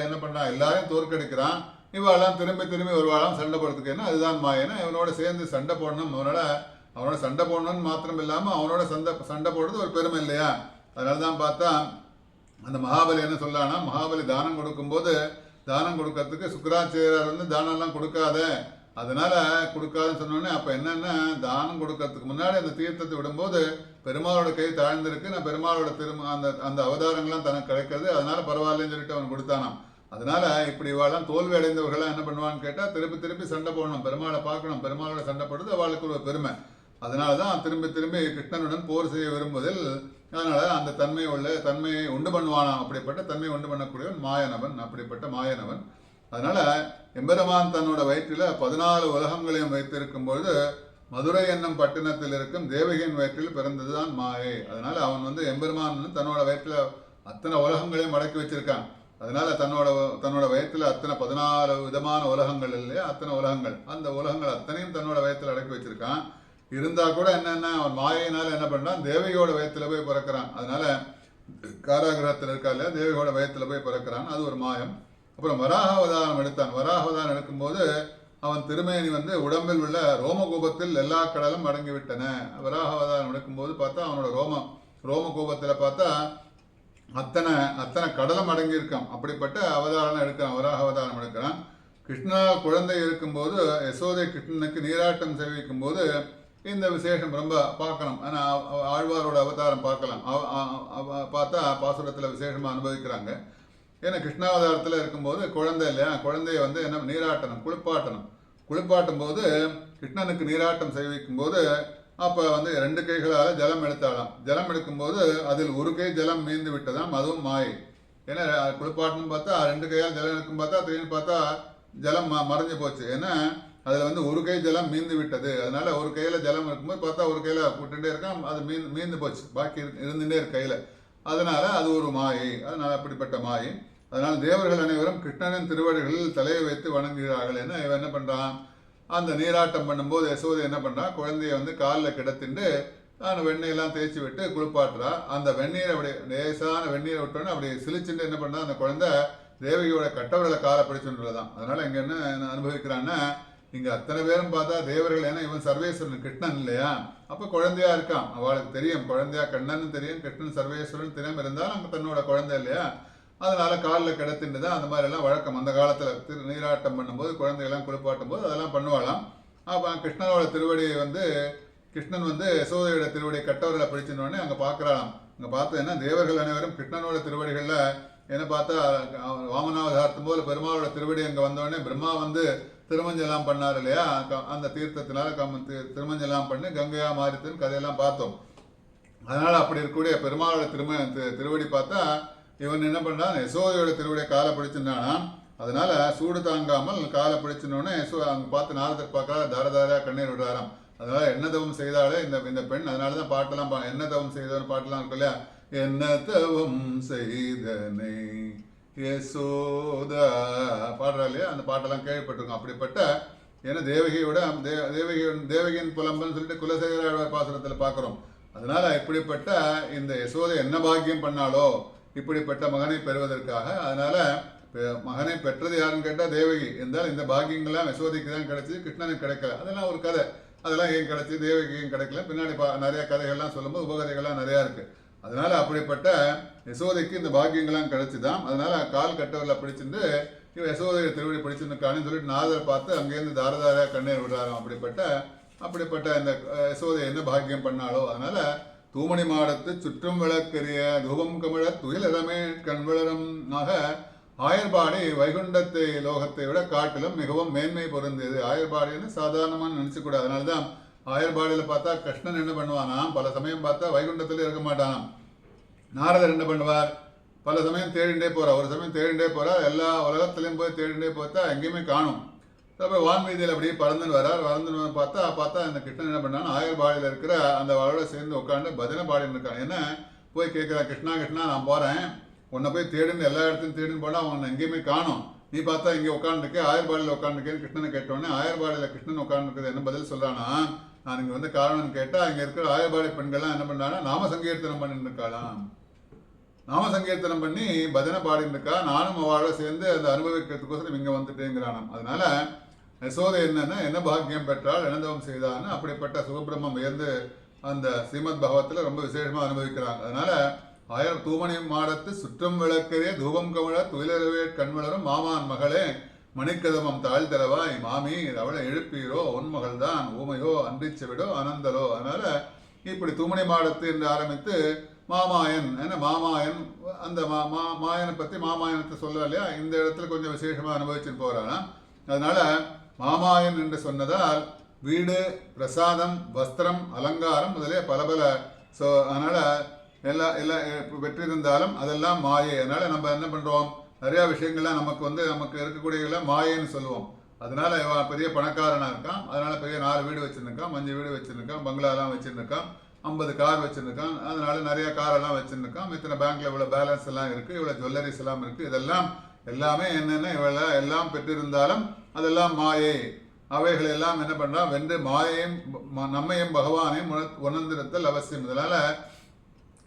[SPEAKER 1] என்ன பண்ணான், எல்லாரையும் தோற்கடிக்கிறான். இவாள்லாம் திரும்பி ஒரு வாழம் சண்டை போடுறதுக்கு என்ன அதுதான் மாயன்னா இவனோட சேர்ந்து சண்டை போடணும், அவனோட சண்டை போடணும்னு மாத்திரம் இல்லாமல் அவனோட சண்டை போடுறது ஒரு பெருமை இல்லையா. அதனால தான் பார்த்தா அந்த மகாபலி என்ன சொல்லானா, மகாபலி தானம் கொடுக்கும்போது தானம் கொடுக்கறதுக்கு சுக்கராச்சாரியர் தானம்லாம் கொடுக்காத, அதனால கொடுக்காதுன்னு சொன்னோடனே அப்போ என்னன்னா தானம் கொடுக்கறதுக்கு முன்னாடி அந்த தீர்த்தத்தை விடும்போது பெருமாளோட கை தாழ்ந்திருக்கு, நான் பெருமாளோட அந்த அவதாரங்கள்லாம் தனக்கு கிடைக்கிறது, அதனால பரவாயில்லன்னு சொல்லிட்டு அவன் கொடுத்தானாம். அதனால இப்படி இவாளெல்லாம் தோல்வி அடைந்தவர்களாம் என்ன பண்ணுவான்னு கேட்டால் திருப்பி சண்டை போடணும், பெருமாளை பார்க்கணும், பெருமாளோட சண்டை போடுறது அவளுக்கு ஒரு பெருமை. அதனால தான் திரும்பி கிருஷ்ணனுடன் போர் செய்ய விரும்புவதில் அதனால அந்த தன்மையை உண்டு பண்ணுவானாம். அப்படிப்பட்ட தன்மையை உண்டு பண்ணக்கூடியவன் மாயனவன், அப்படிப்பட்ட மாயனவன். அதனால எம்பெருமான் தன்னோட வயிற்றில் 14 உலகங்களையும் வைத்திருக்கும் பொழுது மதுரை என்னும் பட்டினத்தில் இருக்கும் தேவகியின் வயிற்றில் பிறந்ததுதான் மாயை. அதனால அவன் எம்பெருமான் தன்னோட வயிற்றில் அத்தனை உலகங்களையும் அடக்கி வச்சிருக்கான். அதனால தன்னோட வயத்துல அத்தனை 14 விதமான உலகங்கள் இல்லையா, அத்தனை உலகங்கள், அந்த உலகங்கள் அத்தனையும் தன்னோட வயத்துல அடக்கி வச்சிருக்கான். இருந்தா கூட என்னன்னா அவன் மாயினால என்ன பண்றான், தேவகியோட வயத்துல போய் பிறக்கிறான். அதனால காராகிரகத்தில் இருக்கா இல்லையா, தேவகியோட வயத்துல போய் பிறக்கிறான், அது ஒரு மாயம். அப்புறம் வராகாவதாரம் எடுத்தான். வராகாவதாரம் எடுக்கும்போது அவன் திருமேனி உடம்பில் உள்ள ரோமகூபத்தில் எல்லா கடலும் அடங்கிவிட்டன. வராகாவதாரம் எடுக்கும்போது பார்த்தா அவனோட ரோமகூபத்தில் பார்த்தா அத்தனை கடலும் அடங்கி இருக்கான். அப்படிப்பட்ட அவதாரம் எடுக்கிறான், வராக அவதாரம் எடுக்கிறான். கிருஷ்ணா குழந்தை இருக்கும்போது யசோதை கிருஷ்ணனுக்கு நீராட்டம் சேவிக்கும் போது இந்த விசேஷம் ரொம்ப பார்க்கணும். ஆனால் ஆழ்வாரோட அவதாரம் பார்க்கலாம், பார்த்தா பாசுரத்தில் விசேஷமாக அனுபவிக்கிறாங்க. ஏன்னா கிருஷ்ணாவதாரத்தில் இருக்கும்போது குழந்தை இல்லையா, குழந்தைய என்ன நீராட்டணும், குளிப்பாட்டும் போது கிருஷ்ணனுக்கு நீராட்டம் சேவிக்கும் போது அப்போ 2 கைகளால் ஜலம் எடுத்தாலாம். ஜலம் எடுக்கும்போது அதில் ஒரு கை ஜலம் மீந்து விட்டதாம், அதுவும் மாயை. ஏன்னா குளிப்பாட்டணும் பார்த்தா 2 கையால் ஜலம் எடுக்கும் பார்த்தா திடீர்னு பார்த்தா ஜலம் மறைஞ்சு போச்சு. ஏன்னா அதில் ஒரு கை ஜலம் மீந்து விட்டது. அதனால ஒரு கையில் ஜலம் இருக்கும்போது பார்த்தா ஒரு கையில் விட்டுட்டே இருக்கான், அது மீந்து போச்சு, பாக்கி இருந்துட்டே இருக்கு கையில். அதனால அது ஒரு மாயை. அதனால அப்படிப்பட்ட மாயை. அதனால தேவர்கள் அனைவரும் கிருஷ்ணனின் திருவடிகளில் தலையை வைத்து வணங்குகிறார்கள். ஏன்னா இவன் என்ன பண்ணுறான், அந்த நீராட்டம் பண்ணும்போது யசோதை என்ன பண்ணுறா, குழந்தைய காலில் கிடத்திட்டு அந்த வெண்ணெயெல்லாம் தேய்ச்சி விட்டு குளிப்பாட்டுறா. அந்த வெந்நீரை அப்படி லேசான வெந்நீரை விட்டோன்னு அப்படி சிலிச்சுட்டு என்ன பண்ணுறா, அந்த குழந்தை தேவகியோட கட்டவர்களை காலை பிடிச்சுன்றதான். அதனால இங்கே என்ன அனுபவிக்கிறான்னா, இங்கே அத்தனை பேரும் பார்த்தா தேவர்கள், ஏன்னா இவன் சர்வேஸ்வரன் கிருஷ்ணன் இல்லையா, அப்போ குழந்தையா இருக்கான், அவளுக்கு தெரியும் குழந்தையா கண்ணன் தெரியும், கிருஷ்ணன் சர்வேஸ்வரன் தெரியும், இருந்தாலும் அங்கே தன்னோட குழந்தை இல்லையா, அதனால காலில் கிடத்திட்டு தான் அந்த மாதிரிலாம் வழக்கம். அந்த காலத்தில் நீராட்டம் பண்ணும்போது குழந்தைகள்லாம் குளிப்பாட்டும் போது அதெல்லாம் பண்ணுவாளாம். அப்போ கிருஷ்ணனோட திருவடியை கிருஷ்ணன் யசோதையோட திருவடியை கட்டவர்களை பிடிச்சினோடனே அங்கே பார்க்குறாளாம். அங்கே பார்த்து என்ன தேவர்கள் அனைவரும் கிருஷ்ணனோட திருவடிகளில் என்ன பார்த்தா வாமனாவதாரத்தும் போல பெருமாளோட திருவடி அங்கே வந்தோடனே பிரம்மா திருமஞ்செல்லாம் பண்ணார் இல்லையா, அந்த தீர்த்தத்தினால திருமஞ்செல்லாம் பண்ணி கங்கையா மாறித்துன்னு கதையெல்லாம் பார்த்தோம். அதனால அப்படி இருக்கக்கூடிய பெருமாளோட திருவடி பார்த்தா இவன் என்ன பண்ணான், யசோதையோட திருவடியை காலை பிடிச்சிருந்தானா. அதனால சூடு தாங்காமல் காலை பிடிச்சினோடனே அங்கே பார்த்து நாரதர் பார்க்கறா, தாரதாரா கண்ணீர் விடுறாராம். அதனால என்ன தவம் செய்தாலே இந்த பெண், அதனால தான் பாட்டெல்லாம் என்ன தவம் செய்தவன் பாட்டெல்லாம் இருக்கு இல்லையா, என்ன தவம் செய்தனை யசோதா பாடுறா இல்லையா, அந்த பாட்டெல்லாம் கேள்விப்பட்டிருக்கோம். அப்படிப்பட்ட ஏன்னா தேவகியின் புலம்புன்னு சொல்லிட்டு குலசேகர பாசுரத்தில் பார்க்குறோம். அதனால இப்படிப்பட்ட இந்த யசோதை என்ன பாக்கியம் பண்ணாலோ இப்படிப்பட்ட மகனை பெறுவதற்காக. அதனால மகனை பெற்றது யாருன்னு கேட்டால் தேவகி. இருந்தாலும் இந்த பாக்கியங்கள்லாம் யசோதைக்கு தான் கிடைச்சி, கிருஷ்ணனுக்கு கிடைக்கல. அதெல்லாம் ஒரு கதை, அதெல்லாம் ஏன் கிடைச்சி தேவகி ஏன் கிடைக்கல, பின்னாடி நிறைய கதைகள்லாம் சொல்லும்போது உபகதைகள்லாம் நிறையா இருக்குது. அதனால அப்படிப்பட்ட யசோதைக்கு இந்த பாக்கியங்கள்லாம் கிடைச்சிதான். அதனால கால் கட்டவரில் பிடிச்சிட்டு இவன் யசோதைய திருவடி பிடிச்சிருக்கான்னு சொல்லிட்டு நாரதரை பார்த்து அங்கேருந்து தாரதாரா கண்ணீர் விடுறாராம். அப்படிப்பட்ட இந்த யசோதை என்ன பாக்கியம் பண்ணாலோ. அதனால தூமணி மாடத்து சுற்றும் விளக்கரிய தூபம் கமிழ துயிலரமே கண்விளரும் ஆக ஆயர்பாடி வைகுண்டத்தை லோகத்தை விட காட்டிலும் மிகவும் மேன்மை பொருந்தியது. ஆயர்பாடின்னு சாதாரணமாக நினச்சிக்கூடாது. அதனால தான் ஆயர்பாடியில் பார்த்தா கிருஷ்ணன் என்ன பண்ணுவானாம், பல சமயம் பார்த்தா வைகுண்டத்தில் இருக்க மாட்டானாம். நாரதர் என்ன பண்ணுவார், பல சமயம் தேடிண்டே போகிறார். ஒரு சமயம் தேடிண்டே போகிறார், எல்லா உலகத்துலேயும் போய் தேடிண்டே பார்த்தா எங்கேயுமே காணும். அப்புறம் வான்வீதியில் அப்படியே பறந்துன்னு வரார். பறந்துன்னு பார்த்தா அந்த கிருஷ்ணன் என்ன பண்ணான்னு ஆயர்பாடியில் இருக்கிற அந்த அவளோட சேர்ந்து உட்காந்து பஜனை பாடின்னு இருக்கான். என்ன போய் கேட்குறான், கிருஷ்ணா கிருஷ்ணா நான் போகிறேன், உன்னை போய் தேடின்னு எல்லா இடத்துலையும் தேடின்னு போனால் அவனை எங்கேயுமே காணும், நீ பார்த்தா இங்கே உட்காந்துருக்கேன் ஆயர்பாடியில் உட்காந்துருக்கேன்னு கிருஷ்ணனை கேட்டோடனே ஆயர்பாடியில் கிருஷ்ணன் உட்காந்துருக்குது என்ன பதில் சொல்கிறானா, நான் இங்கே வந்து காரணம்னு கேட்டால் இங்கே இருக்கிற ஆயர்பாடி பெண்கள்லாம் என்ன பண்ணாங்கன்னா நாம சங்கீர்த்தனம் பண்ணிட்டு இருக்காளாம். நாம சங்கீர்த்தனம் பண்ணி பஜனை பாடிட்டு இருக்கா, நானும் அவளோட சேர்ந்து அந்த அனுபவிக்கிறதுக்கோசரம் இங்கே வந்துட்டேங்கிறானாம். அதனால யசோதை என்ன பாக்கியம் பெற்றால் இழந்தவம் செய்தான்னு அப்படிப்பட்ட சுகபிரம்மம் உயர்ந்து அந்த ஸ்ரீமத் பகவத்தில் ரொம்ப விசேஷமாக அனுபவிக்கிறாங்க. அதனால தூமணி மாடத்து சுற்றம் விளக்கரிய தூபம் கமழ துயிலரவே கண்வளரும் மாமான் மகளே மணிக்கதமம் தாழ்தரவாய் மாமி அவளை எழுப்பீரோ உன்மகள் தான் ஊமையோ அன்றிச்சவிடோ அனந்தலோ. அதனால இப்படி தூமணி மாடத்து என்று ஆரம்பித்து மாமாயன் மாமாயன் அந்த மாயனை பற்றி மாமாயனத்தை சொல்ல இல்லையா, இந்த இடத்துல கொஞ்சம் விசேஷமாக அனுபவிச்சுட்டு போகிறானா. அதனால மாமாயன் என்று சொன்னதால் வீடு பிரசாதம் வஸ்திரம் அலங்காரம் முதலே பல அதனால எல்லா பெற்றிருந்தாலும் அதெல்லாம் மாயை. அதனால நம்ம என்ன பண்றோம், நிறைய விஷயங்கள்லாம் நமக்கு இருக்கக்கூடிய மாயைன்னு சொல்லுவோம். அதனால இவன் பெரிய பணக்காரனா இருக்கான், அதனால பெரிய 4 வீடு வச்சிருக்கான், 5 வீடு வச்சிருக்கான், பங்களாலாம் வச்சிருக்கான், 50 கார் வச்சிருக்கான், அதனால நிறைய காரெல்லாம் வச்சிருக்கான், இத்தனை பேங்க்ல இவ்வளவு பேலன்ஸ் எல்லாம் இருக்கு, இவ்வளவு ஜுவல்லரிஸ் எல்லாம் இருக்கு. இதெல்லாம் எல்லாமே என்னென்ன இவளை எல்லாம் பெற்றிருந்தாலும் அதெல்லாம் மாயை. அவைகள் எல்லாம் என்ன பண்றான், வென்று மாயையும் நம்மையும் பகவானையும் உணர்ந்திருத்தல் அவசியம். இதனால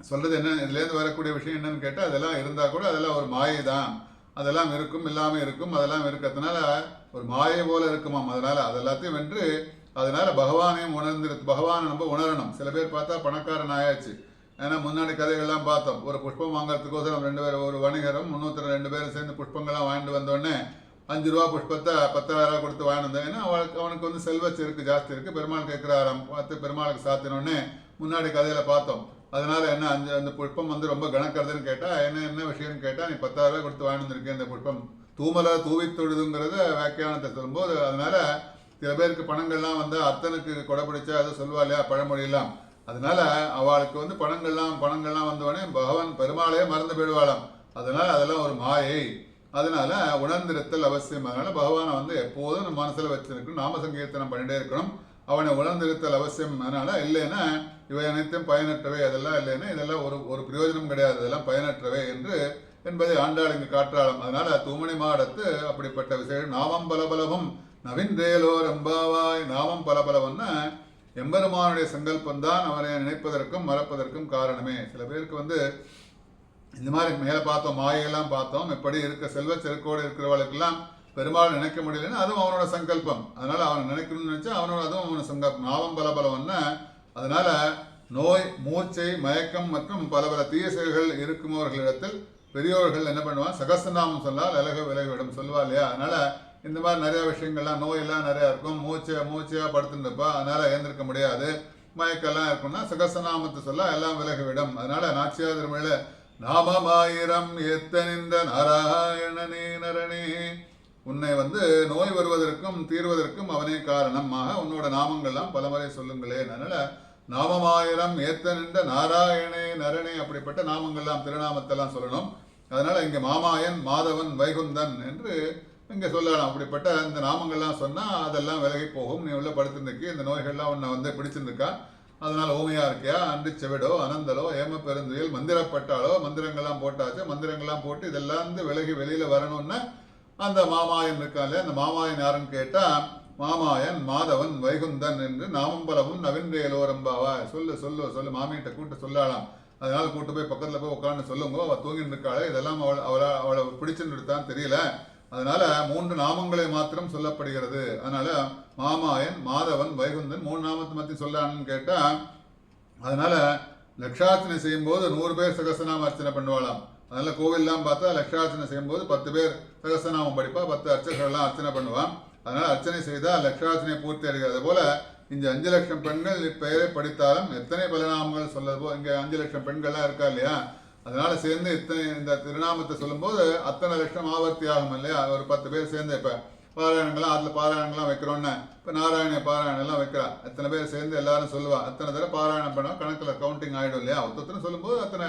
[SPEAKER 1] சொல்றது என்ன, இதுலேருந்து வரக்கூடிய விஷயம் என்னன்னு கேட்டால் அதெல்லாம் இருந்தால் கூட அதெல்லாம் ஒரு மாயை தான், அதெல்லாம் இருக்கும் இல்லாமல் இருக்கும், அதெல்லாம் இருக்கிறதுனால ஒரு மாயை போல இருக்குமாம். அதனால அதெல்லாத்தையும் வென்று அதனால பகவானையும் பகவானை நம்ம உணரணும். சில பேர் பார்த்தா பணக்காரன் ஆயாச்சு. ஏன்னா முன்னாடி கதைகள்லாம் பார்த்தோம், ஒரு புஷ்பம் வாங்கறதுக்கோசரம் 2 பேர், ஒரு வணிகரும் 302 பேரும் சேர்ந்து புஷ்பங்கள்லாம் வாங்கிட்டு வந்தோடனே 5 ரூபா புஷ்பத்தை 10,000 கொடுத்து வாங்கிட்டு வந்தேன். ஏன்னா அவனுக்கு செல்வ செருக்கு ஜாஸ்தி இருக்கு, பெருமாள் கேட்கிறாராம், பார்த்து பெருமாளுக்கு சாத்தினோடனே முன்னாடி கதையில பார்த்தோம். அதனால என்ன அந்த புஷ்பம் ரொம்ப கணக்கிறதுன்னு கேட்டா என்ன விஷயம்னு கேட்டா, நீ 10,000 கொடுத்து வாங்கிட்டு வந்திருக்கேன், இந்த புஷ்பம் தூமலை தூவி தொழுதுங்கிறத வியாக்கியானத்தை சொல்லும்போது, அதனால சில பேருக்கு பணங்கள்லாம் அர்த்தனுக்கு கொடை பிடிச்சா அதை சொல்லுவா இல்லையா பழமொழியெல்லாம். அதனால அவளுக்கு பணங்கள்லாம் வந்தவொடனே பகவான் பெருமாளையே மறந்து போயிடுவாளாம். அதனால அதெல்லாம் ஒரு மாயை. அதனால உணர்ந்திருத்தல் அவசியம். அதனால பகவானை எப்போதும் நம்ம மனசுல வச்சிருக்கணும், நாம சங்கீர்த்தனம் பண்ணிட்டே இருக்கணும், அவனை உணர்ந்திருத்தல் அவசியம். அதனால இல்லைன்னா இவை அனைத்தும் பயனற்றவை, அதெல்லாம் இல்லைன்னா இதெல்லாம் ஒரு பிரயோஜனம் கிடையாது, இதெல்லாம் பயனற்றவை என்பதை ஆண்டாள் இங்கு காற்றாளம். அதனால தூமணி மாடத்து அப்படிப்பட்ட விசேஷம். நாமம் பலபலவும் நவீன்றேலோ ரம்பாவாய். நாமம் பலபலவன்னா எம்பெருமானுடைய சங்கல்பம் தான் அவனை நினைப்பதற்கும் மறப்பதற்கும் காரணமே. சில பேருக்கு இந்த மாதிரி மேலே பார்த்தோம், மாயெல்லாம் பார்த்தோம், இப்படி இருக்க செல்வ செருக்கோடு இருக்கிறவளுக்கெல்லாம் பெருமாள் நினைக்க முடியலன்னா அதுவும் அவனோட சங்கல்பம். அதனால அவனை நினைக்கணும்னு நினைச்சா அதுவும் அவனோட சங்கல்பம். நாமம் பலபலவன்னா அதனால நோய் மூச்சை மயக்கம் மற்றும் பல தீய செயல்கள் இருக்குமவர்களிடத்தில் பெரியோர்கள் என்ன பண்ணுவான், சகஸ்ரநாமம் சொன்னால் விலகிவிடும் சொல்லுவா இல்லையா. அதனால இந்த மாதிரி நிறைய விஷயங்கள்லாம் நோயெல்லாம் நிறையா இருக்கும், மூச்சையாக படுத்துருப்பா, அதனால ஏந்திருக்க முடியாது, மயக்கெல்லாம் இருக்கும்னா சகஸ்ரநாமத்தை சொல்ல எல்லாம் விலகிவிடும். அதனால நாச்சியார் திருமொழியில நாமமாயிரம் எத்தனிந்த நாராயணனே நரணே, உன்னை நோய் வருவதற்கும் தீர்வதற்கும் அவனே காரணமாக உன்னோட நாமங்கள்லாம் பலமுறை சொல்லுங்களேன். அதனால நாமமாயிரம் ஏத்தனின்ற நாராயணே நரணே அப்படிப்பட்ட நாமங்கள்லாம் திருநாமத்தெல்லாம் சொல்லணும். அதனால இங்க மாமாயன் மாதவன் வைகுந்தன் என்று இங்கே சொல்லலாம். அப்படிப்பட்ட இந்த நாமங்கள்லாம் சொன்னால் அதெல்லாம் விலகி போகும். நீ உள்ள படுத்திருந்துக்கு இந்த நோய்கள்லாம் உன்னை பிடிச்சிருந்துக்கா, அதனால் ஊமையா இருக்கியா, அன்றி செவிடோ அனந்தலோ ஏம பெருந்துயில் மந்திரப்பட்டாலோ, மந்திரங்கள்லாம் போட்டாச்சு, மந்திரங்கள்லாம் போட்டு இதெல்லாம் விலகி வெளியில் வரணும்னா அந்த மாமாயன் இருக்காலே, அந்த மாமாயன் யாருன்னு கேட்டால் மாமாயன் மாதவன் வைகுந்தன் என்று நாமம் பலவும் நவீன்றேலோரம்பாவா. சொல்லு மாமியிட்ட கூட்டு சொல்லலாம். அதனால கூட்டு போய் பக்கத்தில் போய் உட்காந்து சொல்லுங்க, அவள் தூங்கிட்டு இருக்காளே, இதெல்லாம் அவளை பிடிச்சுன்னு இருக்கான்னு தெரியல, அதனால 3 நாமங்களை மாத்திரம் சொல்லப்படுகிறது. அதனால மாமாயன் மாதவன் வைகுந்தன் 3 நாமத்தை மத்தி சொல்லான்னு கேட்டா, அதனால லட்சார்ச்சனை செய்யும் போது 100 பேர் சகசநாம அர்ச்சனை பண்ணுவாளாம். அதனால கோவில்லாம் பார்த்தா லட்சார்ச்சனை செய்யும்போது 10 பேர் சகஸ்ரநாமம் படிப்பா, 10 அர்ச்சகர்கள்லாம் அர்ச்சனை பண்ணுவான். அதனால அர்ச்சனை செய்தால் லட்சார்ச்சனை பூர்த்தி அடைகிறது போல இந்த 5 லட்சம் பெண்கள் இப்பெயரை படித்தாலும் எத்தனை பலநாமங்கள் சொல்லப்போ இங்கே 5 லட்சம் பெண்கள்லாம் இருக்கா இல்லையா, அதனால சேர்ந்து இத்தனை இந்த திருநாமத்தை சொல்லும்போது அத்தனை லட்சம் ஆவர்த்தி ஆகும் இல்லையா. ஒரு 10 பேர் சேர்ந்து இப்போ பாராயணங்கள்லாம் அதில் பாராயணங்கள்லாம் வைக்கிறோன்னு இப்போ நாராயண பாராயணம்லாம் வைக்கிறா, எத்தனை பேர் சேர்ந்து எல்லாரும் சொல்லுவா, அத்தனை தடவை பாராயணம் பண்ணால் கணக்கில் கவுண்டிங் ஆகிடும் இல்லையா. ஒருத்தனை சொல்லும்போது அத்தனை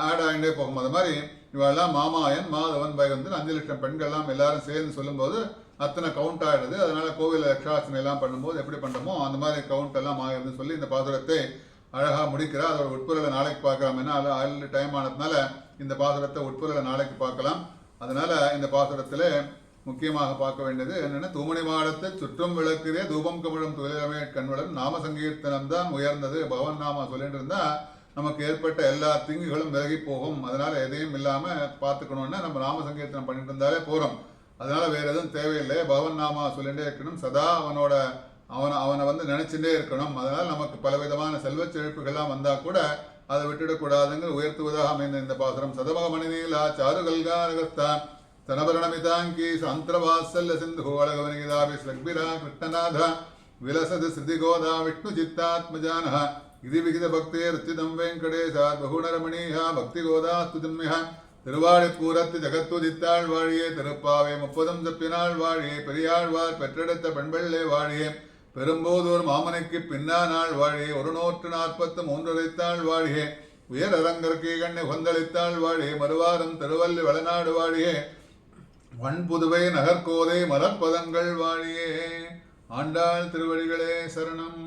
[SPEAKER 1] ஆட் ஆகிட்டே போகும். அது மாதிரி இவெல்லாம் மாமாயன் மாதவன் பைவந்தன் 5 லட்சம் பெண்கள்லாம் எல்லாரும் சேர்ந்து சொல்லும்போது அத்தனை கவுண்ட் ஆகிடுது. அதனால கோவில் லட்சார்ச்சனை எல்லாம் பண்ணும்போது எப்படி பண்ணுறோமோ அந்த மாதிரி கவுண்ட் எல்லாம் ஆகிடுதுன்னு சொல்லி இந்த பாசுரத்தை அழகாக முடிக்கிறா. அதோட உட்பொருளை நாளைக்கு பார்க்கலாம். ஏன்னா அதில் டைம் ஆனதுனால இந்த பாசுரத்தை உட்பொருளை நாளைக்கு பார்க்கலாம். அதனால இந்த பாசுரத்தில் முக்கியமாக பார்க்க வேண்டியது என்னென்னா, தூமணி மாடத்தை சுற்றும் விளக்குதே தூபம் கமிழும் துயிலமே கண்வளன் நாம சங்கீர்த்தனம் தான் உயர்ந்தது. பகவன் நாம சொல்லிட்டு இருந்தா நமக்கு ஏற்பட்ட எல்லா தீங்குகளும் விலகி போகும். அதனால எதையும் இல்லாமல் பார்த்துக்கணும்னா நம்ம நாம சங்கீர்த்தனம் பண்ணிட்டு இருந்தாலே போகிறோம். அதனால வேற எதுவும் தேவையில்லை. பகவன் நாமா சொல்லிகிட்டே இருக்கணும், சதா அவனை வந்து நினைச்சுட்டே இருக்கணும். அதனால நமக்கு பலவிதமான செல்வச் செழிப்புகள்லாம் வந்தா கூட அதை விட்டுடக்கூடாதுங்கிற உயர்த்துவதாக அமைந்த இந்த பாசுரம். சதமக மணிநீலா சாரு கல்காரகஸ்தா தனபரணமிதாங்கி சாந்திரவாசல்ய சிந்து அழகவனிகிதாபி ஸ்லக்பிரா கிருஷ்ணநாத விலசது ஸ்ருதிகோதா விஷ்ணு சித்தாத்மஜானஹ இது விகித பக்தே ருச்சிதம் வெங்கடேசாத் பகுணரமணீஹா பக்தி கோதா ஸ்துதிம்யா. திருவாழிப்பூரத்து ஜகத்துதித்தாள் வாழியே, திருப்பாவை 30 செப்பினாள் வாழியே, பெரியாழ்வார் பெற்றெடுத்த பெண்பெள்ளே வாழியே, பெரும்போதூர் மாமனைக்கு பின்னானாள் வாழியே, 143 உரைத்தாள் வாழியே, உயரரங்கற்கு கண்ணை கொந்தளித்தாள் வாழியே, மறுவாரம் திருவள்ளி வளநாடு வாழியே, வன்புதுவை நகர்கோதை மலர்பதங்கள் வாழியே. ஆண்டாள் திருவடிகளே சரணம்.